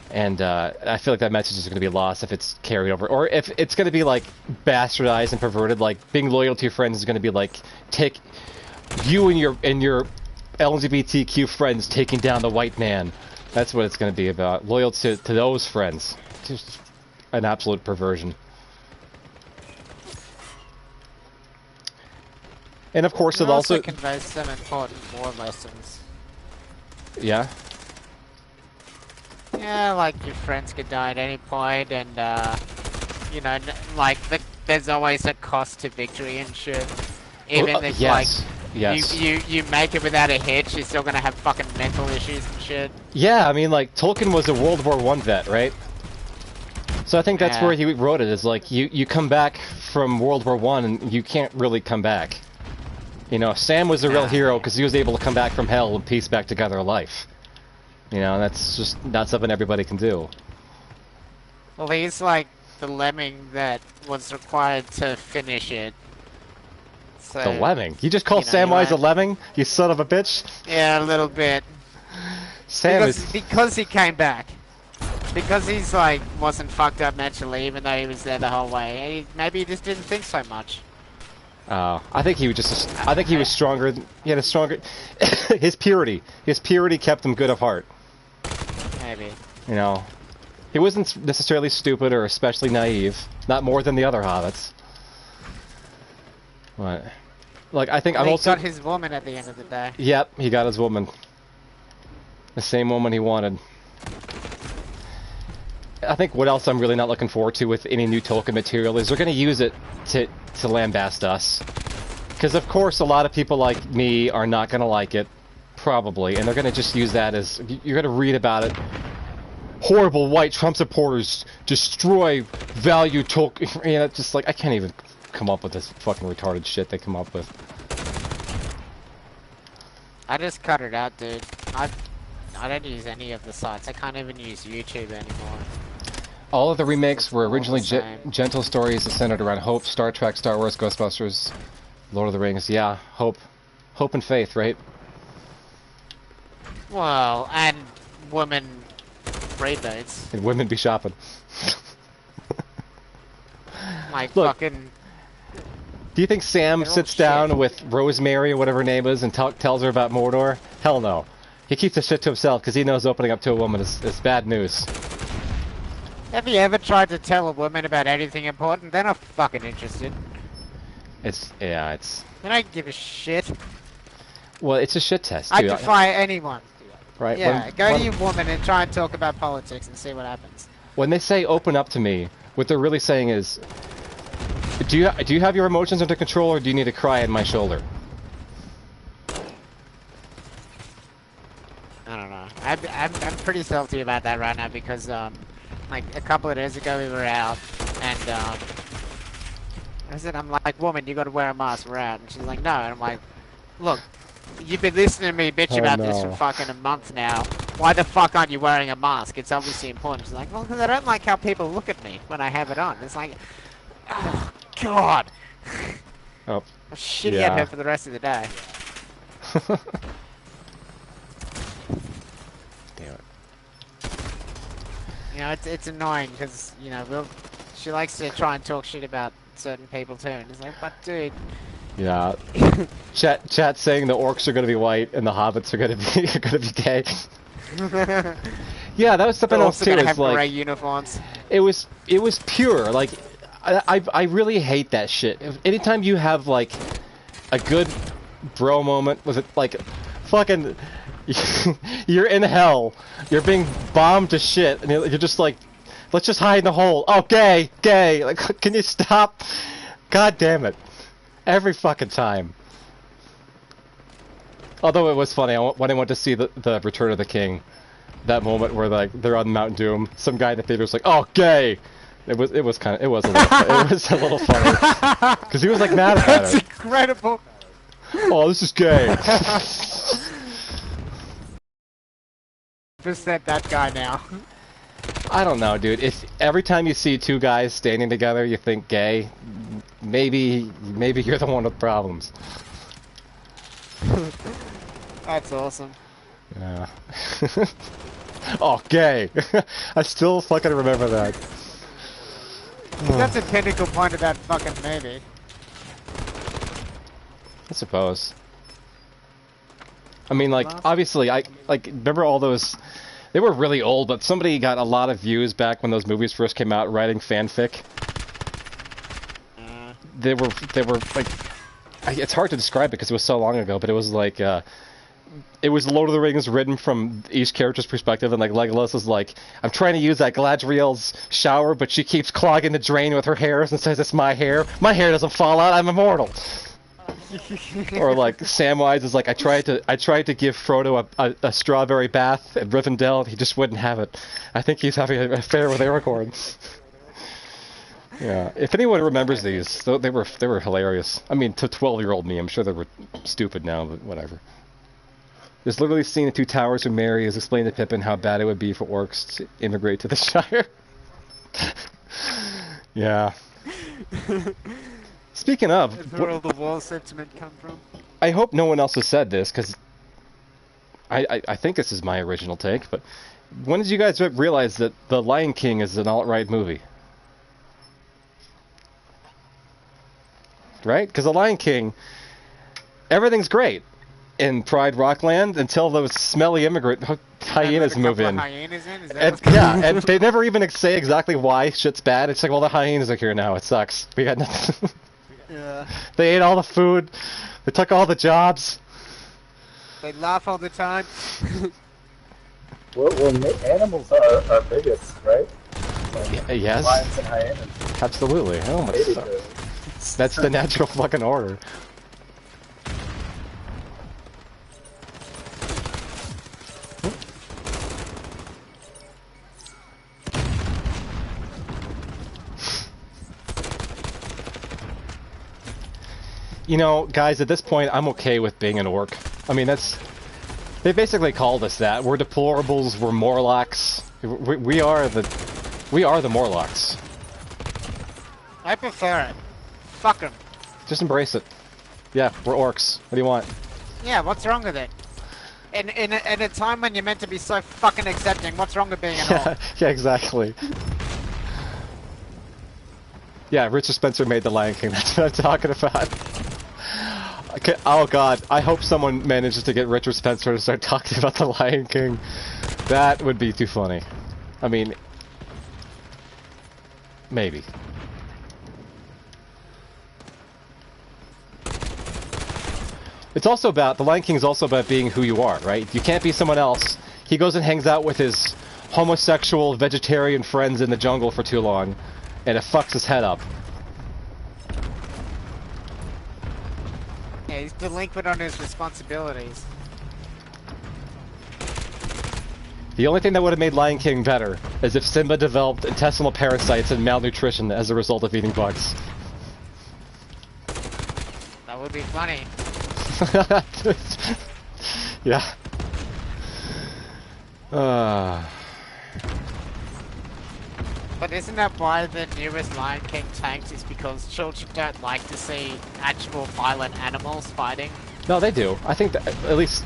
And I feel like that message is going to be lost if it's carried over, or if it's going to be like bastardized and perverted. Like being loyal to your friends is going to be like take you and your LGBTQ friends taking down the white man. That's what it's going to be about. Loyal to those friends. Just an absolute perversion. And of course, it also conveys some important war lessons. Yeah. Yeah, like your friends could die at any point, and you know, like there's always a cost to victory and shit. Even if yes. you make it without a hitch, you're still gonna have fucking mental issues and shit. Yeah, I mean, like Tolkien was a World War I vet, right? So I think that's where he wrote it. Is like you come back from World War I and you can't really come back. You know, Sam was a real hero because he was able to come back from hell and piece back together life. You know, that's just not something everybody can do. Well, he's like the lemming that was required to finish it. So, the lemming? You just called Samwise a lemming? You son of a bitch? Yeah, a little bit. Because he came back. Because he's like wasn't fucked up naturally, even though he was there the whole way. Maybe he just didn't think so much. I think he was just. I think he was stronger. He had a stronger. His purity kept him good of heart. Maybe. You know, he wasn't necessarily stupid or especially naive. Not more than the other hobbits. But, like, I think I'm also. He got his woman at the end of the day. Yep, he got his woman. The same woman he wanted. I think what else I'm really not looking forward to with any new Tolkien material is they're going to use it to lambast us. Because of course a lot of people like me are not going to like it, probably, and they're going to just use that as, you're going to read about it. Horrible white Trump supporters destroy value Tolkien. You know, just like, I can't even come up with this fucking retarded shit they come up with. I just cut it out, dude. I don't use any of the sites. I can't even use YouTube anymore. All of the remakes were originally gentle stories that centered around hope. Star Trek, Star Wars, Ghostbusters, Lord of the Rings. Yeah, hope and faith, right? Well, and women raid dates. And women be shopping. Like, look, fucking... Do you think Sam sits down with Rosemary or whatever her name is and tells her about Mordor? Hell no. He keeps the shit to himself because he knows opening up to a woman is bad news. Have you ever tried to tell a woman about anything important? They're not fucking interested. They don't give a shit. Well, it's a shit test, too. I defy anyone. Right. Yeah, go to your woman and try and talk about politics and see what happens. When they say open up to me, what they're really saying is, do you have your emotions under control, or do you need to cry at my shoulder? I don't know. I'm pretty salty about that right now because like a couple of days ago we were out and I said, I'm like, woman, you got to wear a mask. We're out, and she's like, no, and I'm like, look, you've been listening to me bitch about this for fucking a month now. Why the fuck aren't you wearing a mask? It's obviously important. She's like, well, because I don't like how people look at me when I have it on. It's like, oh god. Oh. I'm shitty Yeah. at her for the rest of the day. Damn it. You know, it's annoying because, you know, she likes to try and talk shit about certain people too. And it's like, but dude. Yeah. Chat saying the orcs are gonna be white and the hobbits are gonna be gay. Yeah, that was something else too. It's It's like gray uniforms. it was pure. Like I really hate that shit. Anytime you have like a good bro moment with it, like fucking you're in hell, you're being bombed to shit, and you're just like, let's just hide in the hole. Oh, gay. Like, can you stop? God damn it. Every fucking time. Although it was funny, when I went to see the Return of the King, that moment where like they're on Mount Doom, some guy in the theater was like, "Oh, gay." It was a little funny because he was like mad about That's it. incredible. Oh, this is gay. Just said that guy now. I don't know, dude. If every time you see two guys standing together, you think gay, maybe you're the one with problems. That's awesome. Yeah. Oh, gay. I still fucking remember that. That's a pinnacle point of that fucking movie. I suppose. I mean, like, obviously, remember all those... They were really old, but somebody got a lot of views back when those movies first came out writing fanfic. They were, like... It's hard to describe it because it was so long ago, but it was like, it was Lord of the Rings written from each character's perspective, and like Legolas is like, I'm trying to use that Galadriel's shower, but she keeps clogging the drain with her hairs and says it's my hair. My hair doesn't fall out, I'm immortal. Or like Samwise is like, I tried to give Frodo a strawberry bath at Rivendell, he just wouldn't have it. I think he's having an affair with Aragorn. Yeah, if anyone remembers these, they were hilarious. I mean, to 12-year-old me, I'm sure they were stupid now, but whatever. There's literally scene in Two Towers where Merry is explaining to Pippin how bad it would be for orcs to immigrate to the Shire. Yeah. Speaking of... That's where all the wall sentiment come from. I hope no one else has said this, because I think this is my original take, but when did you guys realize that The Lion King is an alt-right movie? Right? Because The Lion King, everything's great in Pride Rockland until those smelly immigrant hyenas move in. Hyenas in? Yeah, and they never even say exactly why shit's bad. It's like, well, the hyenas are here now. It sucks. We got nothing. Yeah. They ate all the food. They took all the jobs. They laugh all the time. Well, animals are biggest, right? Like, yes. Lions and hyenas. Absolutely. Oh my god. That's the natural fucking order. You know, guys, at this point, I'm okay with being an orc. I mean, that's... They basically called us that. We're deplorables, we're Morlocks. We are the Morlocks. I prefer it. Fuck them. Just embrace it. Yeah, we're orcs. What do you want? Yeah, what's wrong with it? In a time when you're meant to be so fucking accepting, what's wrong with being an orc? Yeah, exactly. Yeah, Richard Spencer made The Lion King. That's what I'm talking about. Okay, oh god, I hope someone manages to get Richard Spencer to start talking about The Lion King. That would be too funny. I mean... Maybe. It's also about... The Lion King is also about being who you are, right? You can't be someone else. He goes and hangs out with his homosexual, vegetarian friends in the jungle for too long, and it fucks his head up. Yeah, he's delinquent on his responsibilities. The only thing that would have made Lion King better is if Simba developed intestinal parasites and malnutrition as a result of eating bugs. That would be funny. Yeah. But isn't that why the newest Lion King tanked is because children don't like to see actual violent animals fighting? No, they do. I think that, at least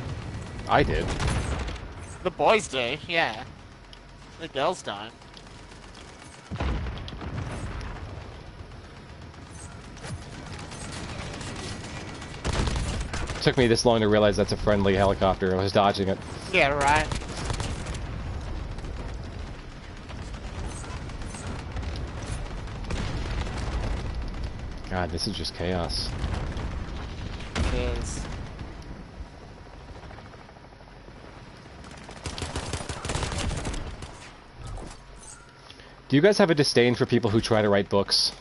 I did. The boys do, yeah. The girls don't. It took me this long to realize that's a friendly helicopter. I was dodging it. Yeah, right. God, this is just chaos. It is. Do you guys have a disdain for people who try to write books?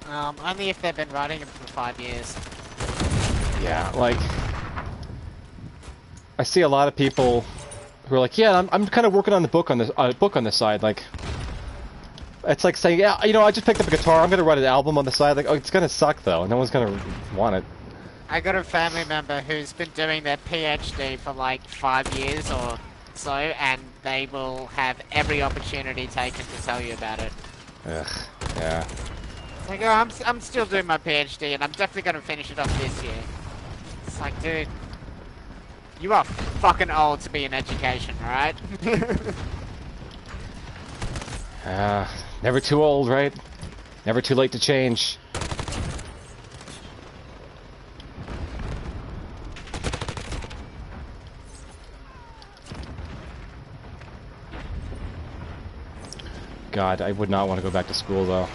Only if they've been writing them for 5 years. Yeah, like... I see a lot of people who are like, yeah, I'm kind of working on the book on the side, like... It's like saying, yeah, you know, I just picked up a guitar, I'm gonna write an album on the side, like, oh, it's gonna suck though, no one's gonna want it. I got a family member who's been doing their PhD for like 5 years or so, and they will have every opportunity taken to tell you about it. Ugh, yeah. It's like, oh, I'm still doing my PhD, and I'm definitely gonna finish it off this year. It's like, dude, you are fucking old to be in education, right? Never too old, right? Never too late to change. God, I would not want to go back to school, though.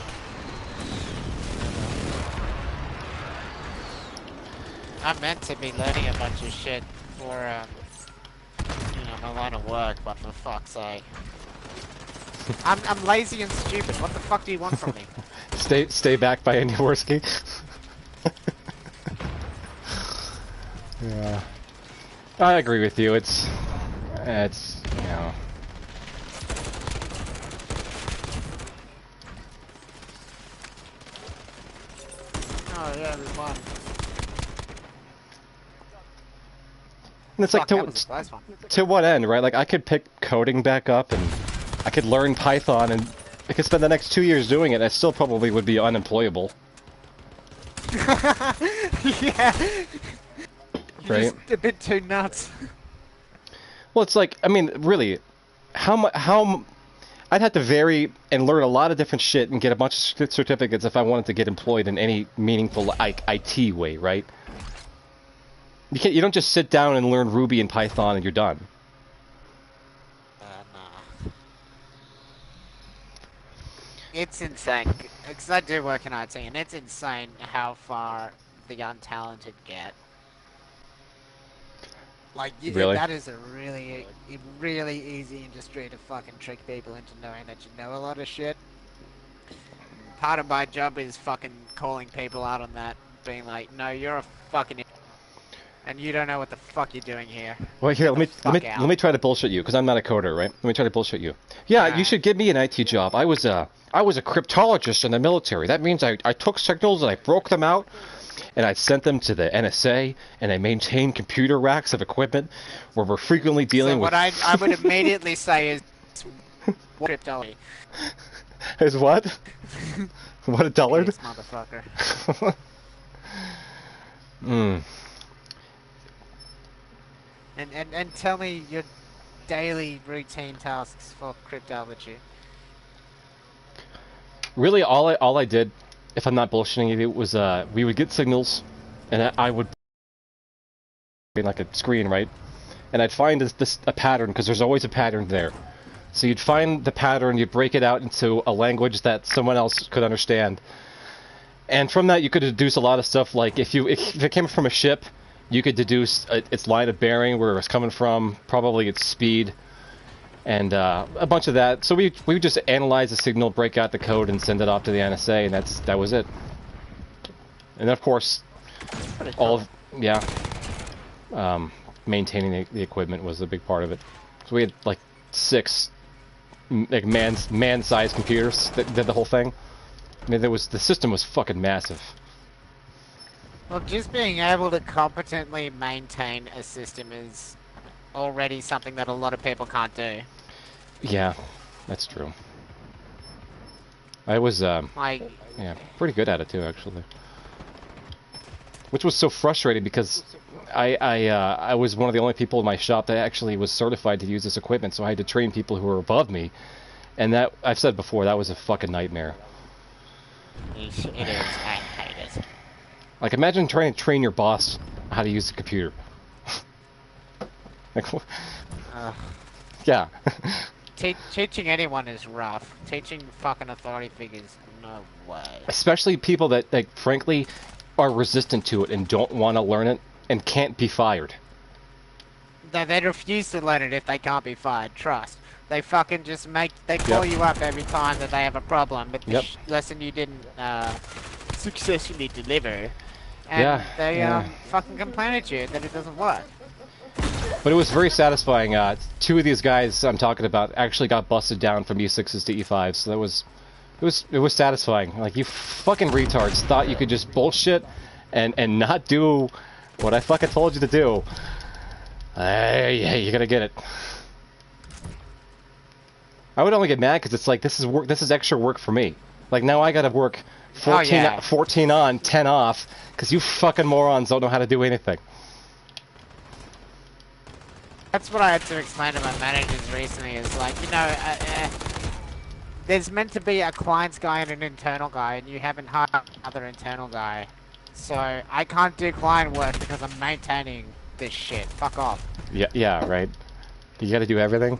I'm meant to be learning a bunch of shit for, you know, my line of work, but for fuck's sake. I'm lazy and stupid. What the fuck do you want from me? Stay back by Jaworski. Yeah, I agree with you. It's you know. Oh yeah, there's one. And it's like to what end, right? Like I could pick coding back up and I could learn Python and I could spend the next 2 years doing it. I still probably would be unemployable. Yeah. You're Right? just a bit too nuts. Well, it's like, I mean, really, how I'd have to vary and learn a lot of different shit and get a bunch of certificates if I wanted to get employed in any meaningful like IT way, right? You don't just sit down and learn Ruby and Python and you're done. Nah. It's insane, because I do work in IT, and it's insane how far the untalented get. Like, Really? that is a really easy industry to fucking trick people into knowing that you know a lot of shit. Part of my job is fucking calling people out on that, being like, no, you're a fucking idiot, and you don't know what the fuck you're doing here. Well, here, let me try to bullshit you, because I'm not a coder, right? Let me try to bullshit you. Yeah, you should give me an IT job. I was a cryptologist in the military. That means I took signals and I broke them out, and I sent them to the NSA, and I maintained computer racks of equipment where we're frequently dealing with... So what I would immediately say is... cryptology. Is what? What a dullard? Yes, motherfucker. And tell me your daily routine tasks for cryptology. Really, all I did, if I'm not bullshitting you, was we would get signals, and I would be like a screen, right? And I'd find a pattern, because there's always a pattern there. So you'd find the pattern, you'd break it out into a language that someone else could understand. And from that, you could deduce a lot of stuff, like if it came from a ship, you could deduce its line of bearing, where it was coming from, probably its speed, and a bunch of that. So we would just analyze the signal, break out the code, and send it off to the NSA, and that was it. And of course, maintaining the equipment was a big part of it. So we had like 6 like man-sized computers that did the whole thing. I mean, the system was fucking massive. Well, just being able to competently maintain a system is already something that a lot of people can't do. Yeah. That's true. I was, Like, yeah, pretty good at it too, actually. Which was so frustrating because I was one of the only people in my shop that actually was certified to use this equipment, so I had to train people who were above me. And that, I've said before, that was a fucking nightmare. it is. I hate it. Like, imagine trying to train your boss how to use the computer. Like, yeah. Teaching anyone is rough. Teaching fucking authority figures, no way. Especially people that, like, frankly, are resistant to it and don't want to learn it and can't be fired. They refuse to learn it if they can't be fired, trust. They fucking just they call you up every time that they have a problem, but the lesson you didn't successfully deliver. And they fucking complain at you that it doesn't work. But it was very satisfying. Two of these guys I'm talking about actually got busted down from E6s to E5s, so that was... It was satisfying. Like, you fucking retards thought you could just bullshit and not do what I fucking told you to do. Hey, you gotta get it. I would only get mad because it's like, this is work. This is extra work for me. Like, now I gotta work 14 on, 10 off, because you fucking morons don't know how to do anything. That's what I had to explain to my managers recently, is like, you know, there's meant to be a client's guy and an internal guy, and you haven't hired another internal guy. So, I can't do client work because I'm maintaining this shit. Fuck off. Yeah, right. You gotta do everything?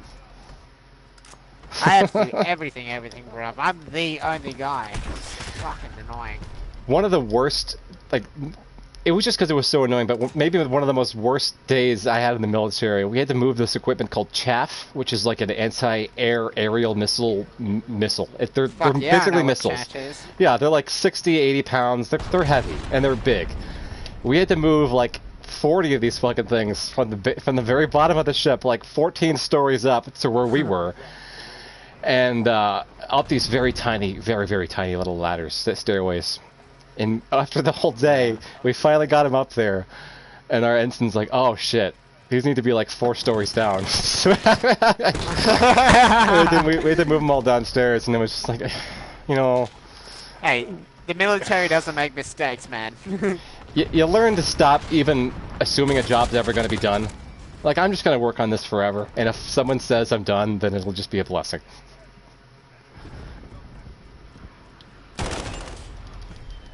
I have to do everything, bro. I'm the only guy. It's fucking annoying. One of the worst, like... It was just because it was so annoying, but maybe one of the most worst days I had in the military, we had to move this equipment called Chaff, which is like an anti-air aerial missile. They're basically missiles. Yeah, they're like 60, 80 pounds. They're heavy, and they're big. We had to move like 40 of these fucking things from the very bottom of the ship, like 14 stories up to where we were. And up these very tiny little ladders, stairways. And after the whole day, we finally got him up there, and our ensign's like, oh shit, these need to be like 4 stories down. we had to move them all downstairs, and it was just like, you know... Hey, the military doesn't make mistakes, man. you learn to stop even assuming a job's ever going to be done. Like, I'm just going to work on this forever, and if someone says I'm done, then it'll just be a blessing.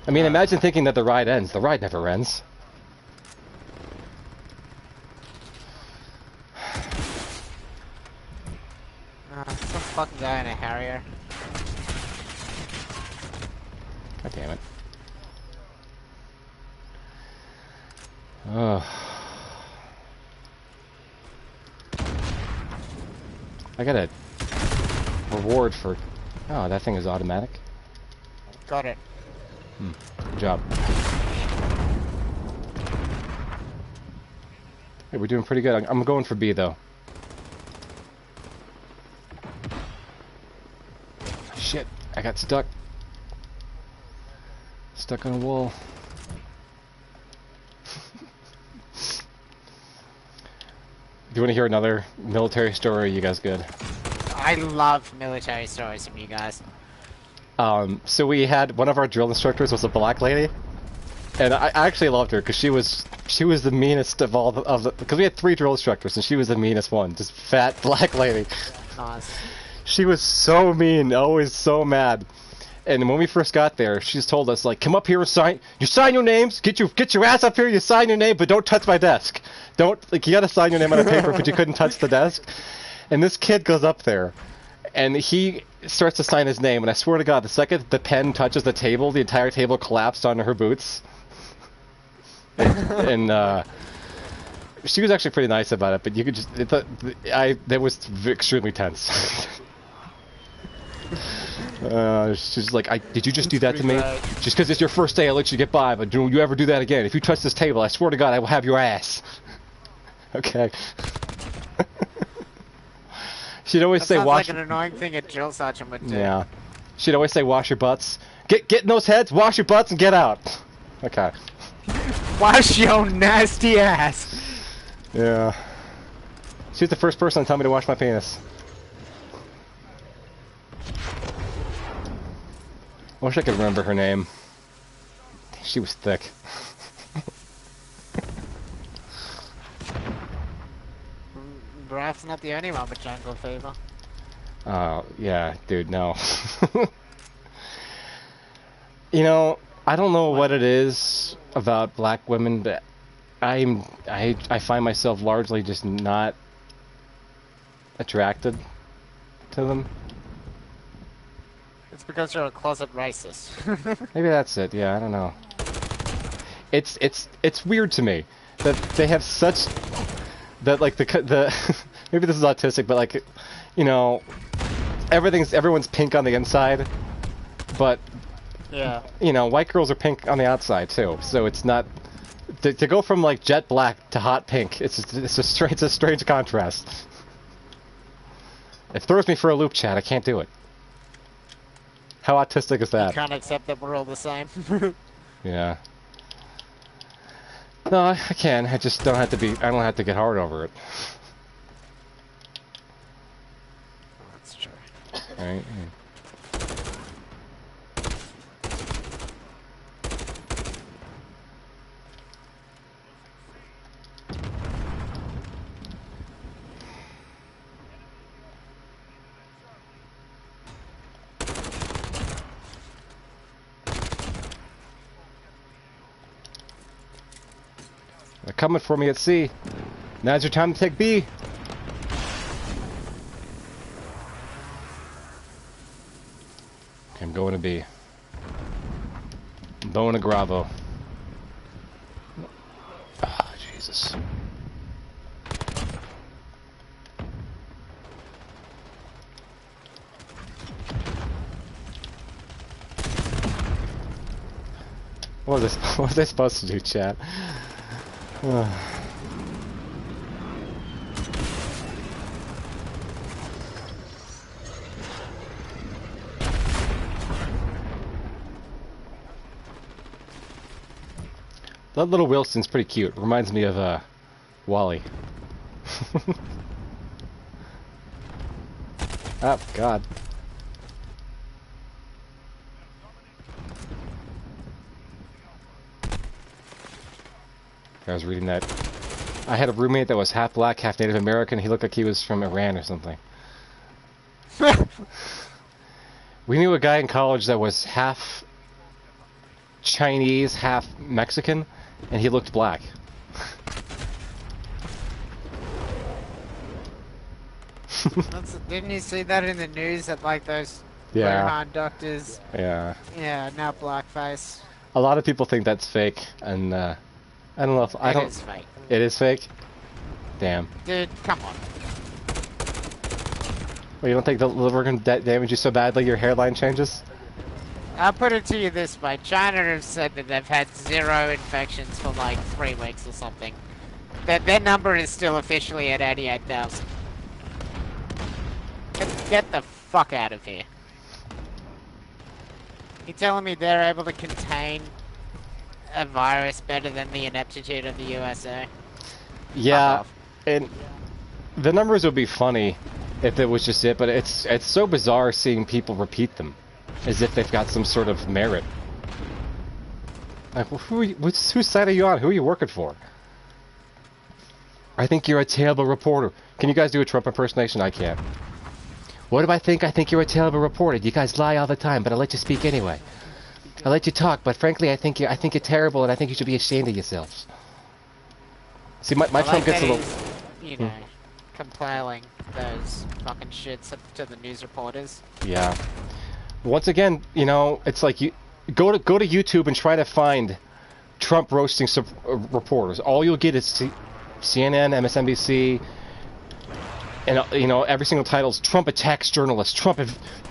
I mean, imagine thinking that the ride ends. The ride never ends. Some fucking guy in a Harrier. God damn it. Oh. I got a reward for... Oh, that thing is automatic? Got it. Good job. Hey, we're doing pretty good. I'm going for B, though. Shit, I got stuck. Stuck on a wall. Do you want to hear another military story, or are you guys good? I love military stories from you guys. So we had one of our drill instructors was a black lady, and I actually loved her because she was the meanest of all because we had 3 drill instructors and she was the meanest one, just fat black lady. Nice. She was so mean, always so mad. And when we first got there, she just told us, like, come up here and sign your names, get your ass up here, you sign your name, but don't touch my desk. You gotta sign your name on a paper, but you couldn't touch the desk. And this kid goes up there, and he starts to sign his name, and I swear to God, the second the pen touches the table, the entire table collapsed onto her boots. and she was actually pretty nice about it, but you could just... that was extremely tense. She's like, did you just do that to me? Just because it's your first day, I'll let you get by, but don't you ever do that again. If you touch this table, I swear to God, I will have your ass. Okay. She'd always say, wash... like an annoying thing a drill sergeant would do. Yeah. She'd always say, wash your butts. Get in those heads, wash your butts, and get out. Okay. Wash your nasty ass. Yeah. She's the first person to tell me to wash my penis. I wish I could remember her name. She was thick. Raph's not the only one with jungle fever. Oh, yeah, dude, no. You know, I don't know what it is about black women, but I find myself largely just not attracted to them. It's because you're a closet racist. Maybe that's it. Yeah, I don't know. It's weird to me that they have such that like the maybe this is autistic, but like, you know, everyone's pink on the inside, but yeah, you know, white girls are pink on the outside too. So it's not to go from like jet black to hot pink. It's a strange contrast. It throws me for a loop, Chad. I can't do it. How autistic is that? You can't accept that we're all the same. Yeah. No, I can. I just don't have to be. I don't have to get hard over it. That's true. Right. They're coming for me at C. Now's your time to take B. Okay, I'm going to B. I'm going to Gravo. Ah, Jesus. What was I supposed to do, chat? That little Wilson's pretty cute. Reminds me of Wally. Oh God. I was reading that. I had a roommate that was half black, half Native American. He looked like he was from Iran or something. We knew a guy in college that was half Chinese, half Mexican, and he looked black. Didn't you see that in the news that like those Wuhan doctors? Yeah. Yeah, now blackface. A lot of people think that's fake, and I don't know if I don't. It is fake. It is fake? Damn. Dude, come on. Well, you don't think the liver can damage you so badly your hairline changes? I'll put it to you this way. China have said that they've had 0 infections for like 3 weeks or something. Their number is still officially at 88,000. Get the fuck out of here. You telling me they're able to contain a virus better than the ineptitude of the USA? Yeah, and the numbers would be funny if it was just it, but it's so bizarre seeing people repeat them as if they've got some sort of merit. Like, well, whose side are you on? Who are you working for? I think you're a terrible reporter. Can you guys do a Trump impersonation? I can't. What do I think? I think you're a terrible reporter. You guys lie all the time, but I let you speak anyway. I let you talk, but frankly, I think you're terrible, and I think you should be ashamed of yourselves. See, my Trump gets a little... You know, compiling those fucking shits to the news reporters. Yeah. Once again, you know, it's like you go to YouTube and try to find Trump roasting reporters. All you'll get is CNN, MSNBC, and you know every single title is Trump attacks journalists.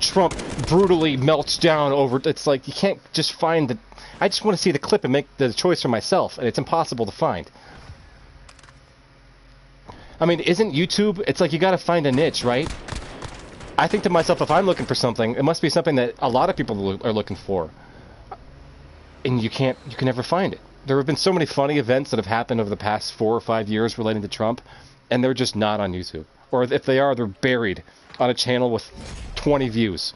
Trump brutally melts down over. It's like you can't just find the. I just want to see the clip and make the choice for myself, and it's impossible to find. I mean, isn't YouTube? It's like you got to find a niche, right? I think to myself, if I'm looking for something, it must be something that a lot of people are looking for, and you can never find it. There have been so many funny events that have happened over the past 4 or 5 years relating to Trump, and they're just not on YouTube. Or if they are, they're buried on a channel with 20 views.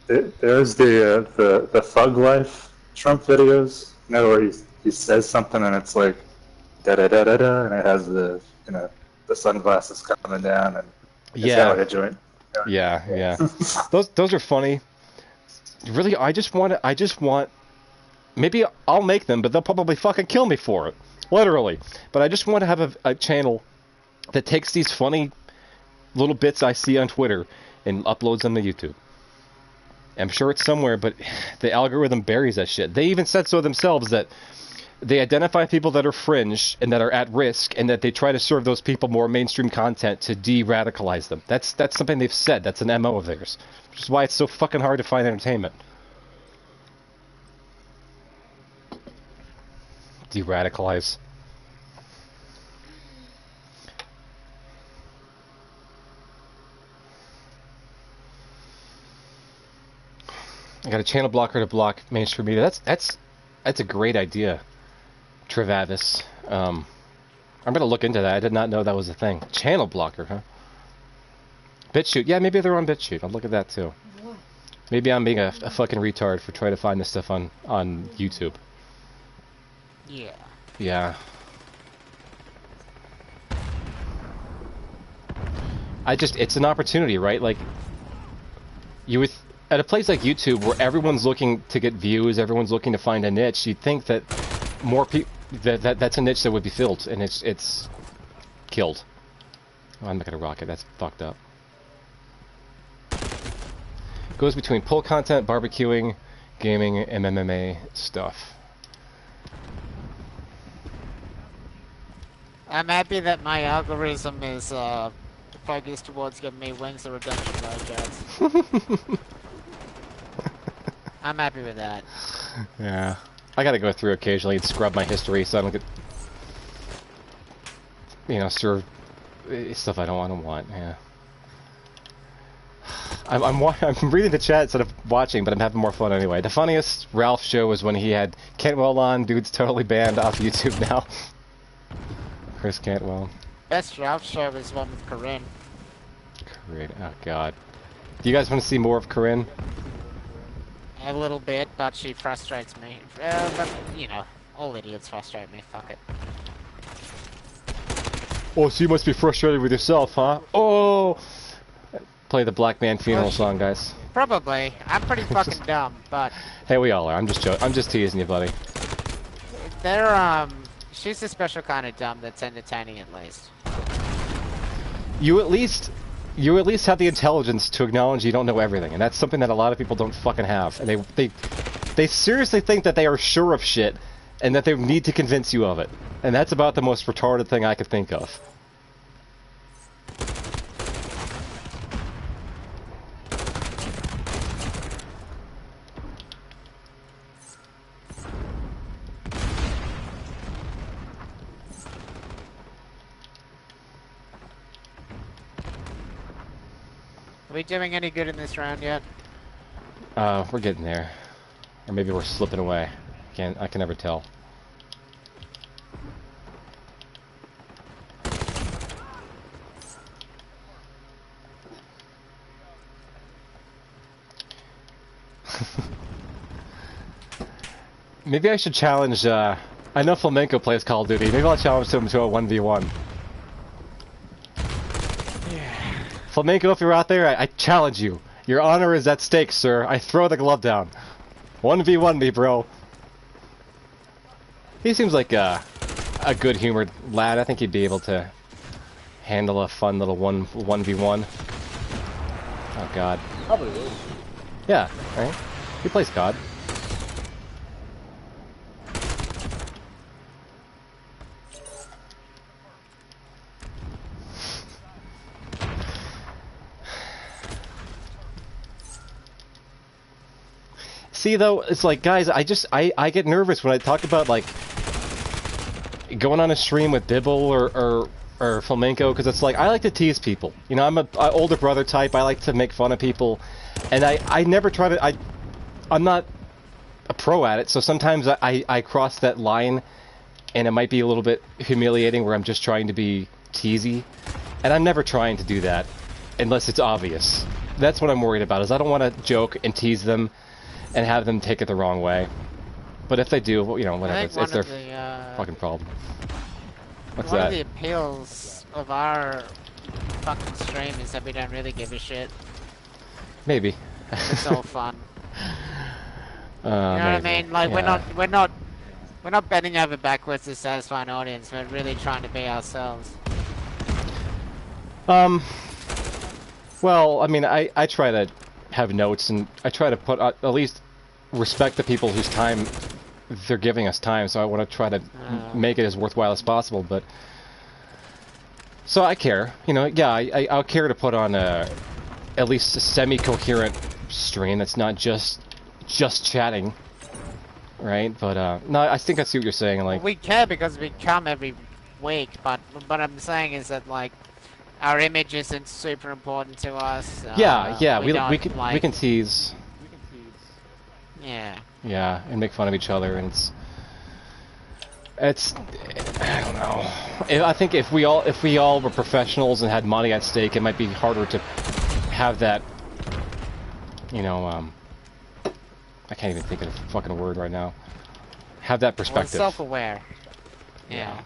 There's the Thug Life Trump videos, you know, where he says something and it's like da da da da da, and it has the sunglasses coming down, and it's got like a joint. Yeah. Those are funny. Really, I just want. Maybe I'll make them, but they'll probably fucking kill me for it, literally. But I just want to have a channel that takes these funny little bits I see on Twitter and uploads them to YouTube. I'm sure it's somewhere, but the algorithm buries that shit. They even said so themselves, that they identify people that are fringe and that are at risk, and that they try to serve those people more mainstream content to de-radicalize them. That's something they've said. That's an MO of theirs, which is why it's so fucking hard to find entertainment. De-radicalize. I got a channel blocker to block mainstream media. That's a great idea, Trevavis. I'm gonna look into that. I did not know that was a thing. Channel blocker, huh? BitChute. Yeah, maybe they're on BitChute. I'll look at that too. Maybe I'm being a fucking retard for trying to find this stuff on YouTube. Yeah. Yeah. It's an opportunity, right? Like, at a place like YouTube, where everyone's looking to get views, everyone's looking to find a niche, you'd think that more people, that's a niche that would be filled, and it's killed. Oh, I'm not gonna rock it. That's fucked up. Goes between pull content, barbecuing, gaming, and MMA stuff. I'm happy that my algorithm is focused towards giving me Wings of Redemption blowjobs. I'm happy with that. Yeah. I gotta go through occasionally and scrub my history so I don't get, serve stuff I don't want. Yeah. I'm reading the chat instead of watching, but I'm having more fun anyway. The funniest Ralph show was when he had Cantwell on. Dude's totally banned off YouTube now. Chris Cantwell. Best Ralph show is one with Corinne. Corinne, oh god. Do you guys want to see more of Corinne? A little bit, but she frustrates me. But, all idiots frustrate me, fuck it. Oh, so you must be frustrated with yourself, huh? Oh! Play the Black Man Funeral song, guys. Probably. I'm pretty fucking dumb, but... Hey, we all are. I'm just teasing you, buddy. She's a special kind of dumb that's entertaining, at least. You at least have the intelligence to acknowledge you don't know everything, and that's something that a lot of people don't fucking have. And they seriously think that they are sure of shit, and that they need to convince you of it. And that's about the most retarded thing I could think of. Are we doing any good in this round yet? We're getting there. Or maybe we're slipping away. I can never tell. Maybe I should challenge, I know Flamenco plays Call of Duty. Maybe I'll challenge him to a 1v1. Flamenco, if you're out there, I challenge you. Your honor is at stake, sir. I throw the glove down. 1v1 me, bro. He seems like a good-humored lad. I think he'd be able to handle a fun little 1v1. Oh, God. Probably would. Yeah, right? He plays COD. See, though, it's like, guys, I get nervous when I talk about, like, going on a stream with Bibble or Flamenco, because it's like, I like to tease people. You know, I'm an older brother type. I like to make fun of people. And I never try to, I'm not a pro at it, so sometimes I cross that line, and it might be a little bit humiliating where I'm just trying to be teasy. And I'm never trying to do that, unless it's obvious. That's what I'm worried about. Is I don't want to joke and tease them, and have them take it the wrong way. But if they do, well, you know, whatever. It's their fucking problem. What's one that? of the appeals of our fucking stream is that we don't really give a shit. Maybe. It's all fun. You know what I mean? Like we're not bending over backwards to satisfy an audience. We're really trying to be ourselves. Well, I mean, I try to have notes, and I try to put at least respect the people whose time they're giving us time. So I want to try to make it as worthwhile as possible. But so I care, you know. Yeah, I'll care to put on at least a semi-coherent stream that's not just chatting, right? But no, I think I see what you're saying. Like, we care because we come every week, but what I'm saying is that like our image isn't super important to us. yeah, we like, can tease. Yeah. Yeah, and make fun of each other, and it's I don't know. I think if we all were professionals and had money at stake, it might be harder to have that. You know, I can't even think of the fucking word right now. Have that perspective. Well, self-aware. Yeah.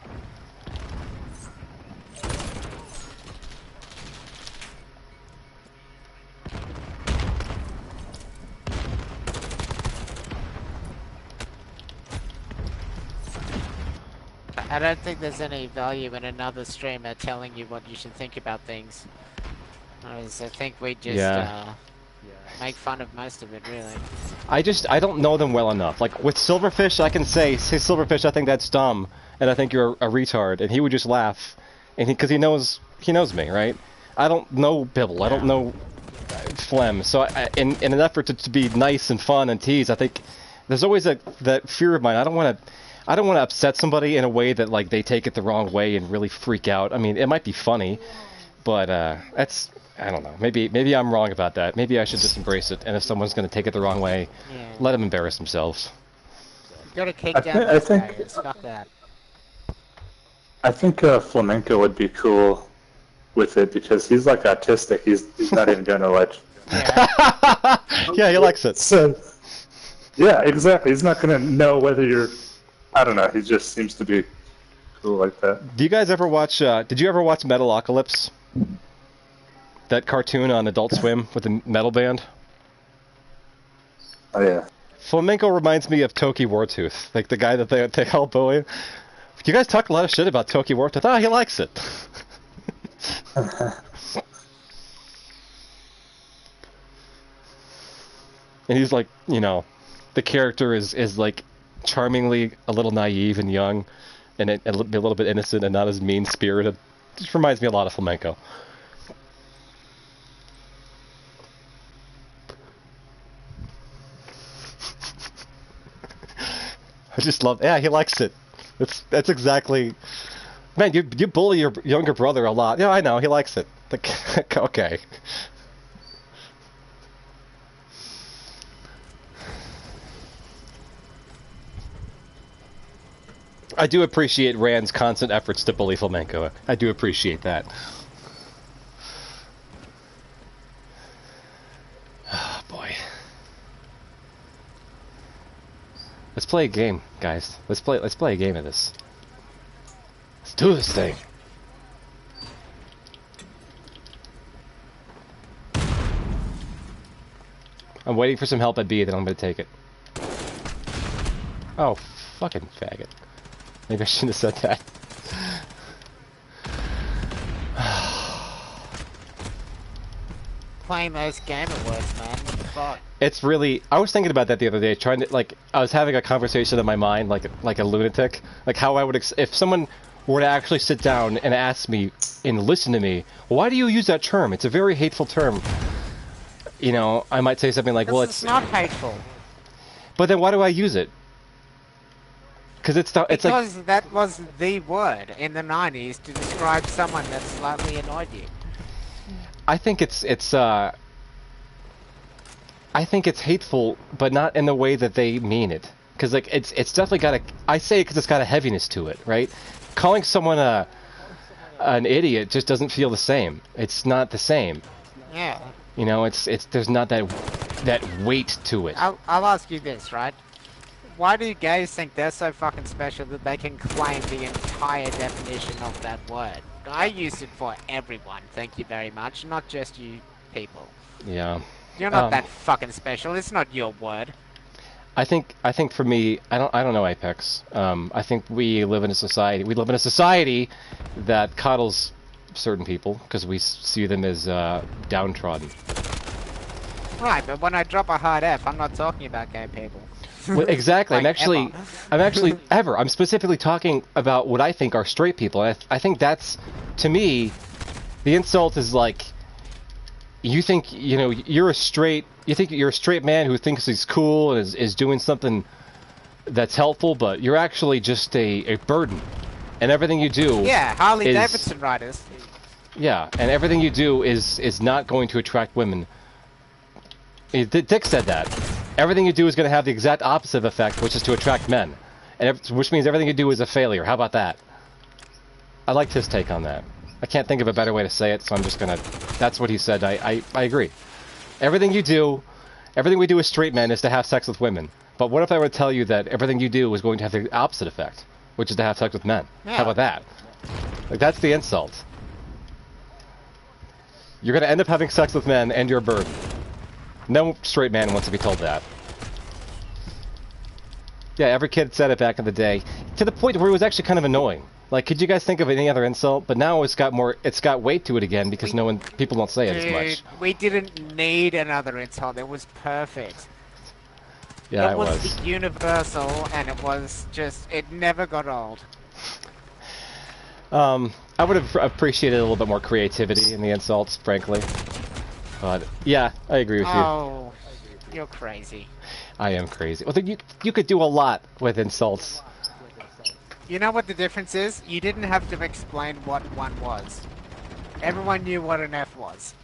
I don't think there's any value in another streamer telling you what you should think about things. I think we just make fun of most of it, really. I don't know them well enough. Like with Silverfish, I can say Silverfish, I think that's dumb, and I think you're a retard, and he would just laugh, and because he knows me, right? I don't know Bibble, I don't know Phlegm, so in an effort to be nice and fun and tease, I think there's always that fear of mine. I don't want to upset somebody in a way that like they take it the wrong way and really freak out. I mean, it might be funny, but that's. I don't know. Maybe I'm wrong about that. Maybe I should just embrace it. And if someone's going to take it the wrong way, let them embarrass themselves. You gotta kick down those guys. Fuck that. I think Flamenco would be cool with it because he's like autistic. He's not even going to like. Yeah, he likes it. So, yeah, exactly. He's not going to know whether you're. I don't know. He just seems to be cool like that. Do you guys ever watch? Did you ever watch Metalocalypse? That cartoon on Adult Swim with the metal band? Oh, yeah. Flamenco reminds me of Toki Wartooth, like the guy that they all bully. You guys talk a lot of shit about Toki Wartooth. Oh, he likes it. And he's like, you know, the character is like charmingly a little naive and young, and a little bit innocent and not as mean-spirited. Just reminds me a lot of Flamenco. I just love. Yeah, he likes it. That's exactly. Man, you bully your younger brother a lot. Yeah, I know. He likes it. Okay. I do appreciate Rand's constant efforts to bully Flamenco. I do appreciate that. Oh, boy. Let's play a game, guys. Let's play a game of this. Let's do this thing. I'm waiting for some help at B, then I'm gonna take it. Oh, fucking faggot. Maybe I shouldn't have said that. Playing those Game Awards, man. What the fuck? It's really. I was thinking about that the other day, trying to I was having a conversation in my mind, like a lunatic, like how I would if someone were to actually sit down and ask me and listen to me, why do you use that term? It's a very hateful term. You know, I might say something like, well, it's not hateful. But then why do I use it? Because it's like that was the word in the 90s to describe someone that slightly annoyed you. I think it's hateful, but not in the way that they mean it. Because like it's definitely got I say it because it's got a heaviness to it, right? Calling someone an idiot just doesn't feel the same. It's not the same. Yeah. You know, it's there's not that weight to it. I'll ask you this, right? Why do gays think they're so fucking special that they can claim the entire definition of that word? I use it for everyone, thank you very much, not just you people. Yeah. You're not that fucking special, it's not your word. I think for me, I don't know Apex. I think we live in a society that coddles certain people because we see them as downtrodden. Right, but when I drop a hard F, I'm not talking about gay people. Well, exactly. Like, I'm specifically talking about what I think are straight people. And I think that's, to me, the insult is like, you think, you know, you think you're a straight man who thinks he's cool and is doing something that's helpful, but you're actually just a burden. And everything you do... Yeah, Harley Davidson riders. Yeah, and everything you do is not going to attract women. Dick said that. Everything you do is going to have the exact opposite effect, which is to attract men. Which means everything you do is a failure. How about that? I liked his take on that. I can't think of a better way to say it, so I'm just gonna... That's what he said. I agree. Everything we do as straight men is to have sex with women. But what if I were to tell you that everything you do is going to have the opposite effect, which is to have sex with men? Yeah. How about that? Like, that's the insult. You're gonna end up having sex with men, and you're a burden. No straight man wants to be told that. Yeah, every kid said it back in the day, to the point where it was actually kind of annoying. Like, could you guys think of any other insult? But now it's got weight to it again because people don't say it as much. We didn't need another insult. It was perfect. Yeah, it was universal, and it was just, it never got old. I would have appreciated a little bit more creativity in the insults, frankly. But yeah, I agree with you. Oh, you're crazy. I am crazy. Well, then you could do a lot with insults. You know what the difference is? You didn't have to explain what one was. Everyone knew what an F was.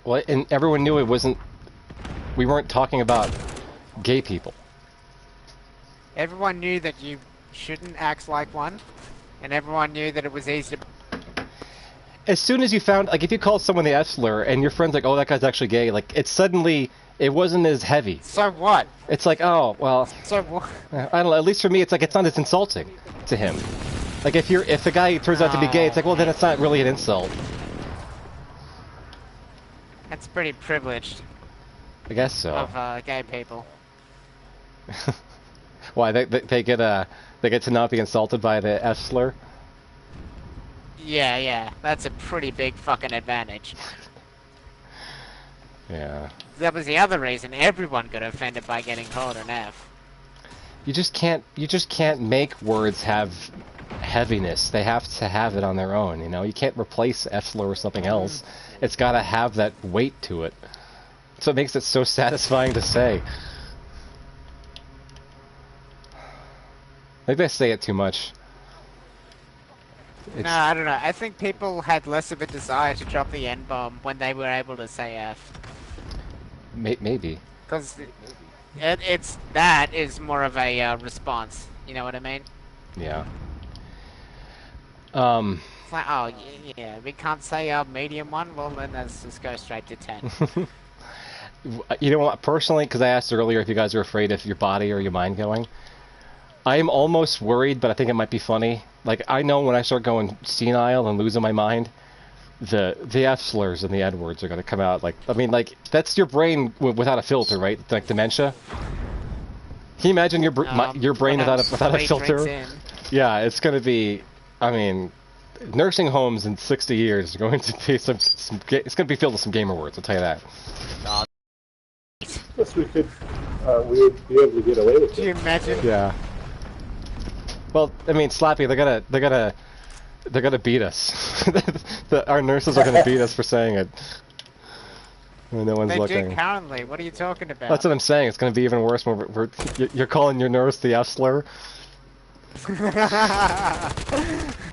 Well, and everyone knew it wasn't... We weren't talking about gay people. Everyone knew that you shouldn't act like one, and everyone knew that it was easy to... As soon as you found... Like, if you called someone the F slur, and your friend's like, oh, that guy's actually gay, like, it's suddenly... It wasn't as heavy. So what? It's like, oh, well... So what? I don't know, at least for me, it's like, it's not as insulting to him. Like, if the guy turns out to be gay, it's like, well, then it's not really an insult. That's pretty privileged. I guess so. Of gay people. Why, they get to not be insulted by the F slur? Yeah, that's a pretty big fucking advantage. Yeah. That was the other reason everyone got offended by getting called an F. You just can't make words have heaviness. They have to have it on their own, you know? You can't replace F slur with something else. It's gotta have that weight to it. That's what makes it so satisfying to say. Maybe I say it too much. No, I don't know. I think people had less of a desire to drop the N-bomb when they were able to say F. Maybe. Because that is more of a response. You know what I mean? Yeah. It's like, oh, yeah, we can't say a medium one? Well, then let's just go straight to 10. You know what, personally, because I asked earlier if you guys are afraid of your body or your mind going, I am almost worried, but I think it might be funny. Like, I know when I start going senile and losing my mind, the F slurs and the N words are going to come out. Like, I mean, like, that's your brain without a filter, right? Like dementia. Can you imagine your brain without a filter? Yeah, it's going to be, I mean, nursing homes in 60 years are going to be it's going to be filled with some gamer words, I'll tell you that. Yes, we would be able to get away with it. Can you imagine? Yeah. Well, I mean, Slappy, they're gonna beat us. Our nurses are gonna beat us for saying it. When no one's looking. They do currently. What are you talking about? That's what I'm saying. It's gonna be even worse when you're calling your nurse the F slur.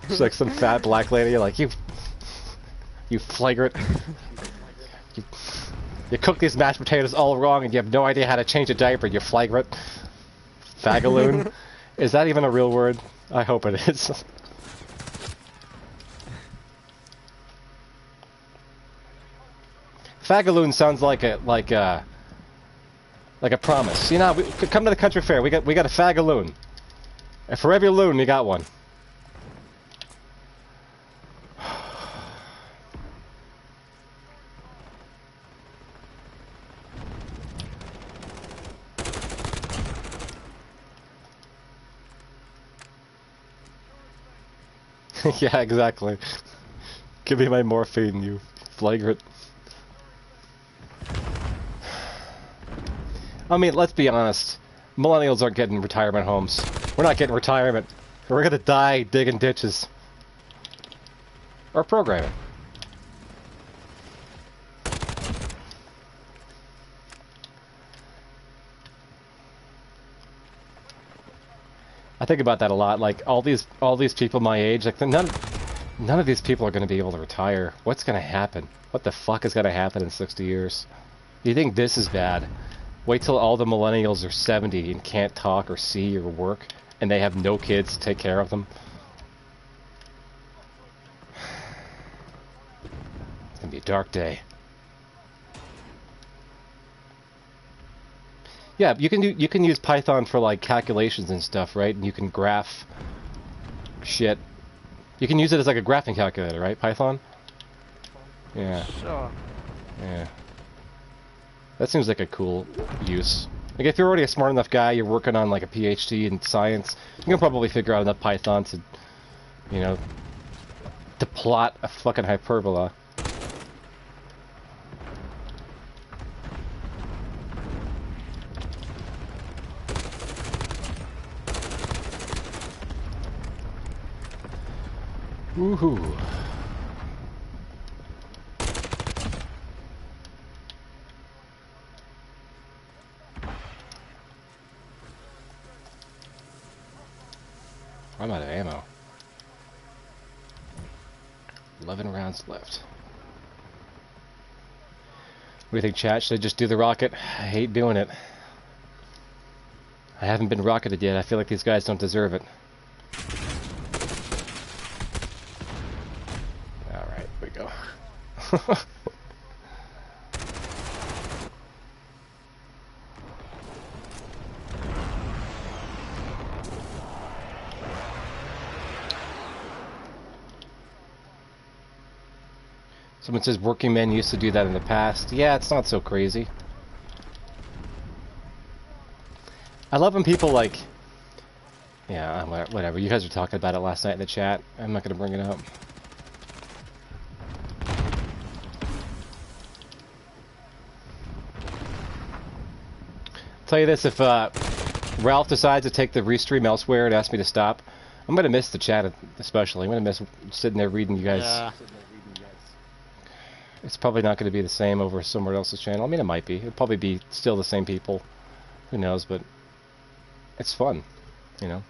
She's like some fat black lady. You're like, you flagrant. You cook these mashed potatoes all wrong, and you have no idea how to change a diaper. You flagrant. Fagaloon. Is that even a real word? I hope it is. Fagaloon sounds like a promise. You know, we come to the country fair. We got a fagaloon. And for every loon, you got one. Yeah, exactly. Give me my morphine, you flagrant. I mean, let's be honest. Millennials aren't getting retirement homes. We're not getting retirement. We're gonna die digging ditches. Or programming. I think about that a lot. Like all these people my age, like none of these people are going to be able to retire. What's going to happen? What the fuck is going to happen in 60 years? You think this is bad? Wait till all the millennials are 70 and can't talk or see or work, and they have no kids to take care of them. It's going to be a dark day. Yeah, you can use Python for like calculations and stuff, right? And you can graph shit. You can use it as like a graphing calculator, right? Python? Yeah. Sure. Yeah. That seems like a cool use. Like if you're already a smart enough guy, you're working on like a PhD in science, you can probably figure out enough Python to, you know, to plot a fucking hyperbola. Woohoo. I'm out of ammo. 11 rounds left. What do you think, chat? Should I just do the rocket? I hate doing it. I haven't been rocketed yet. I feel like these guys don't deserve it. Alright, here we go. Someone says working men used to do that in the past. Yeah, it's not so crazy. I love when people like... Yeah, whatever. You guys were talking about it last night in the chat. I'm not going to bring it up. Tell you this, if Ralph decides to take the restream elsewhere and ask me to stop, I'm going to miss the chat especially. I'm going to miss sitting there reading you guys. Yeah. It's probably not going to be the same over somewhere else's channel. I mean, it might be. It'll probably be still the same people. Who knows, but it's fun, you know.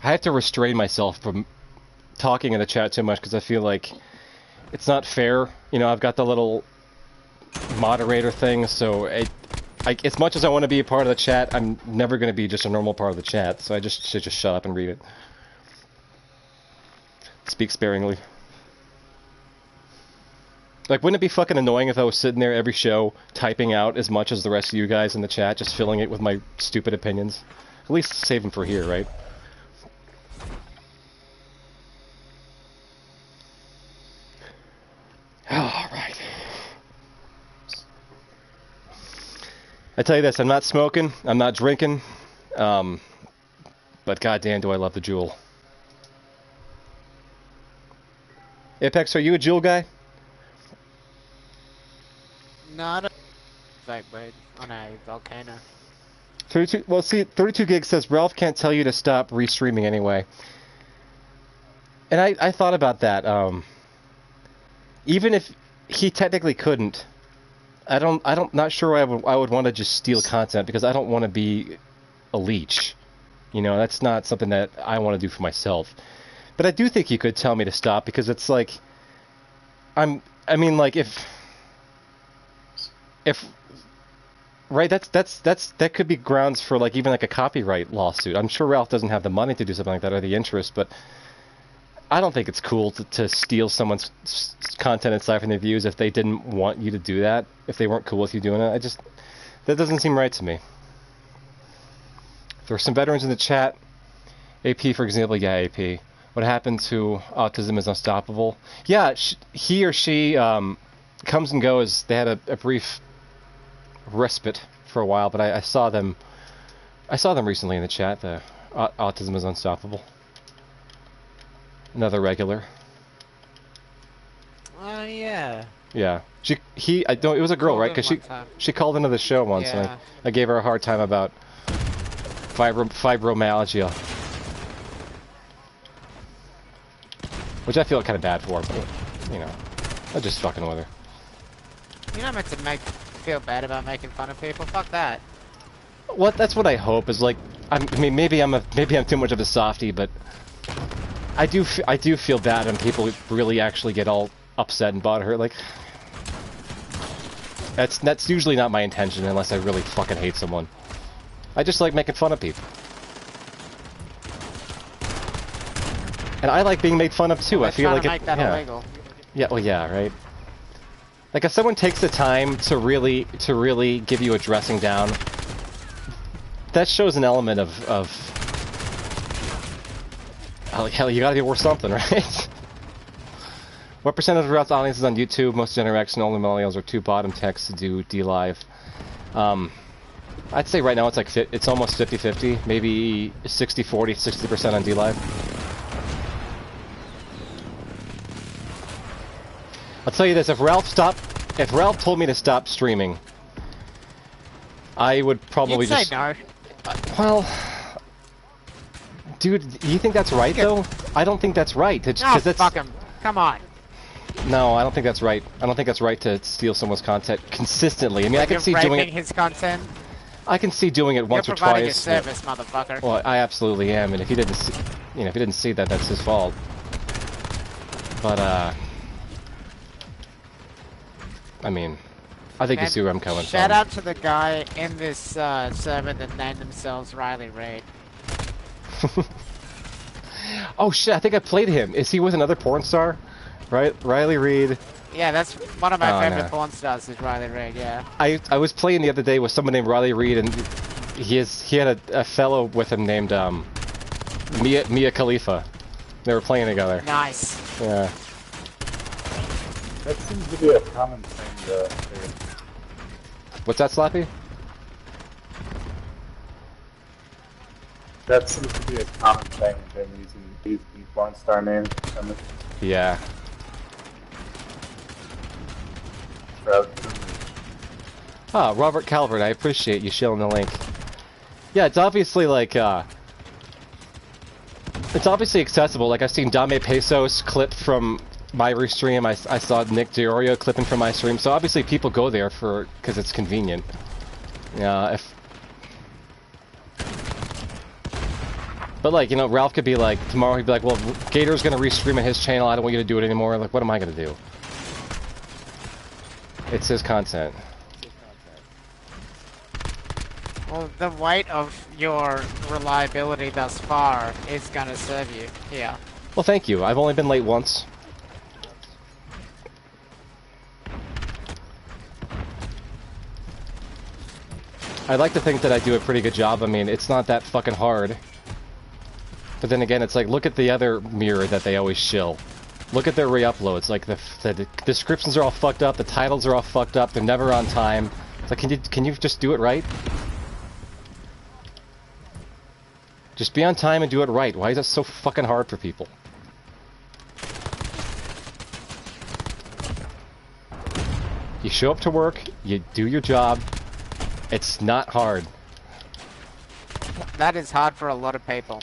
I have to restrain myself from talking in the chat too much because I feel like it's not fair. You know, I've got the little moderator thing, so as much as I want to be a part of the chat, I'm never going to be just a normal part of the chat, so I just should just shut up and read it. Speak sparingly. Like, wouldn't it be fucking annoying if I was sitting there every show typing out as much as the rest of you guys in the chat, just filling it with my stupid opinions? At least save them for here, right? Alright. I tell you this, I'm not smoking, I'm not drinking, but goddamn do I love the Juul. Apex, are you a Juul guy? No, I don't vape weed on a volcano. 32, well, see, 32 Gig says Ralph can't tell you to stop restreaming anyway. And I thought about that. Even if he technically couldn't, not sure I would want to just steal content because I don't want to be a leech. You know, that's not something that I want to do for myself. But I do think he could tell me to stop because it's like, I mean, like if right, that could be grounds for like even like a copyright lawsuit. I'm sure Ralph doesn't have the money to do something like that or the interest, but I don't think it's cool to steal someone's content aside from their views if they didn't want you to do that. If they weren't cool with you doing it, that doesn't seem right to me. There are some veterans in the chat. AP, for example, yeah, AP. What happened to Autism is Unstoppable? Yeah, he or she comes and goes. They had a brief respite for a while, but I saw them. I saw them recently in the chat. The Autism is Unstoppable. Another regular. Oh yeah. Yeah. It was a girl, right? Because she called into the show once, Yeah. and I gave her a hard time about fibromyalgia. Which I feel kind of bad for, but, you know, I'm just fucking with her. You're not meant to feel bad about making fun of people. Fuck that. That's what I hope, is like, I mean, maybe I'm too much of a softie, but I do feel bad when people really actually get all upset and butthurt. Like, that's usually not my intention unless I really fucking hate someone. I just like making fun of people. And I like being made fun of too. I feel like make that illegal. Yeah, well, yeah, right. Like if someone takes the time to really give you a dressing down, that shows an element of hell, you gotta be worth something, right? What percent of the audience is on YouTube? Most Gen X and only millennials are too bottom techs to do D-Live. I'd say right now it's almost 50-50, maybe 60-40, 60% on D-Live. I'll tell you this, if Ralph told me to stop streaming, I would probably You'd say no. Well, dude, do you think that's right though? I don't think that's right. No, fuck him. Come on. No, I don't think that's right. I don't think that's right to steal someone's content consistently. I mean, Like I can see doing it. his content. I can see doing it once or You're providing a twice. service, motherfucker. Well, I absolutely am, and if he didn't, see that, that's his fault. But I mean, I think you see where I'm coming from. Shout out to the guy in this server that named themselves Riley Reid. Oh shit! I think I played him. Is he with another porn star? Right, Riley Reid. Yeah, that's one of my favorite porn stars. Is Riley Reid? Yeah. I was playing the other day with someone named Riley Reid, and he had a fellow with him named Mia Khalifa. They were playing together. Nice. Yeah. That seems to be a common thing, though. What's that, Slappy? That seems to be a common thing, them using porn star names. Yeah. Ah, Robert Calvert, I appreciate you sharing the link. Yeah, it's obviously like, it's obviously accessible. Like, I've seen Dame Pesos clip from my restream. I saw Nick DiOrio clipping from my stream. So obviously people go there because it's convenient. Yeah, but like, you know, Ralph could be like, tomorrow he'd be like, well, Gator's gonna restream on his channel, I don't want you to do it anymore. Like, what am I gonna do? It's his content. Well, the weight of your reliability thus far is gonna serve you. Yeah. Well, thank you. I've only been late once. I'd like to think that I do a pretty good job. I mean, it's not that fucking hard. But then again, it's like, look at the other mirror that they always shill. Look at their re-uploads. Like, the descriptions are all fucked up, the titles are all fucked up, they're never on time. It's like, can you just do it right? Just be on time and do it right. Why is that so fucking hard for people? You show up to work, you do your job. It's not hard. That is hard for a lot of people.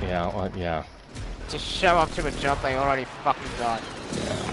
Yeah, well, yeah. To show up to a job they already fucking got. Yeah.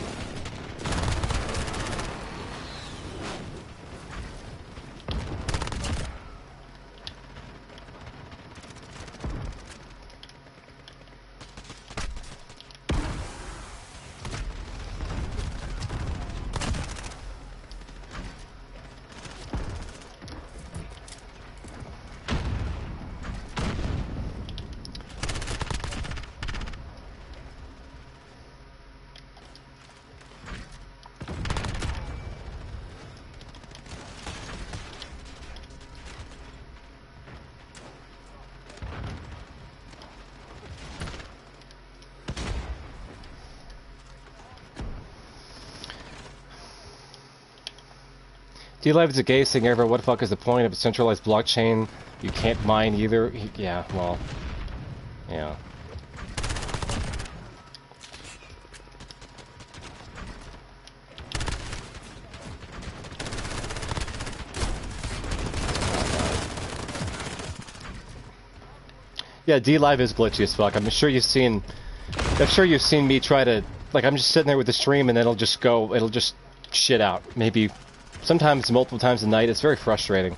D-Live is a gay thing ever. What the fuck is the point of a centralized blockchain? You can't mine either. Yeah, well, yeah. Yeah, D-Live is glitchy as fuck. I'm sure you've seen me try to, like, I'm just sitting there with the stream and it'll just shit out. Maybe sometimes multiple times a night. It's very frustrating.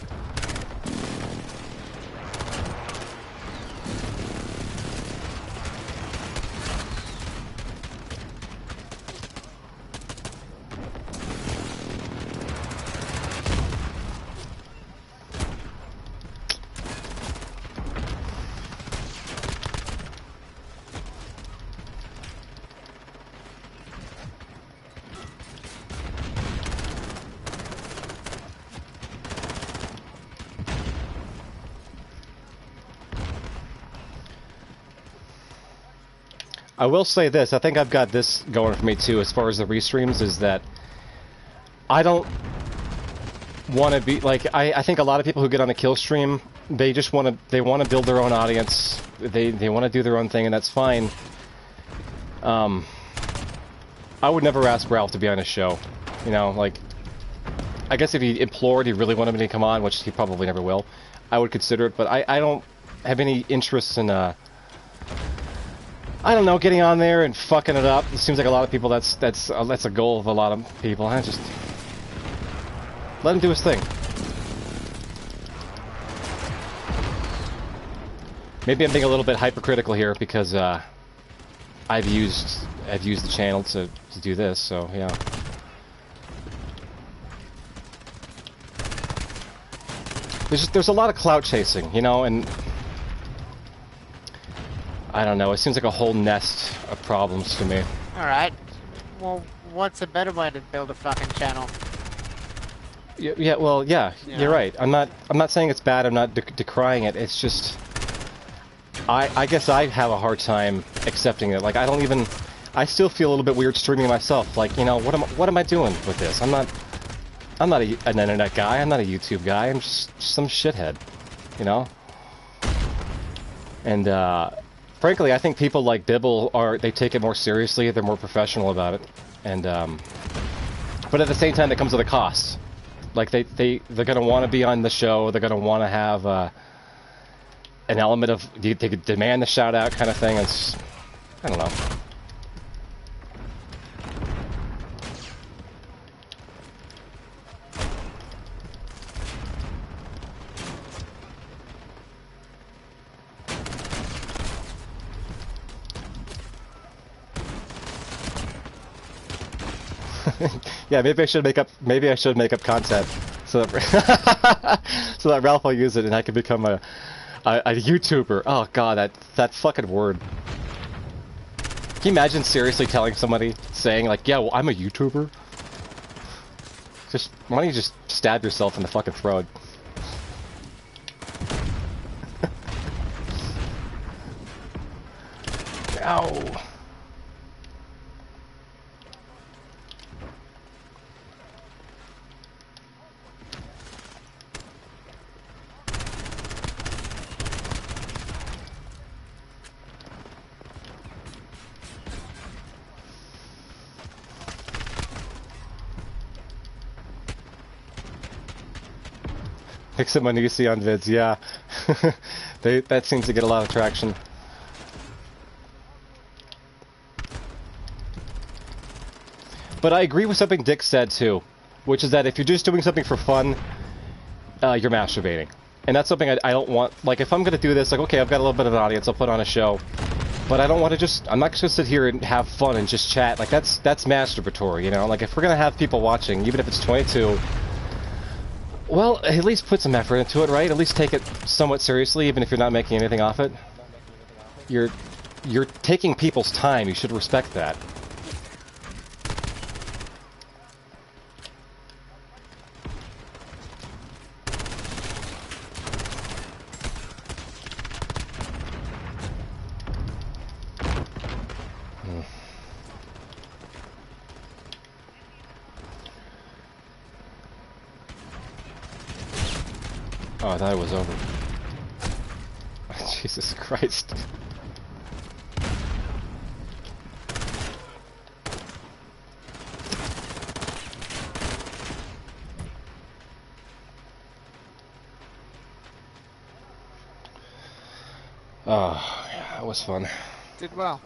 I will say this, I think I've got this going for me too as far as the restreams, is that I don't want to be, like, I think a lot of people who get on a kill stream, they just want to build their own audience, they want to do their own thing, and that's fine. I would never ask Ralph to be on a show, you know, like, I guess if he implored, he really wanted me to come on, which he probably never will, I would consider it, but I don't have any interest in, I don't know, getting on there and fucking it up. It seems like a lot of people, that's a goal of a lot of people. I just let him do his thing. Maybe I'm being a little bit hypercritical here because I've used the channel to do this, so yeah. There's a lot of clout chasing, you know, and I don't know, it seems like a whole nest of problems to me. Alright. Well, what's a better way to build a fucking channel? Yeah, well, yeah, you're right. I'm not saying it's bad, I'm not decrying it, it's just I guess I have a hard time accepting it. Like, I still feel a little bit weird streaming myself. Like, you know, what am I doing with this? I'm not an internet guy, I'm not a YouTube guy, I'm just some shithead, you know? And frankly, I think people like Bibble they take it more seriously, they're more professional about it, and but at the same time, it comes with a cost. Like they're gonna want to be on the show, they're gonna want to have an element of they could demand the shout out kind of thing. It's, I don't know. Yeah, maybe I should make up content so that so that Ralph will use it and I can become a YouTuber. Oh god, that fucking word. Can you imagine seriously telling somebody, saying like, yeah, well, I'm a YouTuber? Why don't you just stab yourself in the fucking throat? Ow. Except when you see on vids, yeah. That seems to get a lot of traction. But I agree with something Dick said too, which is that if you're just doing something for fun, you're masturbating. And that's something I don't want. Like, if I'm gonna do this, like, okay, I've got a little bit of an audience, I'll put on a show. But I don't want to I'm not just gonna sit here and have fun and just chat. Like, that's masturbatory, you know? Like, if we're gonna have people watching, even if it's 22, well, at least put some effort into it, right? At least take it somewhat seriously, even if you're not making anything off it. You're taking people's time. You should respect that. Oh, I thought it was over. Jesus Christ. Oh, yeah, that was fun. Did well.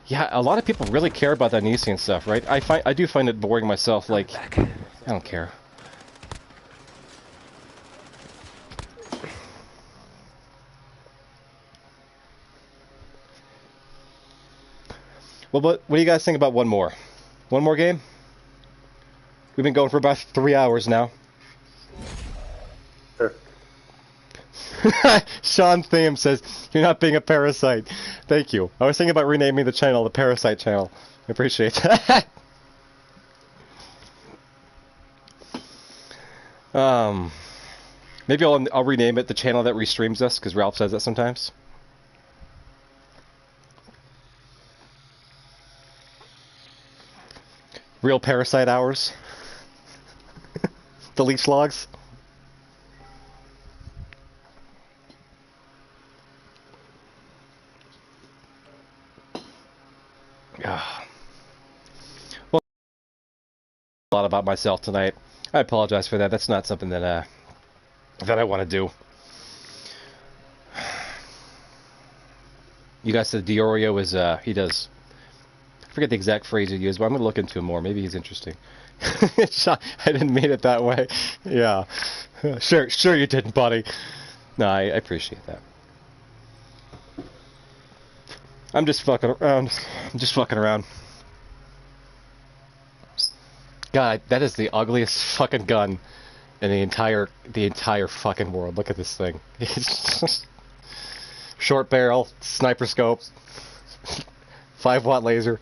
Yeah, a lot of people really care about that Nisi stuff, right? I do find it boring myself. Like, I don't care. Well, but what do you guys think about one more? One more game? We've been going for about 3 hours now. Sure. Sean Thiem says, "You're not being a parasite." Thank you. I was thinking about renaming the channel the Parasite Channel. I appreciate that. Maybe I'll rename it the channel that restreams us, because Ralph says that sometimes. Real Parasite Hours. The leech logs. Well, a lot about myself tonight. I apologize for that. That's not something that I want to do. You guys said Diorio is he does. I forget the exact phrase he used, but I'm gonna look into him more. Maybe he's interesting. I didn't mean it that way. Yeah, sure you didn't, buddy. No, I appreciate that. I'm just fucking around. I'm just fucking around. God, that is the ugliest fucking gun in the entire fucking world. Look at this thing. Short barrel, sniper scope, 5-watt laser.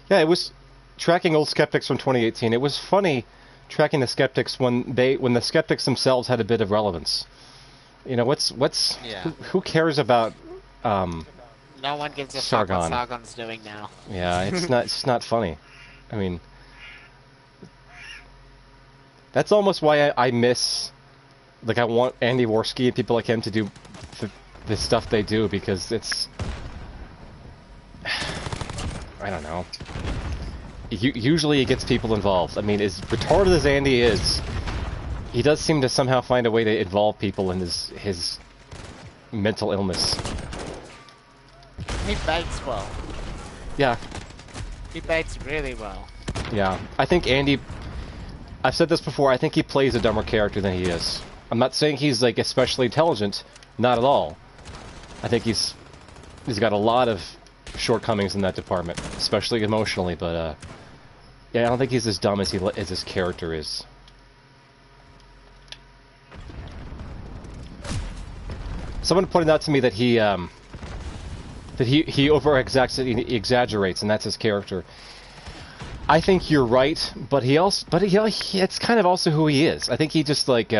Yeah, it was tracking old skeptics from 2018. It was funny tracking the skeptics when the skeptics themselves had a bit of relevance. You know, Yeah. who cares about No one gives a fuck what Sargon's doing now. Yeah, it's not funny. I mean, that's almost why I miss, like, I want Andy Worski and people like him to do the stuff they do, because it's, I don't know. Usually it gets people involved. I mean, as retarded as Andy is, he does seem to somehow find a way to involve people in his mental illness. He baits well. Yeah. He baits really well. Yeah. I think Andy, I've said this before, I think he plays a dumber character than he is. I'm not saying he's, like, especially intelligent. Not at all. I think he's got a lot of shortcomings in that department, especially emotionally, but, yeah, I don't think he's as dumb as his character is. Someone pointed out to me that he exaggerates, and that's his character. I think you're right, but it's kind of also who he is. I think he just, like,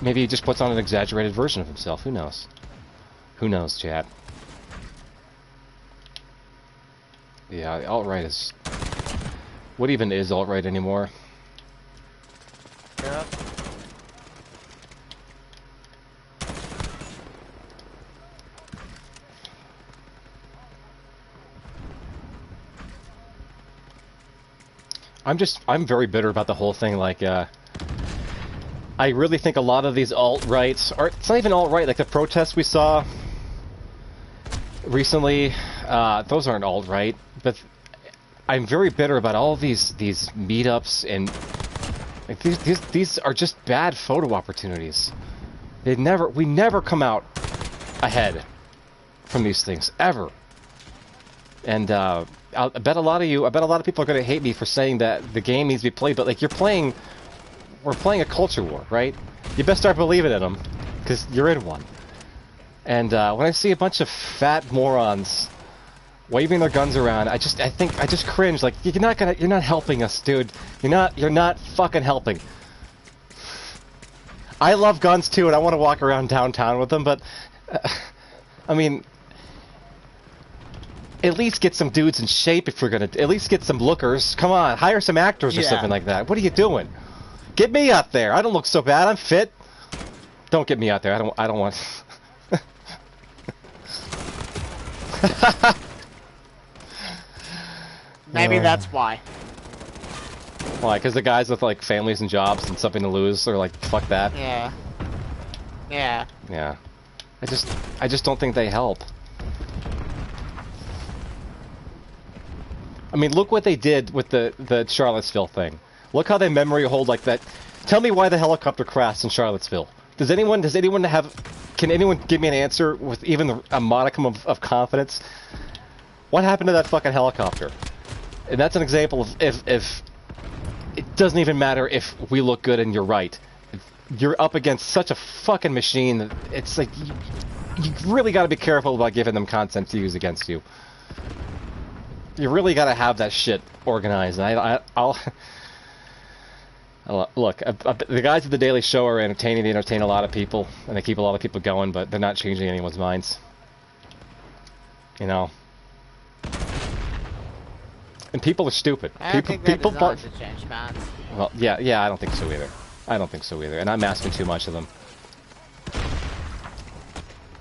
maybe he just puts on an exaggerated version of himself. Who knows? Who knows, chat? Yeah, alt-right is... What even is alt-right anymore? Yeah. I'm very bitter about the whole thing, like, I really think a lot of these alt-rights are, it's not even alt-right, like the protests we saw recently, those aren't alt-right, but I'm very bitter about all these meetups, and like these are just bad photo opportunities. We never come out ahead from these things, ever. And I bet a lot of people are going to hate me for saying that the game needs to be played, but like we're playing a culture war, right? You best start believing in them, because you're in one. And when I see a bunch of fat morons waving their guns around, I just cringe. Like, you're not helping us, dude. You're not fucking helping. I love guns too, and I want to walk around downtown with them, but I mean, at least get some dudes in shape if we're gonna. At least get some lookers. Come on, hire some actors or something like that. What are you doing? Get me out there. I don't look so bad. I'm fit. Don't get me out there. I don't want. Maybe that's why. Why? Because the guys with like families and jobs and something to lose are like, fuck that. Yeah. Yeah. Yeah. I just don't think they help. I mean, look what they did with the Charlottesville thing. Look how they memory hold like that. Tell me why the helicopter crashed in Charlottesville. Does anyone have? Can anyone give me an answer with even a modicum of confidence? What happened to that fucking helicopter? And that's an example of if it doesn't even matter if we look good and you're right. You're up against such a fucking machine that it's like you really got to be careful about giving them content to use against you. You really got to have that shit organized. And I'll look. The guys at the Daily Show are entertaining. They entertain a lot of people, and they keep a lot of people going. But they're not changing anyone's minds. You know. And people are stupid. I don't think they're designed to change minds. Well, yeah, I don't think so either. I don't think so either. And I'm asking too much of them.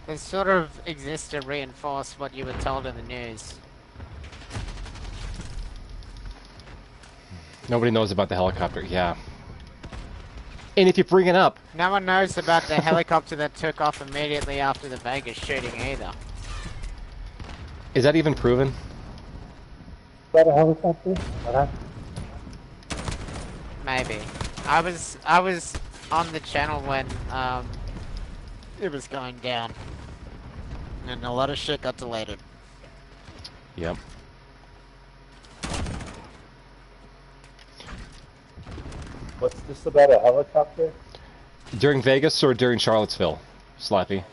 They sort of exist to reinforce what you were told in the news. Nobody knows about the helicopter. Yeah. And if you bring it up... No one knows about the helicopter that took off immediately after the Vegas shooting either. Is that even proven? Is that a helicopter? Maybe. I was on the channel when it was going down, and a lot of shit got deleted. Yep. What's this about a helicopter? During Vegas or during Charlottesville, Slappy?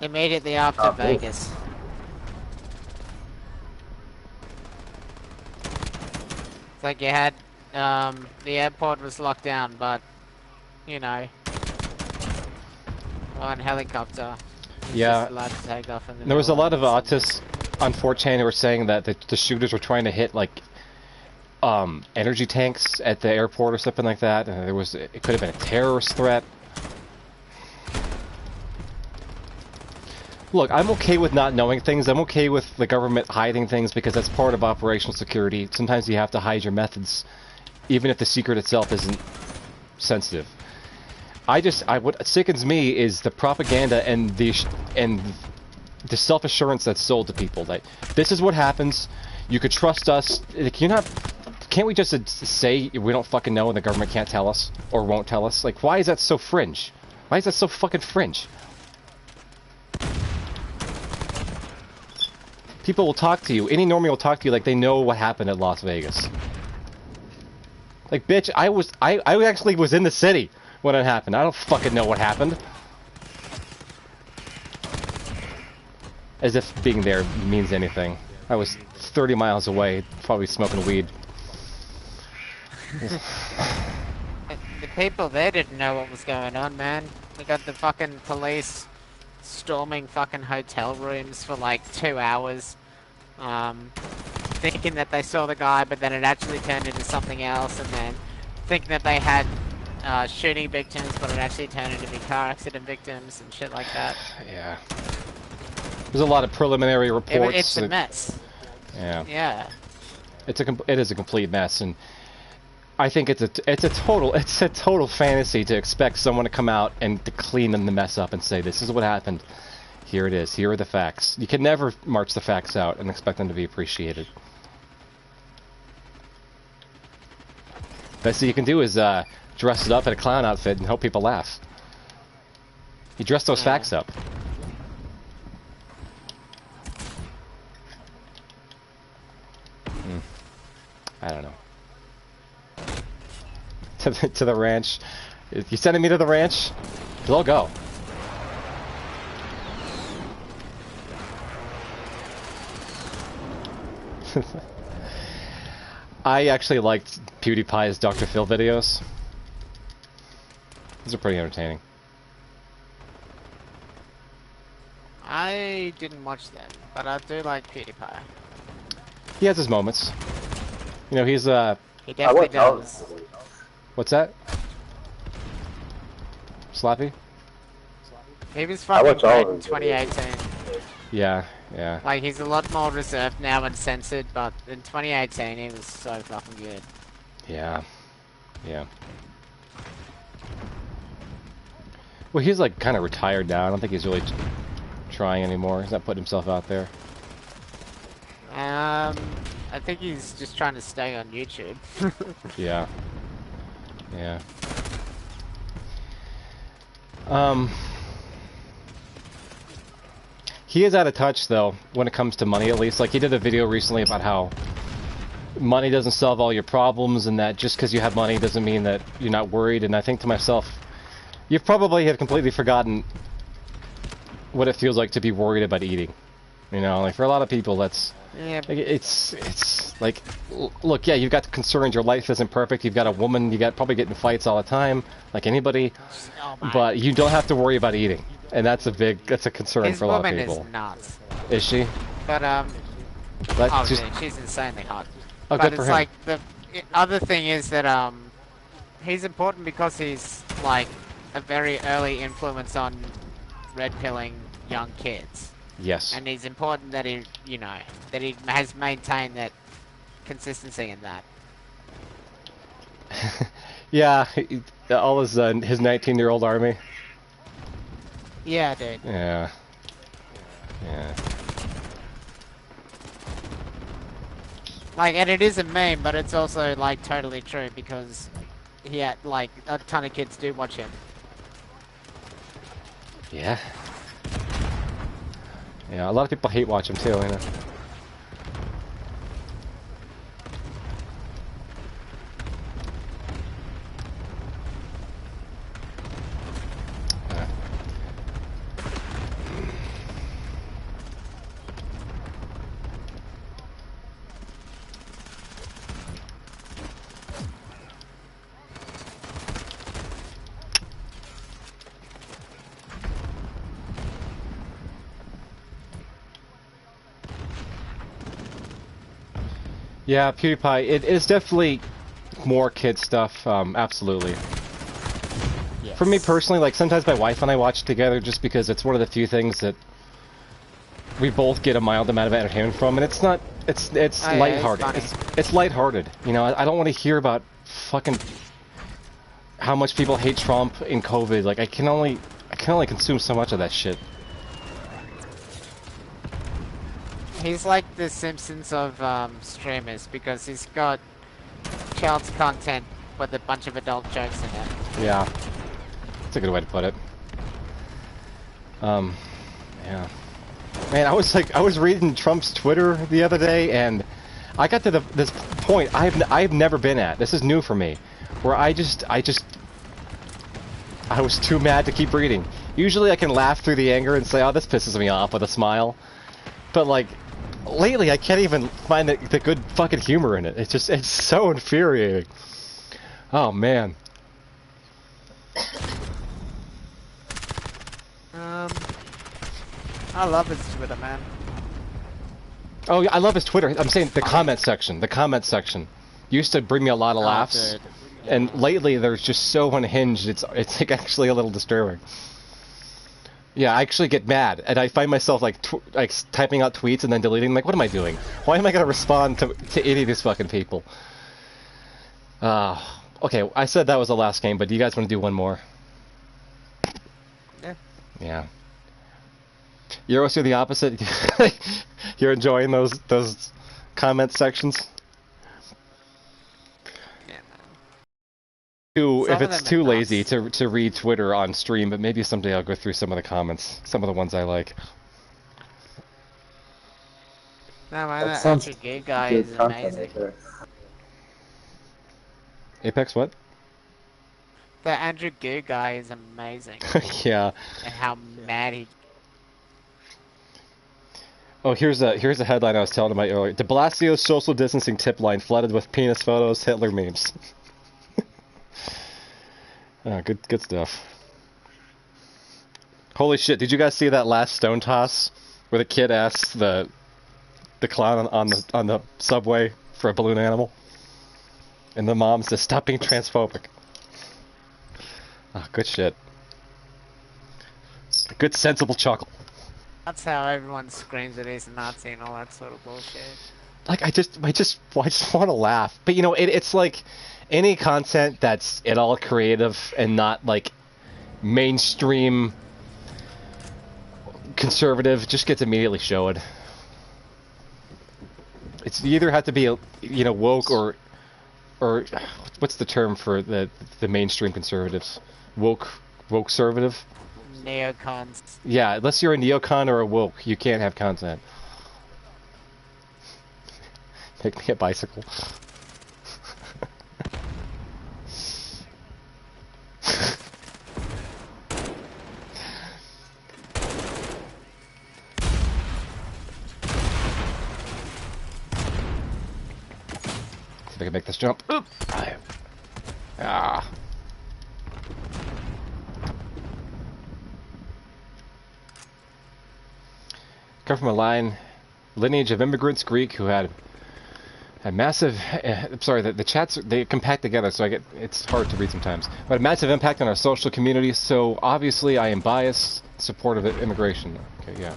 Immediately after Vegas. It's like you had, the airport was locked down, but, you know, one helicopter was just allowed to take off in the There was a middle lot of autists on 4chan who were saying that the shooters were trying to hit, like, energy tanks at the airport or something like that, and it could have been a terrorist threat. Look, I'm okay with not knowing things. I'm okay with the government hiding things because that's part of operational security. Sometimes you have to hide your methods, even if the secret itself isn't sensitive. What sickens me is the propaganda and the self-assurance that's sold to people. That this is what happens. You could trust us. Can't we just say we don't fucking know and the government can't tell us or won't tell us? Like, why is that so fringe? Why is that so fucking fringe? People will talk to you. Any normie will talk to you like they know what happened at Las Vegas. Like, bitch, I actually was in the city when it happened. I don't fucking know what happened. As if being there means anything. I was 30 miles away, probably smoking weed. The people there didn't know what was going on, man. We got the fucking police storming fucking hotel rooms for like 2 hours, thinking that they saw the guy, but then it actually turned into something else, and then thinking that they had shooting victims, but it actually turned into car accident victims and shit like that. Yeah. There's a lot of preliminary reports. It's a mess. Yeah. Yeah. It is a complete mess, and I think it's a total fantasy to expect someone to come out and to clean the mess up and say, this is what happened. Here it is. Here are the facts. You can never march the facts out and expect them to be appreciated. Best thing you can do is dress it up in a clown outfit and hope people laugh. You dress those facts up. I don't know. To the ranch. You sending me to the ranch? 'Cause I'll go. I actually liked PewDiePie's Dr. Phil videos. These are pretty entertaining. I didn't watch them, but I do like PewDiePie. He has his moments. You know, he's He I definitely watch all of does. them. what's that? Slappy? He was I fucking watch all great in of them. 2018. Yeah, yeah. Like, he's a lot more reserved now and censored, but in 2018 he was so fucking good. Yeah. Yeah. Well, he's like kind of retired now. I don't think he's really trying anymore. He's not putting himself out there. I think he's just trying to stay on YouTube. Yeah. Yeah. He is out of touch though when it comes to money, at least. Like, he did a video recently about how money doesn't solve all your problems, and that just because you have money doesn't mean that you're not worried. And I think to myself, you probably have completely forgotten what it feels like to be worried about eating. You know, like, for a lot of people, that's Yeah, like, it's like, look, yeah, you've got concerns. Your life isn't perfect. You've got a woman. You got probably getting fights all the time, like anybody. oh my. But you don't have to worry about eating, and that's a concern His for a lot of woman people. is nuts. Is she? But, But oh, just, dude, she's insanely hot. oh, But good it's for him. like, other thing is that, he's important because he's, like, a very early influence on red pilling young kids. Yes. And he's important that he, you know, that he has maintained that consistency in that. Yeah, all his 19-year-old army. Yeah, dude. Yeah. Yeah. Like, and it is a meme, but it's also, like, totally true because he had, like, a ton of kids do watch him. Yeah. Yeah, a lot of people hate watch him too, you know. Yeah, PewDiePie, it is definitely more kid stuff, absolutely. Yes. For me personally, like, sometimes my wife and I watch it together just because it's one of the few things that we both get a mild amount of entertainment from, and it's not, it's Oh, yeah, lighthearted. it's It's lighthearted. You know, I don't want to hear about fucking how much people hate Trump in COVID. Like, I can only consume so much of that shit. He's like the Simpsons of streamers because he's got child's content with a bunch of adult jokes in it. Yeah. That's a good way to put it. Yeah. Man, I was reading Trump's Twitter the other day, and I got to this point I've never been at. This is new for me, where I was too mad to keep reading. Usually I can laugh through the anger and say, "Oh, this pisses me off," with a smile. But like, lately I can't even find the good fucking humor in it. It's so infuriating. Oh man. I love his Twitter, man. Oh, yeah, I love his Twitter. I'm saying the comment section. The comment section used to bring me a lot of laughs, dude. and lately there's just so unhinged. It's like actually a little disturbing. Yeah, I actually get mad, and I find myself like typing out tweets and then deleting them. Like, what am I doing? Why am I gonna respond to any of these fucking people? Okay, I said that was the last game, but do you guys want to do one more? Yeah. Yeah. You're also the opposite. You're enjoying those comment sections. Yeah, man. If Some of it's them are too nuts. lazy to read Twitter on stream, but maybe someday I'll go through some of the comments, some of the ones I like. No, man, That that sounds Andrew Gay guy good is content amazing. right there. Apex, what? The Andrew Gay guy is amazing. Yeah. And how mad he... Oh, here's a headline I was telling about earlier. De Blasio's social distancing tip line flooded with penis photos, Hitler memes. Oh, good stuff. Holy shit! Did you guys see that last stone toss where the kid asks the clown on the subway for a balloon animal, and the mom says, "Stop being transphobic." Ah, good shit. A good sensible chuckle. That's how everyone screams that he's a Nazi and all that sort of bullshit. Like I just want to laugh, but you know, it's like any content that's at all creative and not like mainstream conservative just gets immediately showed. It's you either have to be you know woke or what's the term for the mainstream conservatives? Woke conservative. Neocons. Yeah, unless you're a neocon or a woke, you can't have content. Make me a bicycle. See if I can make this jump. Oop! Ah. Come from a lineage of immigrants, Greek, who had massive. I'm sorry, the chats they compact together, so it's hard to read sometimes. But a massive impact on our social community. So obviously, I am biased, supportive of immigration. Okay, yeah,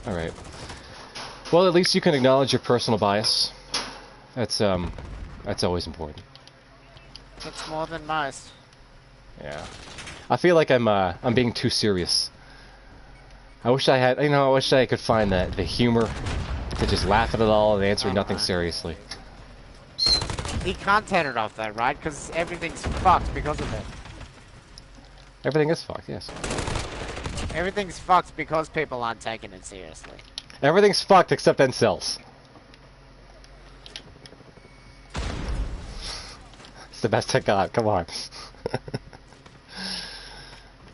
all right. Well, at least you can acknowledge your personal bias. That's always important. That's more than most. Yeah, I feel like I'm being too serious. I wish I could find the humor to just laugh at it all and answer nothing seriously. He can't turn it off though, right? Because everything's fucked because of it. Everything is fucked, yes. Everything's fucked because people aren't taking it seriously. Everything's fucked except incels. It's the best I got, come on.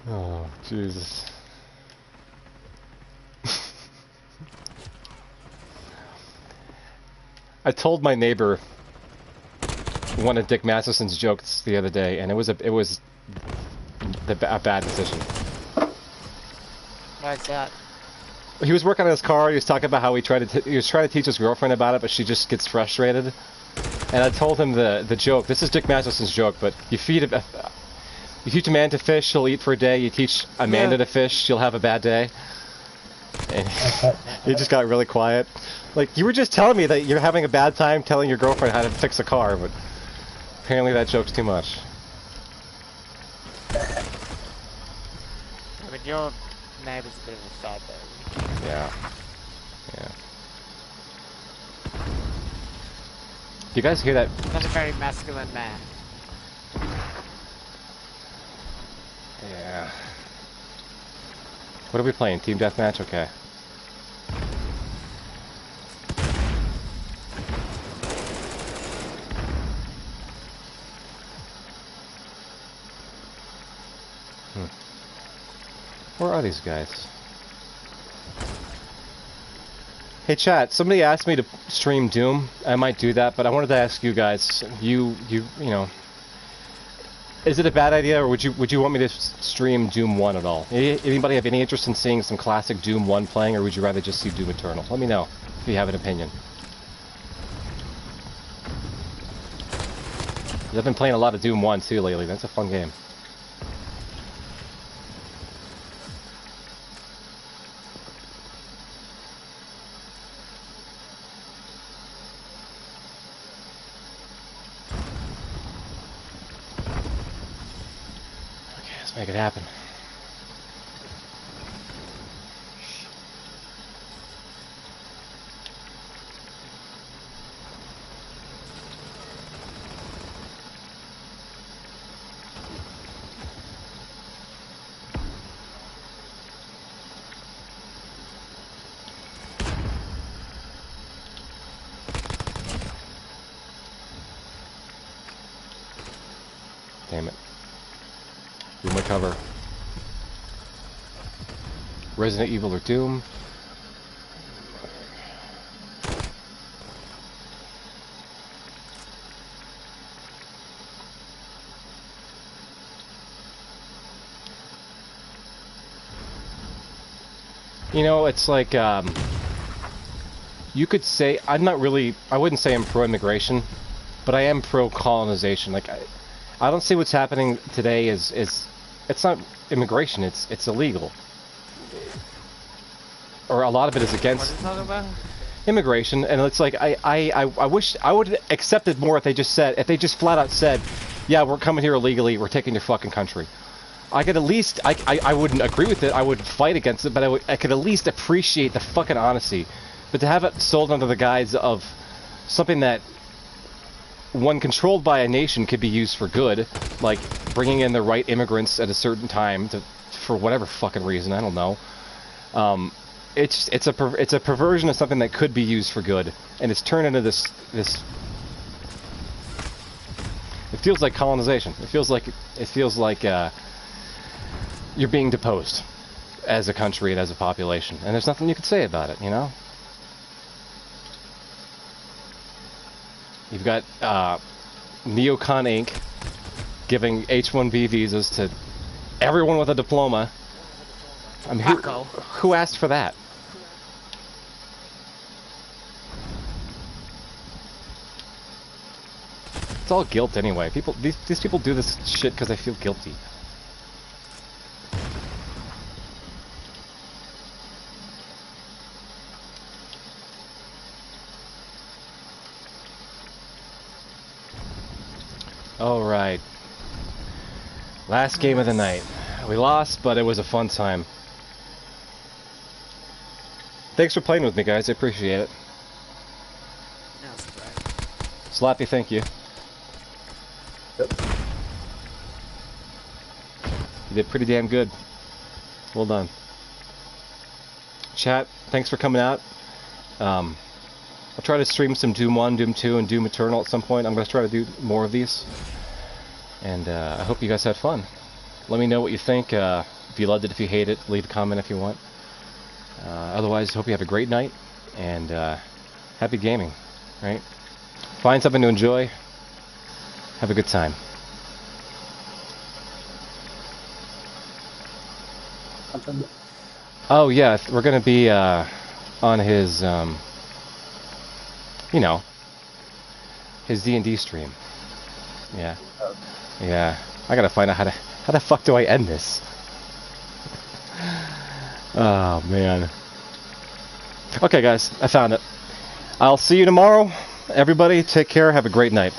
Oh, Jesus. I told my neighbor one of Dick Masterson's jokes the other day, and it was a bad decision. Why's that? He was working on his car. He was talking about how he was trying to teach his girlfriend about it, but she just gets frustrated. And I told him the joke. This is Dick Masterson's joke, but you teach a man to fish, he'll eat for a day. You teach Amanda to fish, she'll have a bad day. And he just got really quiet. Like, you were just telling me that you're having a bad time telling your girlfriend how to fix a car, but apparently that joke's too much. But your neighbor's a bit of a sad baby. Yeah. Yeah. Do you guys hear that? Not a very masculine man. Yeah. What are we playing? Team Deathmatch? Okay. Where are these guys? Hey chat, somebody asked me to stream Doom. I might do that, but I wanted to ask you guys, you know, is it a bad idea, or would you want me to stream Doom 1 at all? Anybody have any interest in seeing some classic Doom 1 playing, or would you rather just see Doom Eternal? Let me know if you have an opinion. 'Cause I've been playing a lot of Doom 1 too lately. That's a fun game. Make it happen. Damn it. Do my cover. Resident Evil or Doom. You know, it's like, you could say, I wouldn't say I'm pro-immigration, but I am pro-colonization. Like, I don't see what's happening today it's not immigration, it's illegal. Or a lot of it is against What are you talking about? immigration, and it's like, I wish, I would accept it more if they just flat out said, yeah, we're coming here illegally, we're taking your fucking country. I could at least, I wouldn't agree with it, I would fight against it, but I could at least appreciate the fucking honesty. But to have it sold under the guise of something that, when controlled by a nation, could be used for good, like bringing in the right immigrants at a certain time for whatever fucking reason, I don't know. It's a perversion of something that could be used for good, and it's turned into this. It feels like colonization. It feels like you're being deposed as a country and as a population, and there's nothing you could say about it, you know? You've got Neocon Inc. giving H-1B visas to everyone with a diploma. I mean, who asked for that? It's all guilt anyway. These people do this shit because they feel guilty. Alright. Last game of the night. We lost, but it was a fun time. Thanks for playing with me, guys. I appreciate it. That's great. Slappy, thank you. Yep. You did pretty damn good. Well done. Chat, thanks for coming out. I'll try to stream some Doom 1, Doom 2, and Doom Eternal at some point. I'm going to try to do more of these. And I hope you guys had fun. Let me know what you think. If you loved it, if you hate it, leave a comment if you want. Otherwise, hope you have a great night. And happy gaming, right? Find something to enjoy. Have a good time. Oh yeah, we're gonna be on his, you know, his D&D stream. Yeah, yeah. I gotta find out how the fuck do I end this? Oh man. Okay, guys, I found it. I'll see you tomorrow. Everybody, take care. Have a great night.